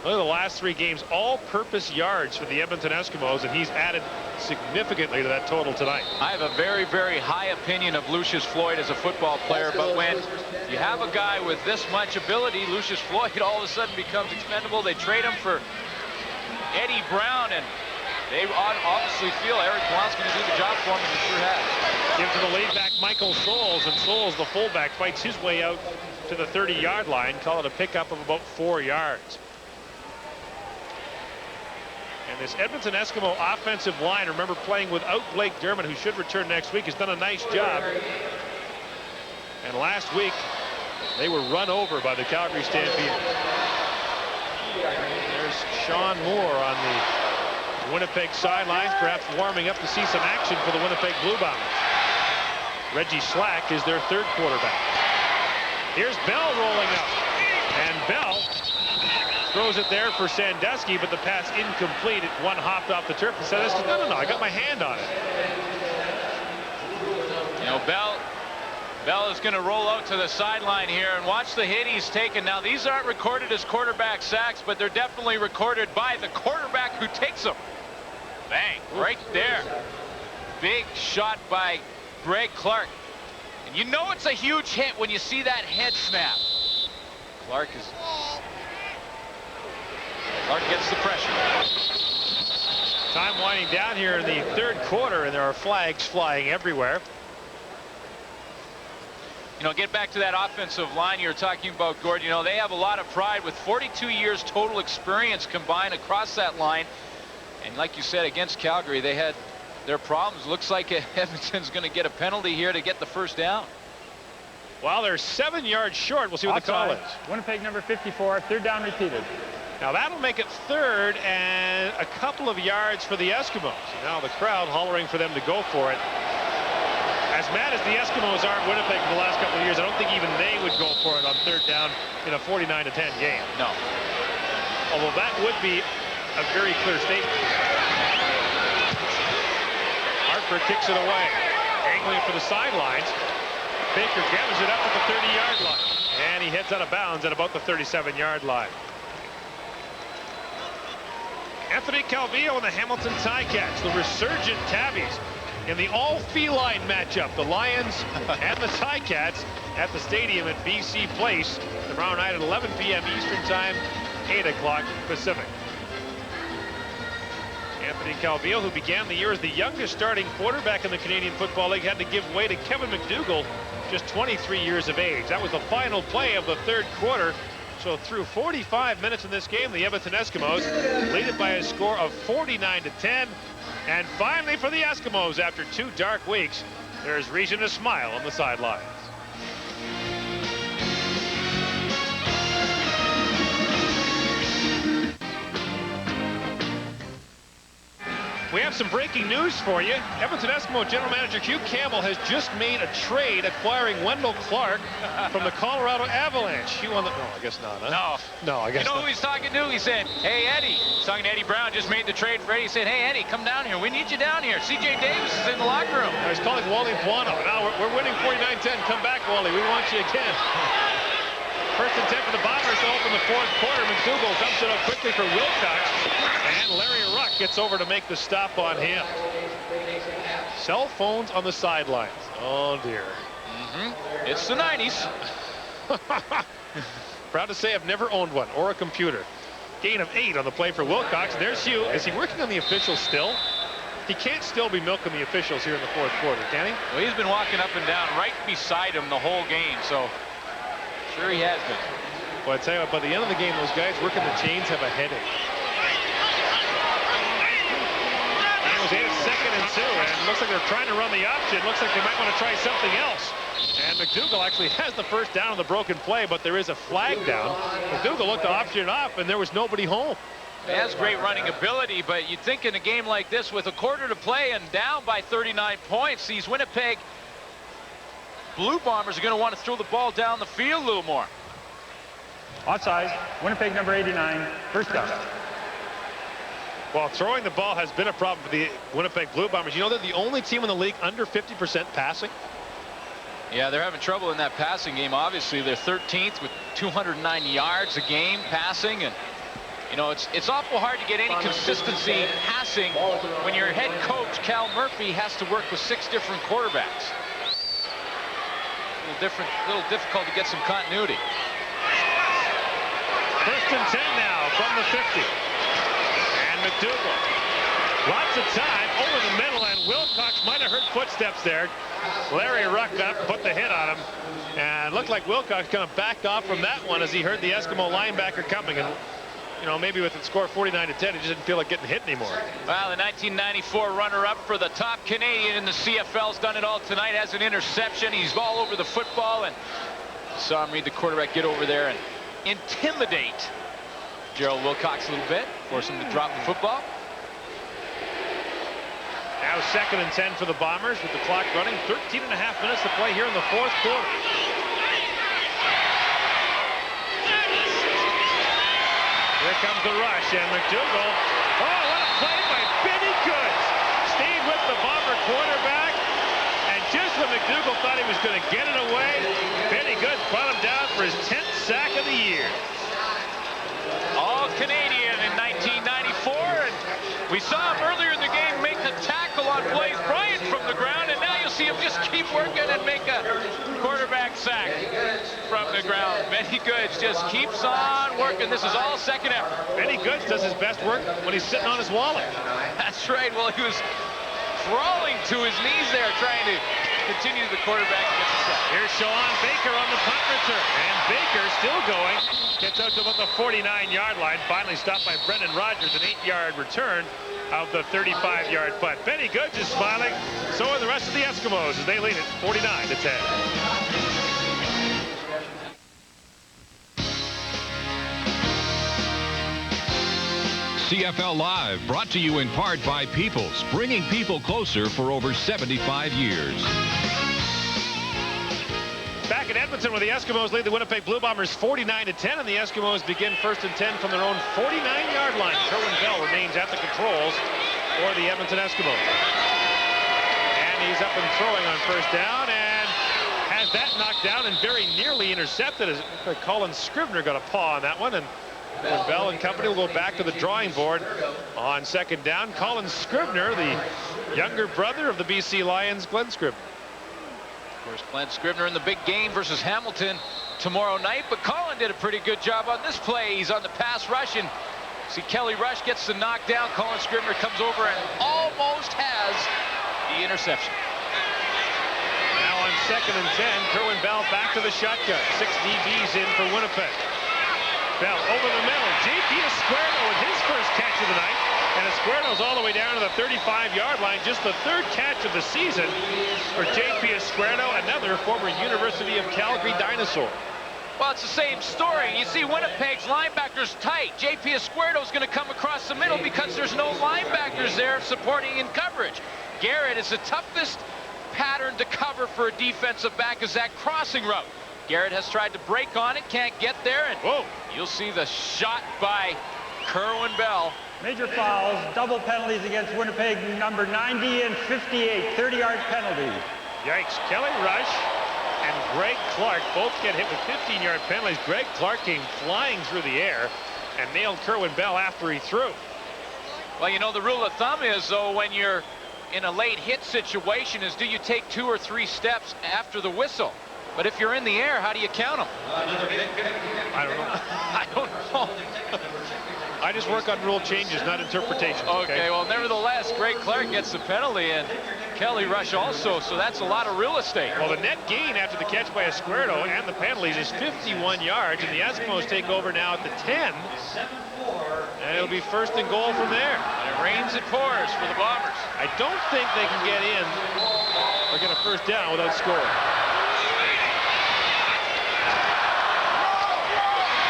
Look at the last 3 games, all-purpose yards for the Edmonton Eskimos, and he's added significantly to that total tonight. I have a very, very high opinion of Lucius Floyd as a football player, but when you have a guy with this much ability, Lucius Floyd all of a sudden becomes expendable. They trade him for Eddie Brown, and they obviously feel Eric Blount's going to do the job for him, and he sure has. Give to the lead back Michael Souls, and Souls, the fullback, fights his way out to the 30-yard line. Call it a pickup of about 4 yards. And this Edmonton Eskimo offensive line, remember playing without Blake Dermott, who should return next week, has done a nice job. And last week, they were run over by the Calgary Stampede. There's Sean Moore on the Winnipeg sidelines, perhaps warming up to see some action for the Winnipeg Blue Bombers. Reggie Slack is their 3rd quarterback. Here's Bell rolling up, and Bell throws it there for Sandusky, but the pass incomplete. One hopped off the turf, and Sandusky, no, I got my hand on it. You know, Bell is going to roll out to the sideline here, and watch the hit he's taken. Now, these aren't recorded as quarterback sacks, but they're definitely recorded by the quarterback who takes them. Bang, right there. Big shot by Greg Clark. And you know it's a huge hit when you see that head snap. Clark gets the pressure. Time winding down here in the 3rd quarter, and there are flags flying everywhere. You know, get back to that offensive line you were talking about, Gord. You know, they have a lot of pride with 42 years total experience combined across that line. And like you said, against Calgary, they had their problems. Looks like Edmonton's going to get a penalty here to get the first down. Well, they're 7 yards short. We'll see what the call is. Winnipeg number 54, 3rd down repeated. Now that'll make it 3rd and a couple of yards for the Eskimos. Now the crowd hollering for them to go for it. As mad as the Eskimos are at Winnipeg for the last couple of years, I don't think even they would go for it on 3rd down in a 49-10 game. No. Although that would be a very clear statement. Harper kicks it away. Angling for the sidelines. Baker gathers it up at the 30-yard line. And he heads out of bounds at about the 37-yard line. Anthony Calvillo and the Hamilton Ticats, the resurgent Tabbies, in the all-feline matchup, the Lions and the Ticats at the stadium at BC Place tomorrow night at 11 p.m. Eastern Time, 8 o'clock Pacific. Anthony Calvillo, who began the year as the youngest starting quarterback in the Canadian Football League, had to give way to Kevin McDougall, just 23 years of age. That was the final play of the 3rd quarter. So through 45 minutes in this game, the Edmonton Eskimos lead it by a score of 49-10. And finally for the Eskimos, after 2 dark weeks, there's reason to smile on the sidelines. We have some breaking news for you. Edmonton Eskimo General Manager Hugh Campbell has just made a trade acquiring Wendell Clark from the Colorado Avalanche. Hugh on the... No, I guess not, huh? No, I guess You know not. who he's talking to? He said, hey, Eddie. He's talking to Eddie Brown, just made the trade for Eddie. He said, hey, Eddie, come down here. We need you down here. C.J. Davis is in the locker room. Now he's calling Wally Buono. Now we're winning 49-10. Come back, Wally. We want you again. First and 10 for the Bombers to open the fourth quarter. McDougall dumps it up quickly for Wilcox. And Larry Ruck gets over to make the stop on him. Cell phones on the sidelines. Oh, dear. It's the 90s. Proud to say I've never owned one or a computer. Gain of 8 on the play for Wilcox. There's Hugh. Is he working on the officials still? He can't still be milking the officials here in the fourth quarter, can he? Well, he's been walking up and down right beside him the whole game, so sure he has been. Well, I tell you what, by the end of the game, those guys working the chains have a headache. It was 2nd and 2, and it looks like they're trying to run the option. Looks like they might want to try something else. And McDougall actually has the first down on the broken play, but there is a flag down. McDougall looked to option it off, and there was nobody home. He has great running ability, but you'd think in a game like this with a quarter to play and down by 39 points, these Winnipeg Blue Bombers are going to want to throw the ball down the field a little more. Onside, Winnipeg number 89, first down. Well, throwing the ball has been a problem for the Winnipeg Blue Bombers. You know they're the only team in the league under 50% passing. Yeah, they're having trouble in that passing game. Obviously, they're 13th with 209 yards a game passing, and you know it's awful hard to get any consistency passing when your head coach Cal Murphy has to work with 6 different quarterbacks. A little difficult to get some continuity. First and 10 now from the 50. And McDougall. Lots of time over the middle, and Wilcox might have heard footsteps there. Larry Ruck up, put the hit on him, and it looked like Wilcox kind of backed off from that one as he heard the Eskimo linebacker coming. And you know, maybe with the score 49-10, he just didn't feel like getting hit anymore. Well, the 1994 runner-up for the top Canadian in the CFL's done it all tonight. Has an interception. He's all over the football, and saw him read the quarterback get over there and intimidate Gerald Wilcox a little bit, force him to drop the football. Now 2nd and 10 for the Bombers with the clock running. 13.5 minutes to play here in the fourth quarter. Here comes the rush, and McDougall. Oh, what a play by Benny Goods. Stayed with the Bomber quarterback, and just when McDougall thought he was going to get it away, Benny Goods brought him down for his 10th sack of the year. All Canadian in 1994, and we saw him earlier in the game make the tackle on Blaze Bryant from the ground, and now you'll see him just keep working and make a quarterback sack from the ground. Benny Goods just keeps on working. This is all second effort. Benny Goods does his best work when he's sitting on his wallet. That's right. Well, he was crawling to his knees there trying to continue the quarterback. Here's Sean Baker on the punt return, and Baker still going. Gets out to about the 49-yard line. Finally stopped by Brendan Rogers, an 8-yard return of the 35-yard punt. Benny Goods is smiling. So are the rest of the Eskimos as they lead it 49-10. CFL Live, brought to you in part by Peoples, bringing people closer for over 75 years. Back in Edmonton where the Eskimos lead the Winnipeg Blue Bombers 49-10, and the Eskimos begin 1st and 10 from their own 49-yard line. Kerwin Bell remains at the controls for the Edmonton Eskimos. And he's up and throwing on first down, and has that knocked down and very nearly intercepted as Colin Scrivener got a paw on that one. And Bell and company will go back to the drawing board on 2nd down. Colin Scrivener, the younger brother of the BC Lions, Glenn Scrivener. Of course, Glenn Scrivener in the big game versus Hamilton tomorrow night, but Colin did a pretty good job on this play. He's on the pass rush, and see Kelly Rush gets the knockdown. Colin Scrivener comes over and almost has the interception. Now on 2nd and 10, Kerwin Bell back to the shotgun. 6 DBs in for Winnipeg. Bell over the middle. J.P. Esquerdo with his first catch of the night. And Esquerdo's all the way down to the 35-yard line. Just the 3rd catch of the season for J.P. Esquerdo, another former University of Calgary dinosaur. Well, it's the same story. You see Winnipeg's linebackers tight. J.P. Escuerdo's going to come across the middle because there's no linebackers there supporting in coverage. Garrett is the toughest pattern to cover for a defensive back is that crossing route. Garrett has tried to break on it, can't get there, and whoa, you'll see the shot by Kerwin Bell. Major fouls, double penalties against Winnipeg, number 90 and 58, 30-yard penalty. Yikes. Kelly Rush and Greg Clark both get hit with 15-yard penalties. Greg Clark came flying through the air and nailed Kerwin Bell after he threw. Well, you know, the rule of thumb is, though, when you're in a late hit situation is do you take 2 or 3 steps after the whistle? But if you're in the air, how do you count them? I don't know. I don't know. I just work on rule changes, not interpretations. Okay, well, nevertheless, Greg Clark gets the penalty, and Kelly Rush also, so that's a lot of real estate. Well, the net gain after the catch by Escuerdo and the penalties is 51 yards, and the Eskimos take over now at the 10. And it'll be first and goal from there. And it rains, it pours for the Bombers. I don't think they can get in or get a first down without scoring.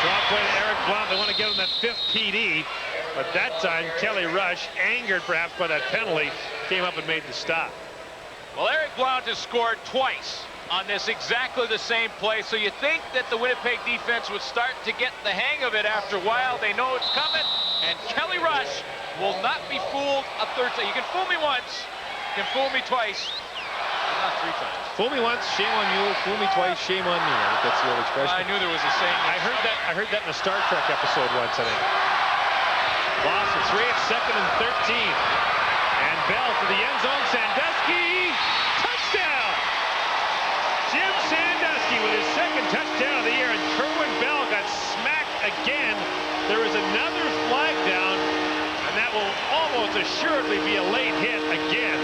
Draw play to Eric Blount. They want to get him that 5th PD. But that time, Kelly Rush, angered perhaps by that penalty, came up and made the stop. Well, Eric Blount has scored twice on this exactly the same play. So you think that the Winnipeg defense would start to get the hang of it after a while. They know it's coming. And Kelly Rush will not be fooled a third time. You can fool me once. You can fool me twice. Not 3 times. Fool me once, shame on you. Fool me twice, shame on me. I think that's the old expression. I knew there was a saying. I heard that in a Star Trek episode once, I think. Loss of 3 at 2nd and 13. And Bell to the end zone. Sandusky. Touchdown! Jim Sandusky with his 2nd touchdown of the year. And Kerwin Bell got smacked again. There is another flag down. And that will almost assuredly be a late hit again.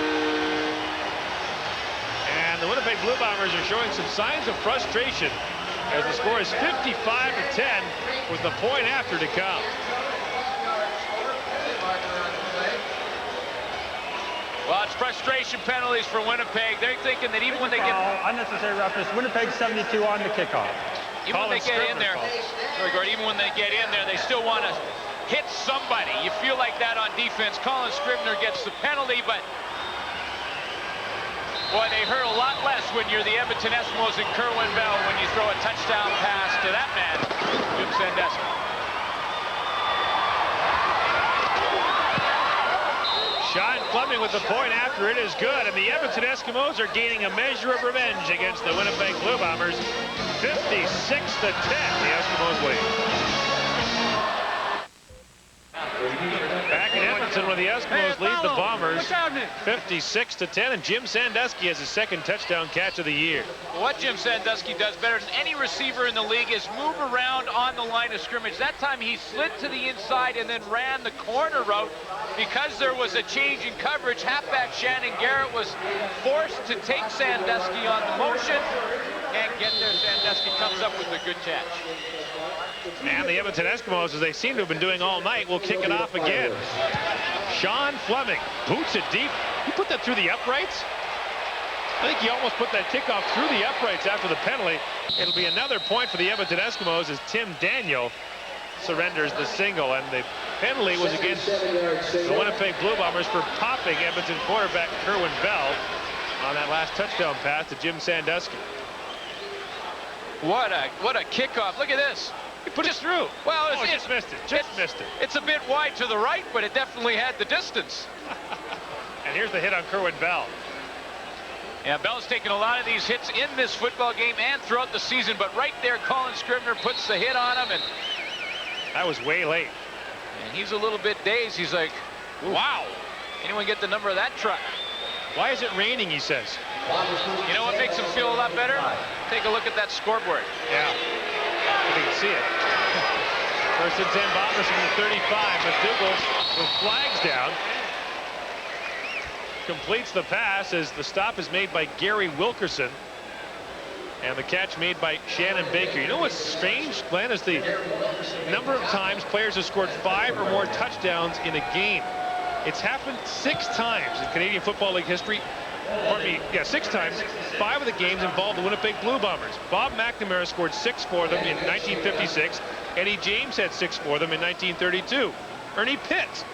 And the Winnipeg Blue Bombers are showing some signs of frustration as the score is 55-10 with the point after to come. Well, it's frustration penalties for Winnipeg. They're thinking that even when they get... Unnecessary roughness. Winnipeg 72 on the kickoff. Even when they get in there, even when they get in there, they still want to hit somebody. You feel like that on defense. Colin Scribner gets the penalty, but... Boy, they hurt a lot less when you're the Edmonton Eskimos and Kerwin Bell when you throw a touchdown pass to that man, Jim Sandusky. Sean Fleming with the point after it is good, and the Edmonton Eskimos are gaining a measure of revenge against the Winnipeg Blue Bombers. 56-10, the Eskimos lead. Back in Edmonton where the Eskimos lead the Bombers 56-10, and Jim Sandusky has his 2nd touchdown catch of the year. Well, what Jim Sandusky does better than any receiver in the league is move around on the line of scrimmage. That time he slid to the inside and then ran the corner route. Because there was a change in coverage, halfback Shannon Garrett was forced to take Sandusky on the motion. Can't get there. Sandusky comes up with a good catch. And the Edmonton Eskimos, as they seem to have been doing all night, will kick it off again. Sean Fleming boots it deep. He put that through the uprights. I think he almost put that kickoff through the uprights after the penalty. It'll be another point for the Edmonton Eskimos as Tim Daniel surrenders the single, and the penalty was against the Winnipeg Blue Bombers for popping Edmonton quarterback Kerwin Bell on that last touchdown pass to Jim Sandusky. What a kickoff. Look at this. He put it through. Well, just missed it. Just missed it. It's a bit wide to the right, but it definitely had the distance. And here's the hit on Kerwin Bell. Yeah, Bell's taken a lot of these hits in this football game and throughout the season, but right there, Colin Scribner puts the hit on him, and that was way late. And he's a little bit dazed. He's like, wow. Anyone get the number of that truck? Why is it raining, he says. You know what makes him feel a lot better? Take a look at that scoreboard. Yeah. You can see it. First and 10 Bombers from the 35. McDougall with flags down. Completes the pass as the stop is made by Gary Wilkerson. And the catch made by Shannon Baker. You know what's strange, Glenn, is the number of times players have scored 5 or more touchdowns in a game. It's happened 6 times in Canadian Football League history. pardon me, yeah, 6 times. 5 of the games involved the Winnipeg Blue Bombers. Bob McNamara scored 6 for them in 1956. Eddie James had 6 for them in 1932. Ernie Pitts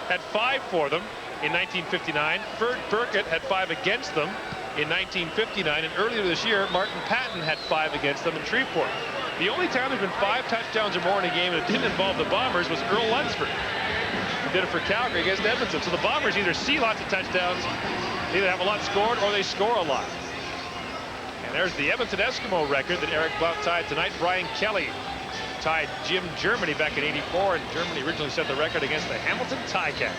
had 5 for them in 1959. Ferd Burkett had 5 against them in 1959. And earlier this year, Martin Patton had 5 against them in Shreveport. The only time there's been 5 touchdowns or more in a game and it didn't involve the Bombers was Earl Lunsford. He did it for Calgary against Edmonton. So the Bombers either see lots of touchdowns, either have a lot scored, or they score a lot. And there's the Edmonton Eskimo record that Eric Blount tied tonight. Brian Kelly tied Jim Germany back in '84, and Germany originally set the record against the Hamilton Ticats.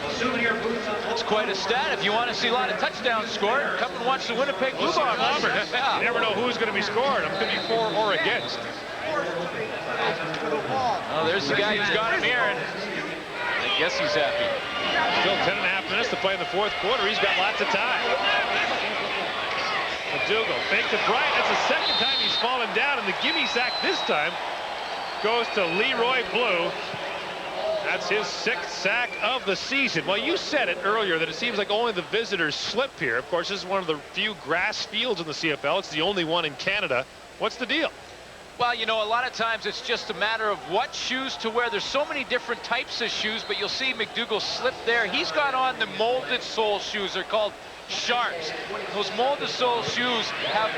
That's quite a stat. If you want to see a lot of touchdowns scored, come and watch the Winnipeg Blue Bombers. Yeah. You never know who's going to be scored. I'm going to be for or against. Oh, there's the guy who's got him here, and I guess he's happy. Still 10.5 minutes to play in the 4th quarter. He's got lots of time. McDougall faked it Bryant. That's the 2nd time he's fallen down, and the gimme sack this time goes to Leroy Blue. That's his 6th sack of the season. Well, you said it earlier that it seems like only the visitors slip here. Of course, this is one of the few grass fields in the CFL. It's the only one in Canada. What's the deal? Well, you know, a lot of times it's just a matter of what shoes to wear. There's so many different types of shoes, but you'll see McDougall slip there. He's got on the molded sole shoes. They're called Sharks. Those molded sole shoes have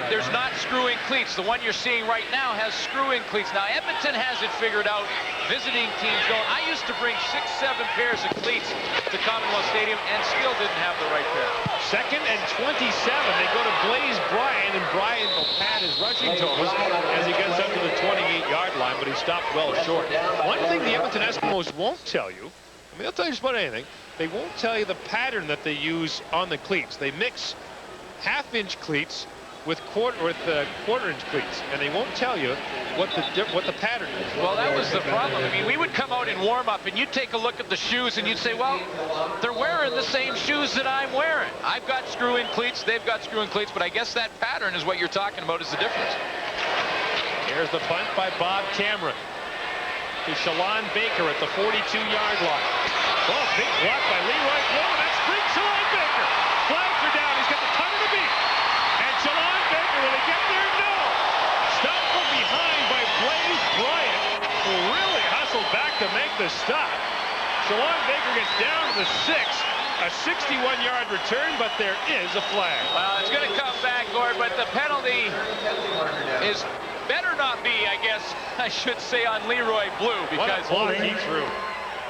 there's not screw-in cleats. The one you're seeing right now has screw-in cleats. Now Edmonton has it figured out. Visiting teams don't. I used to bring 6, 7 pairs of cleats to Commonwealth Stadium and still didn't have the right pair. 2nd and 27. They go to Blaze Bryan, and Bryan will pad his rushing totals as he gets up to the 28-yard line, but he stopped well short. One thing the Edmonton Eskimos won't tell you, I mean, they'll tell you just about anything. They won't tell you the pattern that they use on the cleats. They mix half-inch cleats with quarter-inch cleats, and they won't tell you what the pattern is. Well, that was the problem. I mean, we would come out in warm-up, and you'd take a look at the shoes, and you'd say, well, they're wearing the same shoes that I'm wearing. I've got screw-in cleats, they've got screw-in cleats, but I guess that pattern is what you're talking about is the difference. Here's the punt by Bob Cameron to Shalon Baker at the 42-yard line. Oh, big block by Leroy Blue, and that's brings Shalon Baker. Flags are down. He's got the punt of the beat. And Shalon Baker, will he get there? No. Stopped from behind by Blaze Bryant, who really hustled back to make the stop. Shalon Baker gets down to the 6. A 61-yard return, but there is a flag. Well, it's going to come back, Gord, but the penalty is better not be, I guess, I should say, on Leroy Blue, because he threw.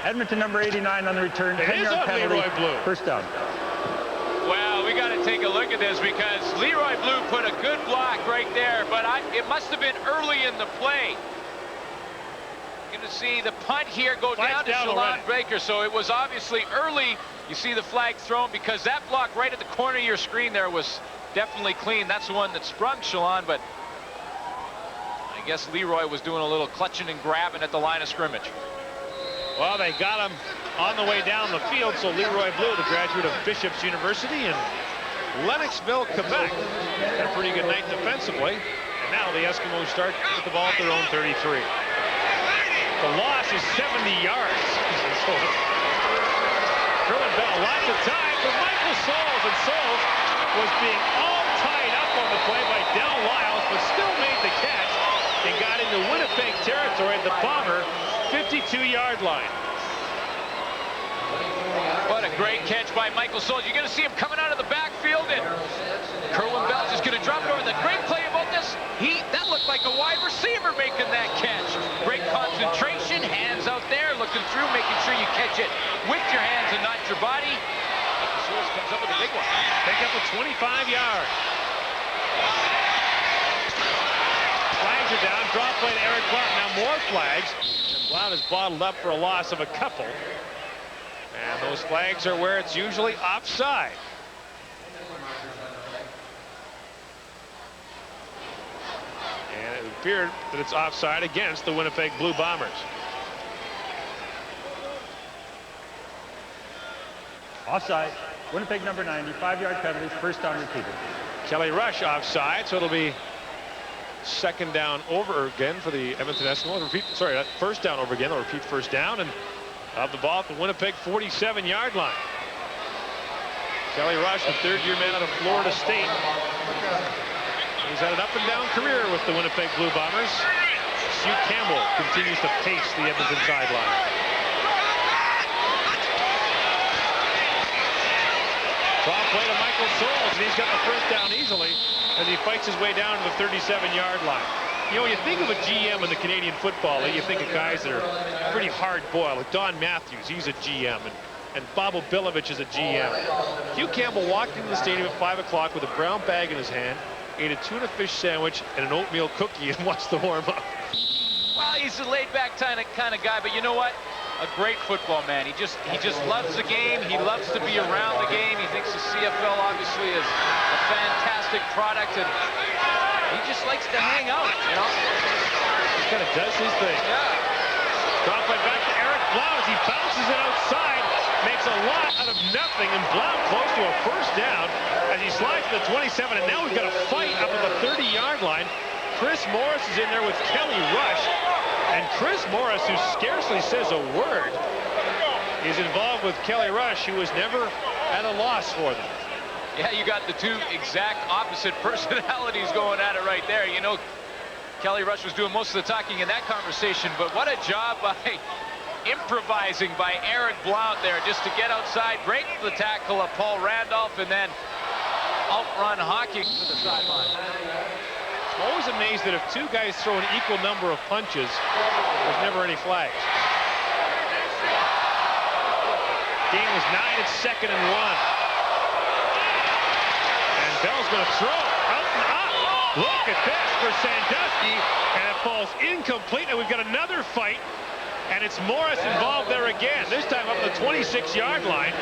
Edmonton number 89 on the return. It is on penalty. Leroy Blue. First down. Well, we got to take a look at this because Leroy Blue put a good block right there, but it must have been early in the play. You're going to see the punt here go down to Shalon Baker, so it was obviously early. You see the flag thrown because that block right at the corner of your screen there was definitely clean. That's the one that sprung Shalon, but I guess Leroy was doing a little clutching and grabbing at the line of scrimmage. Well, they got him on the way down the field, so Leroy Blue, the graduate of Bishop's University in Lennoxville, Quebec, had a pretty good night defensively. And now the Eskimos start with the ball at their own 33. The loss is 70 yards. Kerwin Bell, lots of time for Michael Souls, and Souls was being all tied up on the play by Del Lyles, but still made the catch and got into Winnipeg territory at the Bomber 52-yard line. What a great catch by Michael Souls. You're going to see him coming out of the backfield, and Kerwin Bell's just going to drop it over. The great play about this, that looked like a wide receiver making that catch. Great concentration, hands out there, looking through, making sure you catch it with your hands and not your body. Michael Souls comes up with a big one. Pick up a 25-yard. Flags are down. Drop play to Eric Blount. Now more flags. And Blount is bottled up for a loss of a couple. And those flags are where it's usually offside. And it appeared that it's offside against the Winnipeg Blue Bombers. Offside. Winnipeg number 90, 5-yard penalty, first down repeated. Kelly Rush offside, so it'll be second down over again for the Edmonton Eskimos. First down over again. They'll repeat first down and have the ball at the Winnipeg 47-yard line. Kelly Rush, the third-year man out of Florida State. He's had an up-and-down career with the Winnipeg Blue Bombers. Hugh Campbell continues to pace the Edmonton sideline. Draw play to Michael Souls, and he's got the first down easily as he fights his way down to the 37-yard line. You know, when you think of a GM in the Canadian Football League, you think of guys that are pretty hard-boiled. Like Don Matthews, he's a GM, and Bob Obilovich is a GM. Hugh Campbell walked into the stadium at 5 o'clock with a brown bag in his hand, ate a tuna fish sandwich and an oatmeal cookie, and watched the warm-up. Well, he's a laid-back kind of guy, but you know what? A great football man. He just loves the game. He loves to be around the game. He thinks the CFL obviously is a fantastic product, and he just likes to hang out, you know? He kind of does his thing. Yeah. Drop right back to Eric Blount as he bounces it outside, makes a lot out of nothing, and Blount close to a first down as he slides to the 27, and now we've got a fight up at the 30-yard line. Chris Morris is in there with Kelly Rush, and Chris Morris, who scarcely says a word, is involved with Kelly Rush, who was never at a loss for them. Yeah, you got the two exact opposite personalities going at it right there. You know, Kelly Rush was doing most of the talking in that conversation, but what a job by improvising by Eric Blount there just to get outside, break the tackle of Paul Randolph, and then outrun Hawking to the sideline. I'm always amazed that if two guys throw an equal number of punches, there's never any flags. Game is 9, it's 2nd and 1. And Bell's going to throw out and up. Look at this for Sandusky, and it falls incomplete, and we've got another fight, and it's Morris involved there again, this time up the 26-yard line.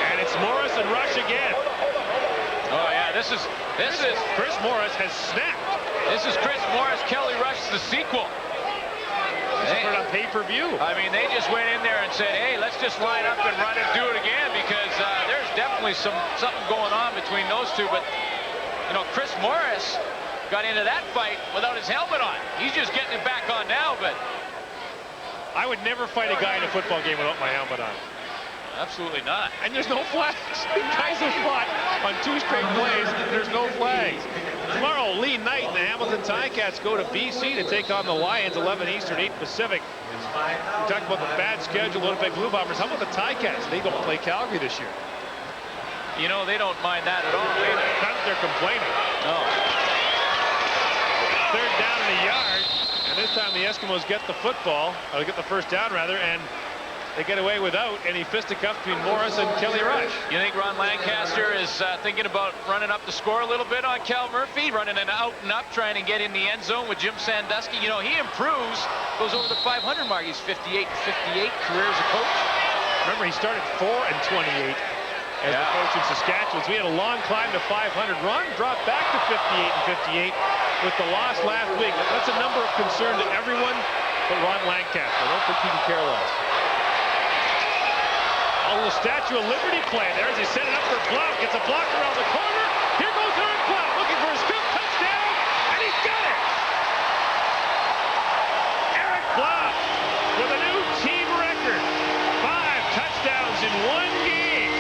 And it's Morris and Rush again. Oh yeah, this is Chris Morris has snapped. This is Chris Morris, Kelly Rush, the sequel. They put it on pay-per-view. I mean, they just went in there and said, hey, let's just line up and run and do it again, because there's definitely something going on between those two. But you know, Chris Morris got into that fight without his helmet on. He's just getting it back on now, but I would never fight a guy in a football game without my helmet on. Absolutely not. And there's no flags. Guys have fought on 2 straight plays, and there's no flags. Tomorrow, Lee Knight and the Hamilton Ticats go to BC to take on the Lions, 11 Eastern, 8 Pacific. We talked about the bad schedule, Winnipeg Blue Bombers. How about the Ticats? They don't play Calgary this year. You know, they don't mind that at all. Not that they're complaining. No. 3rd down and a yard, and this time the Eskimos get the football, or get the first down rather, and they get away without any fisticuffs between Morris and Kelly Rush. You think Ron Lancaster is thinking about running up the score a little bit on Cal Murphy, running an out and up, trying to get in the end zone with Jim Sandusky? You know, he improves, goes over the 500 mark. He's 58 and 58 career as a coach. Remember, he started 4 and 28 as a coach in Saskatchewan. So we had a long climb to 500. Ron dropped back to 58 and 58 with the loss last week. That's a number of concern to everyone but Ron Lancaster. I don't think he can care less. A little Statue of Liberty play there as he set it up for Blount. Gets a block around the corner. Here goes Eric Blount looking for his 5th touchdown, and he's got it! Eric Blount with a new team record. 5 touchdowns in 1 game.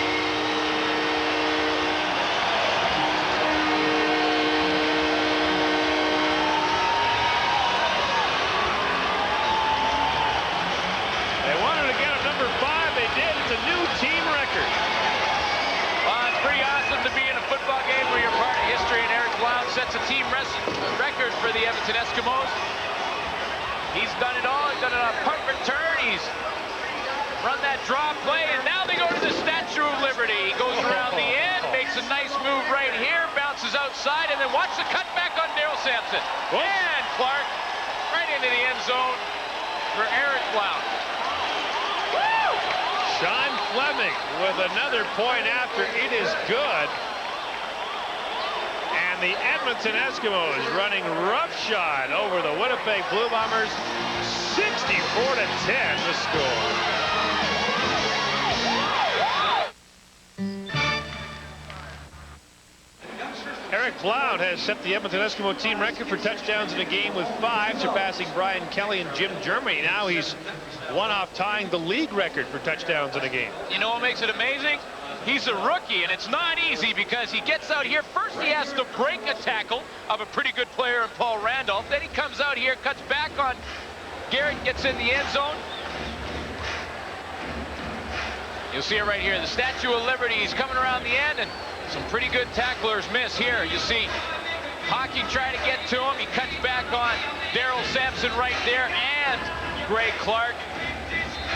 They wanted to get him number 5. They did. It's a new team record. Well, it's pretty awesome to be in a football game where you're part of history, and Eric Blount sets a team record for the Edmonton Eskimos. He's done it all. He's done it on punt return. He's run that draw play, and now they go to the Statue of Liberty. He goes around the end, makes a nice move right here, bounces outside, and then watch the cutback on Daryl Sampson. And Clark right into the end zone for Eric Blount. Sean Fleming with another point after it is good. And the Edmonton Eskimos running roughshod over the Winnipeg Blue Bombers. 64-10 the score. Eric Blount has set the Edmonton Eskimo team record for touchdowns in a game with 5, surpassing Brian Kelly and Jim Germany. Now he's one off tying the league record for touchdowns in a game. You know what makes it amazing? He's a rookie, and it's not easy because he gets out here. First, he has to break a tackle of a pretty good player in Paul Randolph. Then he comes out here, cuts back on Garrett, gets in the end zone. You'll see it right here. The Statue of Liberty. He's coming around the end, and some pretty good tacklers miss here. You see Hawking try to get to him. He cuts back on Daryl Sampson right there, and Greg Clark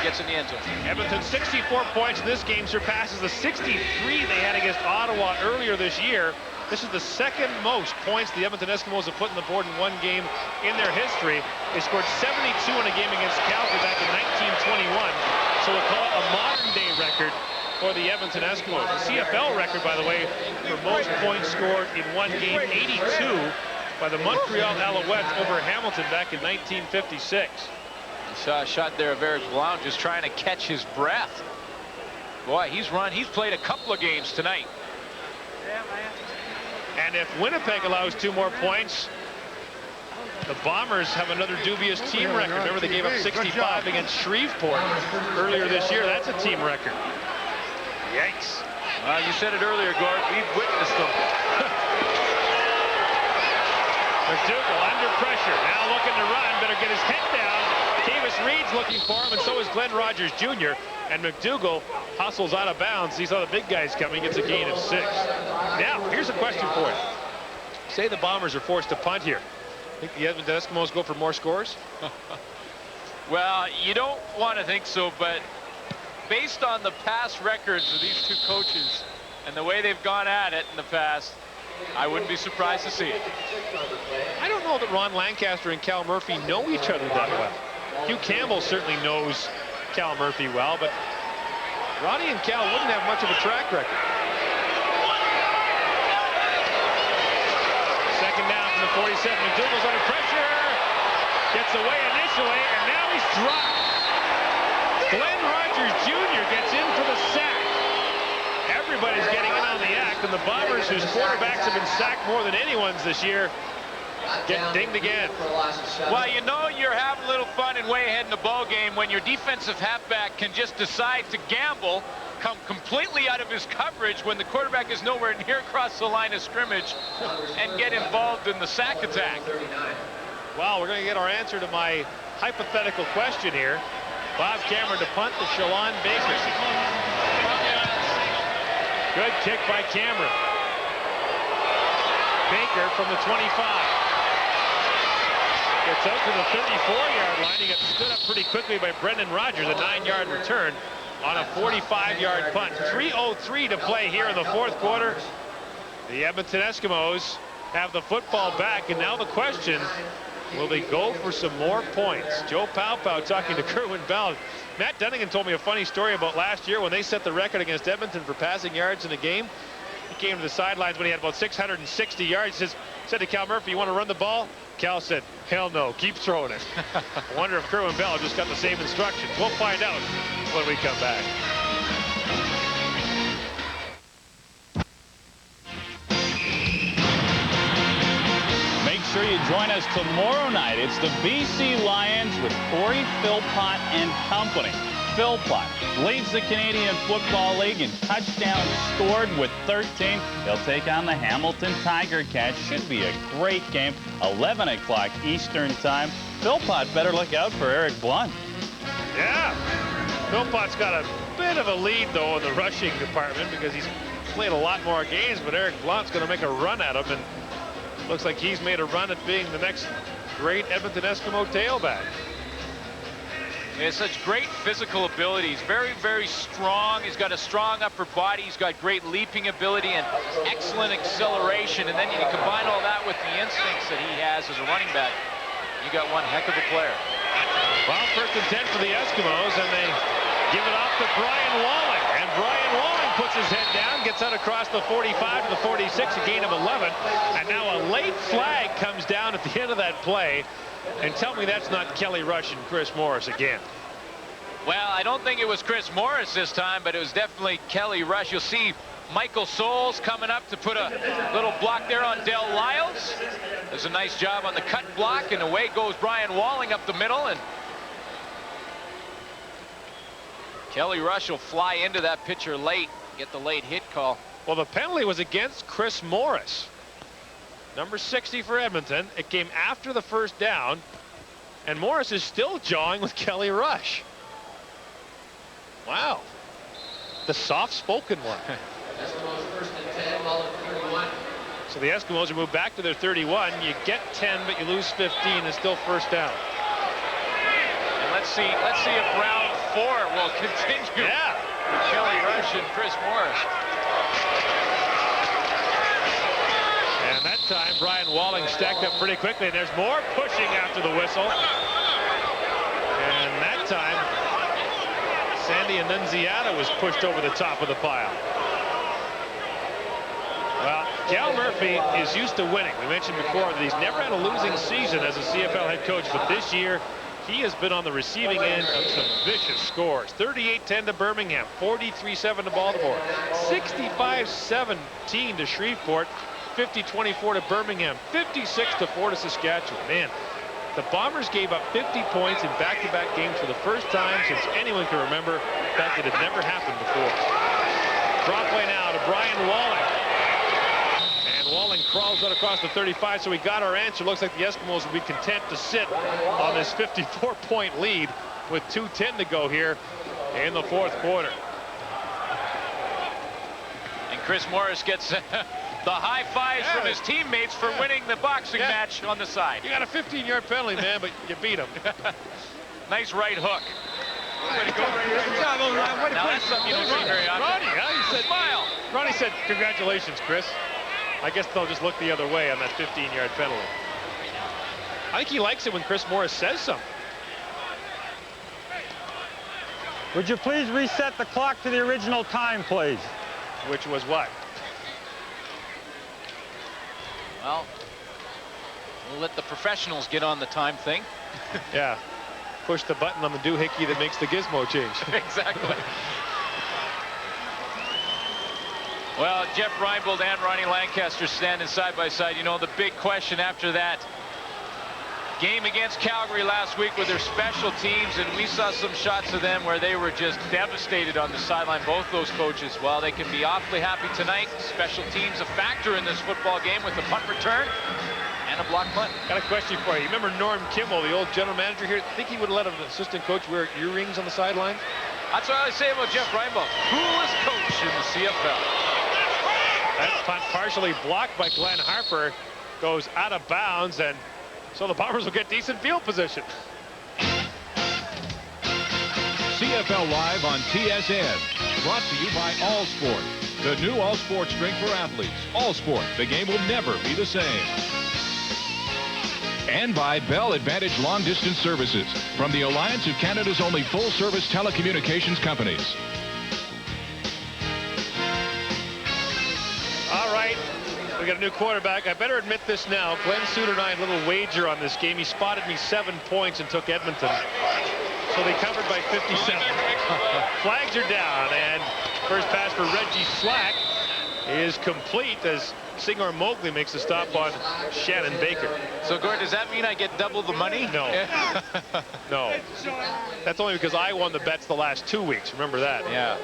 gets in the end zone. Edmonton 64 points in this game, surpasses the 63 they had against Ottawa earlier this year. This is the second most points the Edmonton Eskimos have put on the board in one game in their history. They scored 72 in a game against Calgary back in 1921. So we'll call it a modern-day record for the Edmonton Eskimos. The CFL record, by the way, for most points scored in one game, 82 by the Montreal Alouettes over Hamilton back in 1956. Saw a shot there of Eric Blount just trying to catch his breath. Boy, he's played a couple of games tonight. And if Winnipeg allows 2 more points, the Bombers have another dubious team record. Remember, they gave up 65 against Shreveport earlier this year. That's a team record. Yikes. Well, you said it earlier, Gord. We've witnessed them. McDougall under pressure. Now looking to run. Better get his head down. Davis Reed's looking for him, and so is Glenn Rogers Jr. And McDougall hustles out of bounds. He saw the big guys coming. Gets a gain of 6. Now, here's a question for you. Say the Bombers are forced to punt here. Think the Edmonton Eskimos go for more scores? Well, you don't want to think so, but based on the past records of these 2 coaches and the way they've gone at it in the past, I wouldn't be surprised to see it. I don't know that Ron Lancaster and Cal Murphy know each other that well. Hugh Campbell certainly knows Cal Murphy well, but Ronnie and Cal wouldn't have much of a track record. Second down from the 47. McDougall's under pressure. Gets away initially, and now he's dropped. Glenn Rogers Jr. gets in for the sack. Everybody's getting in on the act, and the Bombers, whose quarterbacks have been sacked more than anyone's this year, get dinged again. Well, you know you're having a little fun and way ahead in the ball game when your defensive halfback can just decide to gamble, come completely out of his coverage when the quarterback is nowhere near across the line of scrimmage, and get involved in the sack attack. Well, we're going to get our answer to my hypothetical question here. Bob Cameron to punt to Shalon Baker. Good kick by Cameron. Baker from the 25. Gets out to the 34-yard line. He got stood up pretty quickly by Brendan Rogers, a 9-yard return on a 45-yard punt. 3:03 to play here in the 4th quarter. The Edmonton Eskimos have the football back, and now the question, will they go for some more points? Joe Paopao talking to Kerwin Bell. Matt Dunnigan told me a funny story about last year when they set the record against Edmonton for passing yards in a game. He came to the sidelines when he had about 660 yards. He said to Cal Murphy, "You want to run the ball?" Cal said, "Hell no, keep throwing it." I wonder if Kerwin Bell just got the same instructions. We'll find out when we come back. Make sure you join us tomorrow night. It's the BC Lions with Corey Philpott and company. Philpott leads the Canadian Football League in touchdowns scored with 13. He'll take on the Hamilton Tiger Cats. Should be a great game. 11 o'clock Eastern time. Philpott better look out for Eric Blount. Yeah. Philpott's got a bit of a lead, though, in the rushing department because he's played a lot more games, but Eric Blount's going to make a run at him, and looks like he's made a run at being the next great Edmonton Eskimo tailback. He has such great physical ability. He's very, very strong. He's got a strong upper body. He's got great leaping ability and excellent acceleration. And then you combine all that with the instincts that he has as a running back. You got one heck of a player. Well, 1st and 10 for the Eskimos, and they give it off to Brian Walling. And Brian Walling puts his head down, gets out across the 45 to the 46, a gain of 11. And now a late flag comes down at the end of that play. And tell me that's not Kelly Rush and Chris Morris again. Well, I don't think it was Chris Morris this time, but it was definitely Kelly Rush. You'll see Michael Souls coming up to put a little block there on Del Lyles. Does a nice job on the cut block, and away goes Brian Walling up the middle. And Kelly Rush will fly into that pitcher late. get the late hit call. Well, the penalty was against Chris Morris, number 60 for Edmonton. It came after the first down, and Morris is still jawing with Kelly Rush. Wow. The soft-spoken one. Eskimos first and 10, ball at 31. So the Eskimos are moved back to their 31. You get 10, but you lose 15, and still first down. And let's see if round 4 will continue. Yeah. With Kelly Rush and Chris Morris. And that time, Brian Walling stacked up pretty quickly, and there's more pushing after the whistle. And that time, Sandy Annunziata was pushed over the top of the pile. Well, Cal Murphy is used to winning. We mentioned before that he's never had a losing season as a CFL head coach, but this year he has been on the receiving end of some vicious scores. 38-10 to Birmingham, 43-7 to Baltimore, 65-17 to Shreveport, 50-24 to Birmingham, 56-4 to Saskatchewan. Man, the Bombers gave up 50 points in back-to-back games for the first time since anyone can remember. In fact, it had never happened before. Drop play now to Brian Walling. And Walling crawls out across the 35, so we got our answer. Looks like the Eskimos will be content to sit on this 54-point lead with 2:10 to go here in the fourth quarter. And Chris Morris gets the high fives from his teammates for winning the boxing match on the side. You got a 15-yard penalty, man, but you beat him. Nice right hook. Now that's something you don't see very often. Ronnie, he said, smile. Ronnie said, congratulations, Chris. I guess they'll just look the other way on that 15-yard penalty. I think he likes it when Chris Morris says something. Would you please reset the clock to the original time, please? Which was what? Well, we'll let the professionals get on the time thing. Yeah. Push the button on the doohickey that makes the gizmo change. Exactly. Well, Jeff Reinbold and Ronnie Lancaster standing side by side. You know, the big question after that game against Calgary last week with their special teams, and we saw some shots of them where they were just devastated on the sideline, both those coaches. Well, they can be awfully happy tonight. Special teams a factor in this football game with a punt return and a block punt. Got a question for you. You remember Norm Kimball, the old general manager here? Think he would have let an assistant coach wear earrings on the sideline? That's what I say about Jeff Reinbold. Coolest coach in the CFL. That punt partially blocked by Glenn Harper goes out of bounds, and so the Bombers will get decent field position. CFL Live on TSN. Brought to you by All Sport. The new All Sports drink for athletes. All Sport. The game will never be the same. And by Bell Advantage Long Distance Services. From the Alliance of Canada's only full-service telecommunications companies. All right, we got a new quarterback. I better admit this now. Glenn Suter and I had a little wager on this game. He spotted me 7 points and took Edmonton. So they covered by 57. Flags are down, and first pass for Reggie Slack is complete as Signor Mowgli makes a stop on Shannon Baker. So, Gord, does that mean I get double the money? No. No. That's only because I won the bets the last 2 weeks. Remember that? Yeah.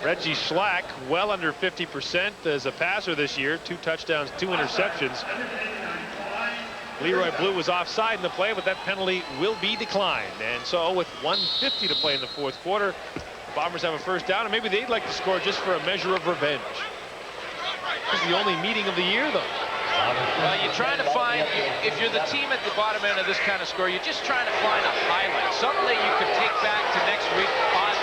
Reggie Slack, well under 50% as a passer this year. 2 touchdowns, 2 interceptions. Leroy Blue was offside in the play, but that penalty will be declined. And so with 1:50 to play in the fourth quarter, the Bombers have a first down, and maybe they'd like to score just for a measure of revenge. This is the only meeting of the year, though. Well, you're trying to find, if you're the team at the bottom end of this kind of score, you're just trying to find a highlight, something that you could take back to next week on.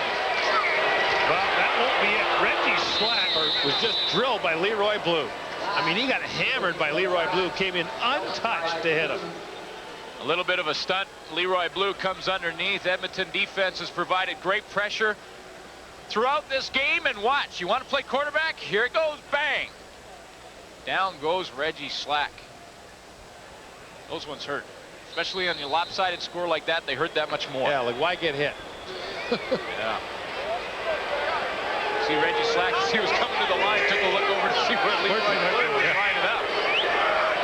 Well, that won't be it. Reggie Slack was just drilled by Leroy Blue. I mean, he got hammered by Leroy Blue, came in untouched to hit him. A little bit of a stunt. Leroy Blue comes underneath. Edmonton defense has provided great pressure throughout this game, and watch. You want to play quarterback? Here it goes. Bang. Down goes Reggie Slack. Those ones hurt. Especially on a lopsided score like that, they hurt that much more. Yeah, like, why get hit? Yeah. See Reggie Slack, he was coming to the line, took a look over to see where Leroy Blue was lining up.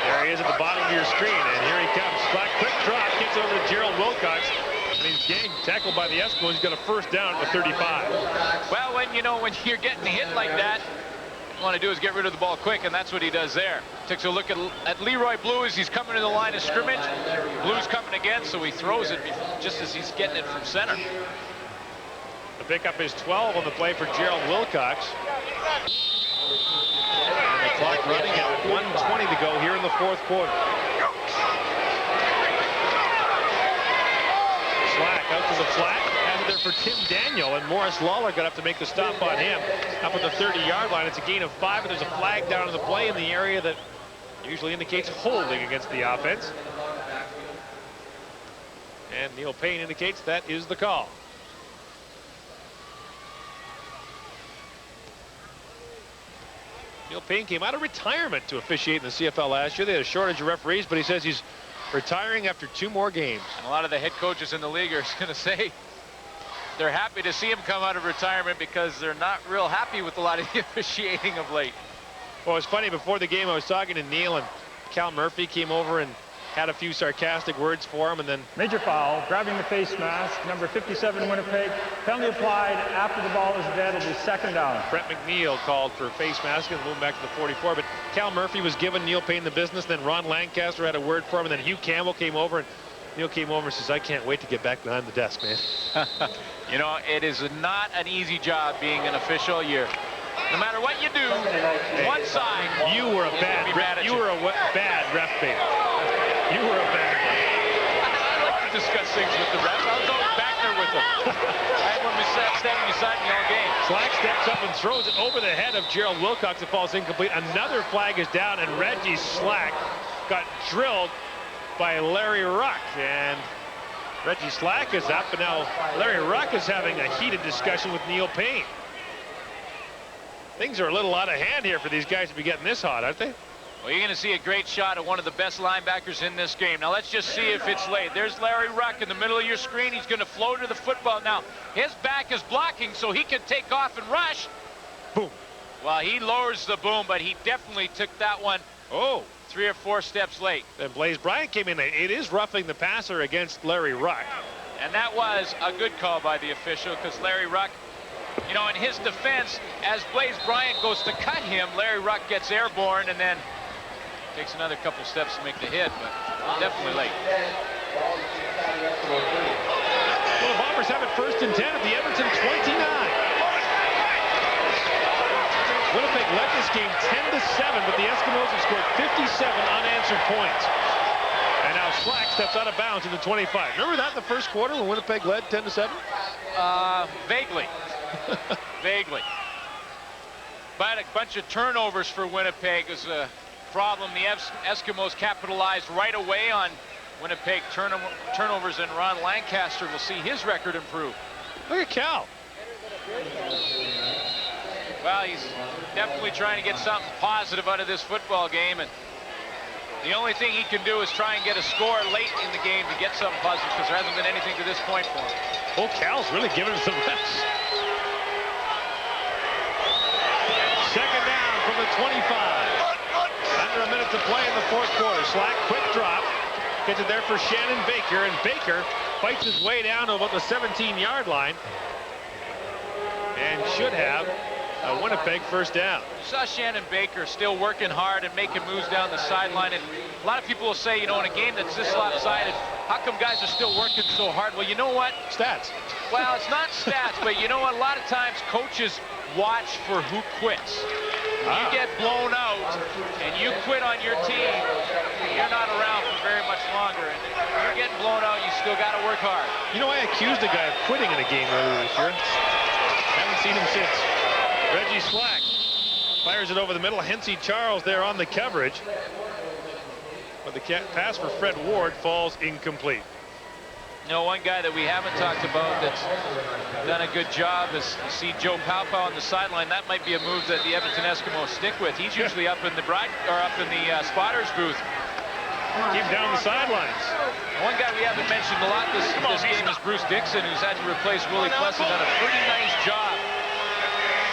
There he is at the bottom of your screen, and here he comes. Slack, quick drop, gets over to Gerald Wilcox, and he's getting tackled by the Eskimos. He's got a first down at the 35. Well, when you you know, when you're getting hit like that, what you want to do is get rid of the ball quick, and that's what he does there. Takes a look at Leroy Blue as he's coming to the line of scrimmage. Blue's coming again, so he throws it just as he's getting it from center. The pickup is 12 on the play for Gerald Wilcox. And the clock running at 1:20 to go here in the fourth quarter. Slack out to the flat. Has it there for Tim Daniel, and Morris Lawler got up to make the stop on him. Up at the 30-yard line. It's a gain of 5, but there's a flag down in the play in the area that usually indicates holding against the offense. And Neil Payne indicates that is the call. Neil Payne came out of retirement to officiate in the CFL last year. They had a shortage of referees, but he says he's retiring after 2 more games. And a lot of the head coaches in the league are going to say they're happy to see him come out of retirement because they're not real happy with a lot of the officiating of late. Well, it's funny, before the game I was talking to Neil, and Cal Murphy came over and had a few sarcastic words for him, and then Major foul, grabbing the face mask, number 57 Winnipeg. Penalty applied after the ball is dead. It'll be second down. Brett McNeil called for face mask and moved back to the 44, but Cal Murphy was giving Neil Payne the business. Then Ron Lancaster had a word for him, and then Hugh Campbell came over, and Neil came over and says, I can't wait to get back behind the desk, man. You know, it is not an easy job being an official. No matter what you do, one side. You were a bad ref. You were a bad ref, baby. You were a bad ref. I like to discuss things with the refs. I was always back there with them. I had one standing beside me all game. Slack steps up and throws it over the head of Gerald Wilcox. It falls incomplete. Another flag is down, and Reggie Slack got drilled by Larry Ruck. And Reggie Slack is up, and now Larry Ruck is having a heated discussion with Neil Payne. Things are a little out of hand here for these guys to be getting this hot, aren't they? Well, you're going to see a great shot of one of the best linebackers in this game. Now, let's just see if it's late. There's Larry Ruck in the middle of your screen. He's going to flow to the football. Now, his back is blocking, so he can take off and rush. Boom. Well, he lowers the boom, but he definitely took that one 3 or 4 steps late. Then Blaze Bryant came in. It is roughing the passer against Larry Ruck. And that was a good call by the official, because Larry Ruck, you know, in his defense, as Blaze Bryant goes to cut him, Larry Ruck gets airborne and then takes another couple steps to make the hit, but definitely late. Well, the Bombers have it 1st and 10 at the Edmonton 29. Winnipeg led this game 10-7, but the Eskimos have scored 57 unanswered points. And now Slack steps out of bounds in the 25. Remember that in the first quarter when Winnipeg led 10-7? Vaguely. Vaguely. But a bunch of turnovers for Winnipeg is a problem. The Eskimos capitalized right away on Winnipeg turnovers, and Ron Lancaster will see his record improve. Look at Cal. Well, he's definitely trying to get something positive out of this football game, and the only thing he can do is try and get a score late in the game to get something positive, because there hasn't been anything to this point for him. Oh, Cal's really giving him some reps. Second down from the 25. Under a minute to play in the fourth quarter. Slack, quick drop. Gets it there for Shannon Baker, and Baker fights his way down to about the 17-yard line. And should have a Winnipeg first down. You saw Shannon Baker still working hard and making moves down the sideline. And a lot of people will say, you know, in a game that's this lopsided, how come guys are still working so hard? Well, you know what? Stats. Well, it's not stats, but you know what? A lot of times coaches watch for who quits. You get blown out and you quit on your team, you're not around for very much longer. And if you're getting blown out, you still got to work hard. You know, I accused a guy of quitting in a game earlier this year. Haven't seen him since. Reggie Slack fires it over the middle. Hensey Charles there on the coverage. But the pass for Fred Ward falls incomplete. You know, one guy that we haven't talked about that's done a good job is you see Joe Paupau on the sideline. That might be a move that the Edmonton Eskimos stick with. He's usually up in the spotters booth. Keep down the sidelines. One guy we haven't mentioned a lot this game is Bruce Dixon, who's had to replace Willie Pless and done a pretty nice job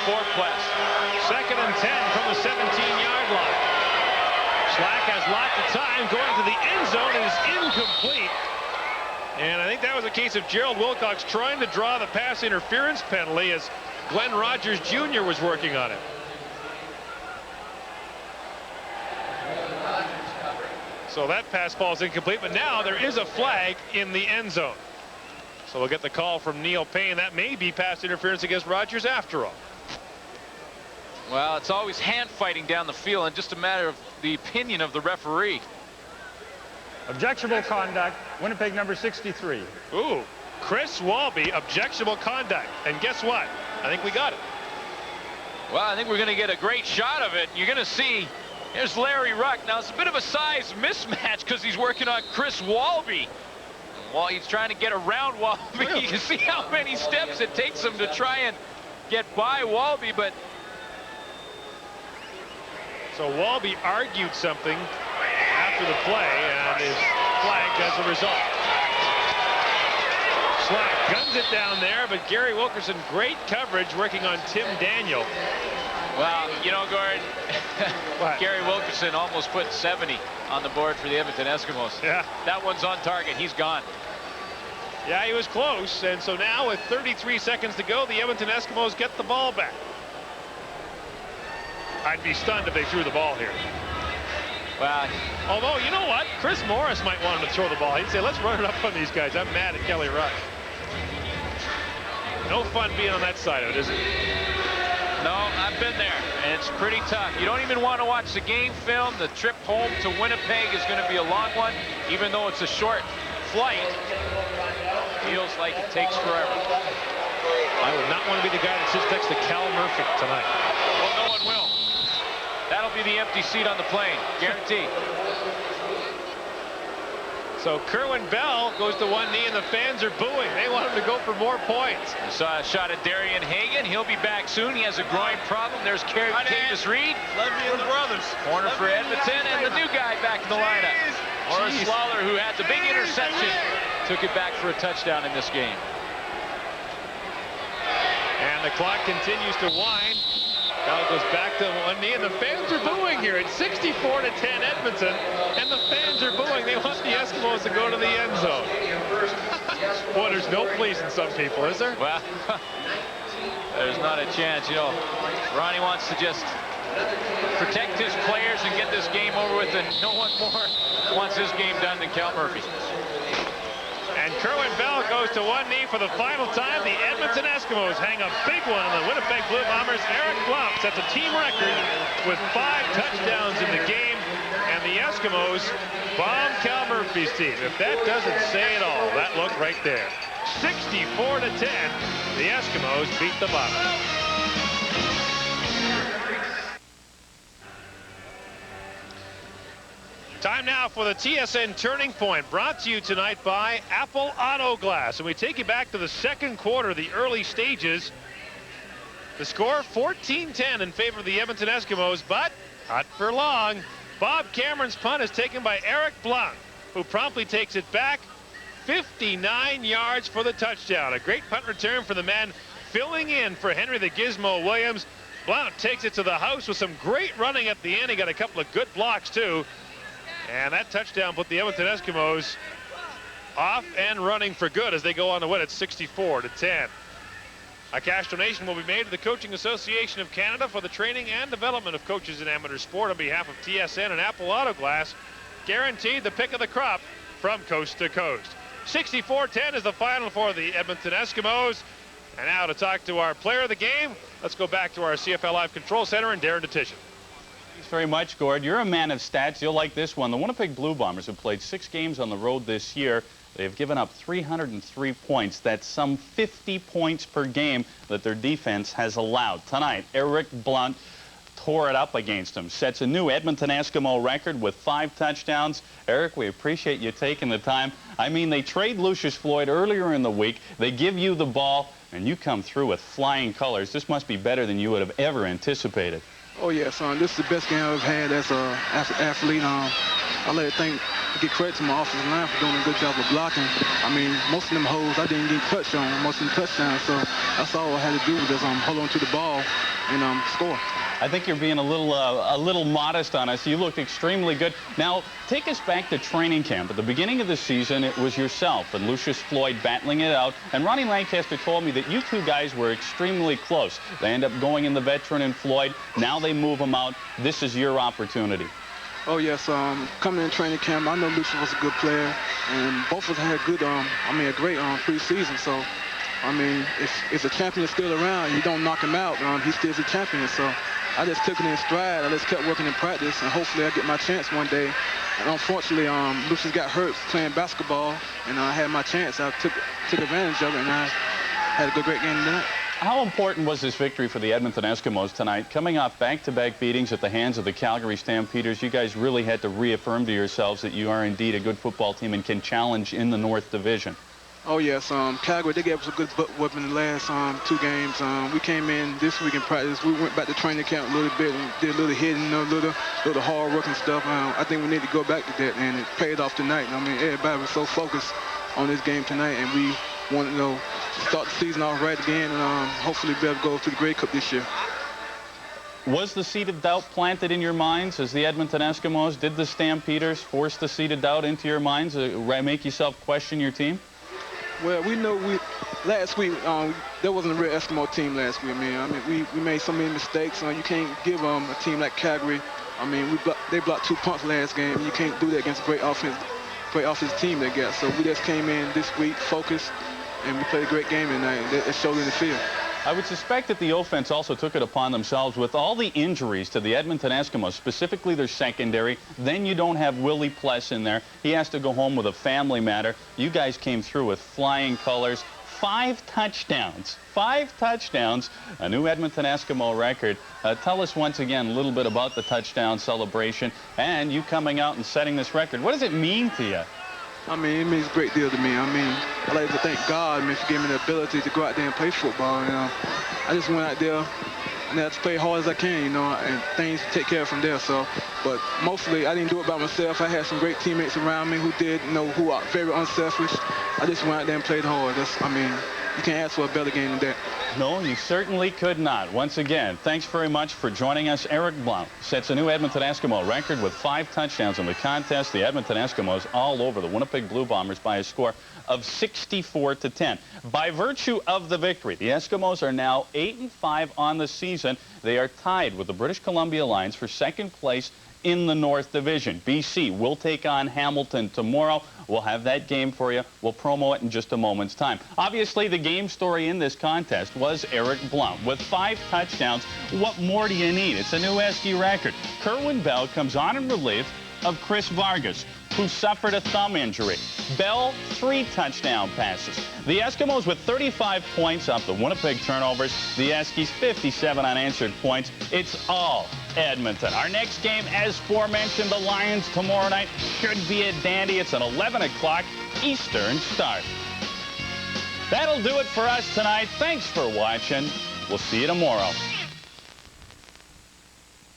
for Pless. Second and 10 from the 17-yard line. Slack has lots of time going to the end zone and is incomplete. And I think that was a case of Gerald Wilcox trying to draw the pass interference penalty as Glenn Rogers Jr. was working on it. So that pass ball is incomplete, but now there is a flag in the end zone. So we'll get the call from Neil Payne. That may be pass interference against Rogers after all. Well, it's always hand fighting down the field, and just a matter of the opinion of the referee. Objectionable conduct, Winnipeg number 63. Ooh, Chris Walby, objectionable conduct. And guess what? I think we got it. Well, I think we're going to get a great shot of it. You're going to see, here's Larry Ruck. Now, it's a bit of a size mismatch because he's working on Chris Walby. While he's trying to get around Walby, you can see how many steps it takes him to try and get by Walby, but... So Walby argued something after the play and is flagged as a result. Slack guns it down there, but Gary Wilkerson, great coverage working on Tim Daniel. Well, you know, Gord, Gary Wilkerson almost put 70 on the board for the Edmonton Eskimos. Yeah. That one's on target. He's gone. Yeah, he was close, and so now with 33 seconds to go, the Edmonton Eskimos get the ball back. I'd be stunned if they threw the ball here. Well, although, you know what? Chris Morris might want him to throw the ball. He'd say, let's run it up on these guys. I'm mad at Kelly Rush. No fun being on that side of it, is it? No, I've been there, and it's pretty tough. You don't even want to watch the game film. The trip home to Winnipeg is going to be a long one, even though it's a short flight. Feels like it takes forever. I would not want to be the guy that sits next to Cal Murphy tonight. Well, no one will. That'll be the empty seat on the plane, guaranteed. So Kerwin Bell goes to one knee and the fans are booing. They want him to go for more points. I saw a shot at Darian Hagan. He'll be back soon. He has a groin problem. There's Davis Reed. Love you and the brothers. Corner for Edmonton, and the new guy back in the lineup. Morris Lawler, who had the big interception, took it back for a touchdown in this game. And the clock continues to wind. Bell goes back to one knee, and the fans are booing here. It's 64-10 Edmonton, and the fans are booing. They want the Eskimos to go to the end zone. Boy, there's no pleasing some people, is there? Well, there's not a chance. You know, Ronnie wants to just protect his players and get this game over with, and no one more wants this game done than Cal Murphy. And Kerwin Bell goes to one knee for the final time. The Edmonton Eskimos hang a big one on the Winnipeg Blue Bombers. Eric Blount sets a team record with 5 touchdowns in the game. And the Eskimos bomb Cal Murphy's team. If that doesn't say it all, that look right there. 64-10, the Eskimos beat the Bombers. Time now for the TSN Turning Point, brought to you tonight by Apple Auto Glass. And we take you back to the second quarter, the early stages. The score, 14-10 in favor of the Edmonton Eskimos, but not for long. Bob Cameron's punt is taken by Eric Blount, who promptly takes it back 59 yards for the touchdown. A great punt return for the man filling in for Henry the Gizmo Williams. Blount takes it to the house with some great running at the end. He got a couple of good blocks, too. And that touchdown put the Edmonton Eskimos off and running for good as they go on to win at 64-10. A cash donation will be made to the Coaching Association of Canada for the training and development of coaches in amateur sport on behalf of TSN and Apple Auto Glass. Guaranteed the pick of the crop from coast to coast. 64-10 is the final for the Edmonton Eskimos. And now to talk to our player of the game, let's go back to our CFL Live Control Center and Darren Detition. Thanks very much, Gord. You're a man of stats. You'll like this one. The Winnipeg Blue Bombers have played 6 games on the road this year. They've given up 303 points. That's some 50 points per game that their defense has allowed. Tonight, Eric Blount tore it up against them. Sets a new Edmonton Eskimo record with 5 touchdowns. Eric, we appreciate you taking the time. I mean, they trade Lucius Floyd earlier in the week. They give you the ball, and you come through with flying colors. This must be better than you would have ever anticipated. Oh, yeah, son. This is the best game I've had as an athlete. I like to give credit to my offensive line for doing a good job of blocking. I mean, most of them holes I didn't get touched on, most of them touchdowns, so that's all I had to do was just hold on to the ball and score. I think you're being a little modest on us. You looked extremely good. Now, take us back to training camp. At the beginning of the season, it was yourself and Lucius Floyd battling it out. And Ronnie Lancaster told me that you two guys were extremely close. They end up going in the veteran and Floyd. Now they move him out. This is your opportunity. Oh, yes. Coming in training camp, I know Lucius was a good player. And both of us had good, a great preseason. So, I mean, if the champion is still around, you don't knock him out, he still is a champion. So I just took it in stride. I just kept working in practice, and hopefully I get my chance one day. And unfortunately, Lucius got hurt playing basketball, and I had my chance. I took advantage of it, and I had a great game tonight. How important was this victory for the Edmonton Eskimos tonight? Coming off back-to-back beatings at the hands of the Calgary Stampeders, you guys really had to reaffirm to yourselves that you are indeed a good football team and can challenge in the North Division. Oh, yes. Calgary, they gave us a good butt whooping in the last 2 games. We came in this week in practice. We went back to training camp a little bit and did a little hitting, a little hard work and stuff. I think we need to go back to that, and it paid off tonight. I mean, everybody was so focused on this game tonight, and we want to start the season off right again and hopefully be able to go to the Grey Cup this year. Was the seed of doubt planted in your minds as the Edmonton Eskimos? Did the Stampeders force the seed of doubt into your minds, make yourself question your team? Well, we know last week there wasn't a real Eskimo team last week, man. I mean, we made so many mistakes. You can't give a team like Calgary. I mean, they blocked 2 punts last game. You can't do that against a great offensive team they got. So we just came in this week focused, and we played a great game tonight. It showed in the field. I would suspect that the offense also took it upon themselves with all the injuries to the Edmonton Eskimos, specifically their secondary. Then you don't have Willie Pless in there. He has to go home with a family matter. You guys came through with flying colors. 5 touchdowns. 5 touchdowns. A new Edmonton Eskimo record. Tell us once again a little bit about the touchdown celebration and you coming out and setting this record. What does it mean to you? I mean, it means a great deal to me. I mean, I like to thank God, for giving me the ability to go out there and play football. I just went out there and I had to play hard as I can, and things take care of from there. So, but mostly I didn't do it by myself. I had some great teammates around me who did, who are very unselfish. I just went out there and played hard. You can't ask for a better game than that. No, you certainly could not. Once again, thanks very much for joining us. Eric Blount sets a new Edmonton Eskimo record with 5 touchdowns in the contest. The Edmonton Eskimos all over the Winnipeg Blue Bombers by a score of 64-10. By virtue of the victory, the Eskimos are now 8-5 on the season. They are tied with the British Columbia Lions for 2nd place in the North Division. BC will take on Hamilton tomorrow. We'll have that game for you. We'll promo it in just a moment's time. Obviously, the game story in this contest was Eric Blount with 5 touchdowns. What more do you need? It's a new Esky record. Kerwin Bell comes on in relief of Chris Vargas, who suffered a thumb injury. Bell, 3 touchdown passes. The Eskimos with 35 points off the Winnipeg turnovers. The Eskies, 57 unanswered points. It's all Edmonton. Our next game, as aforementioned, the Lions tomorrow night, should be a dandy. It's an 11 o'clock Eastern start. That'll do it for us tonight. Thanks for watching. We'll see you tomorrow.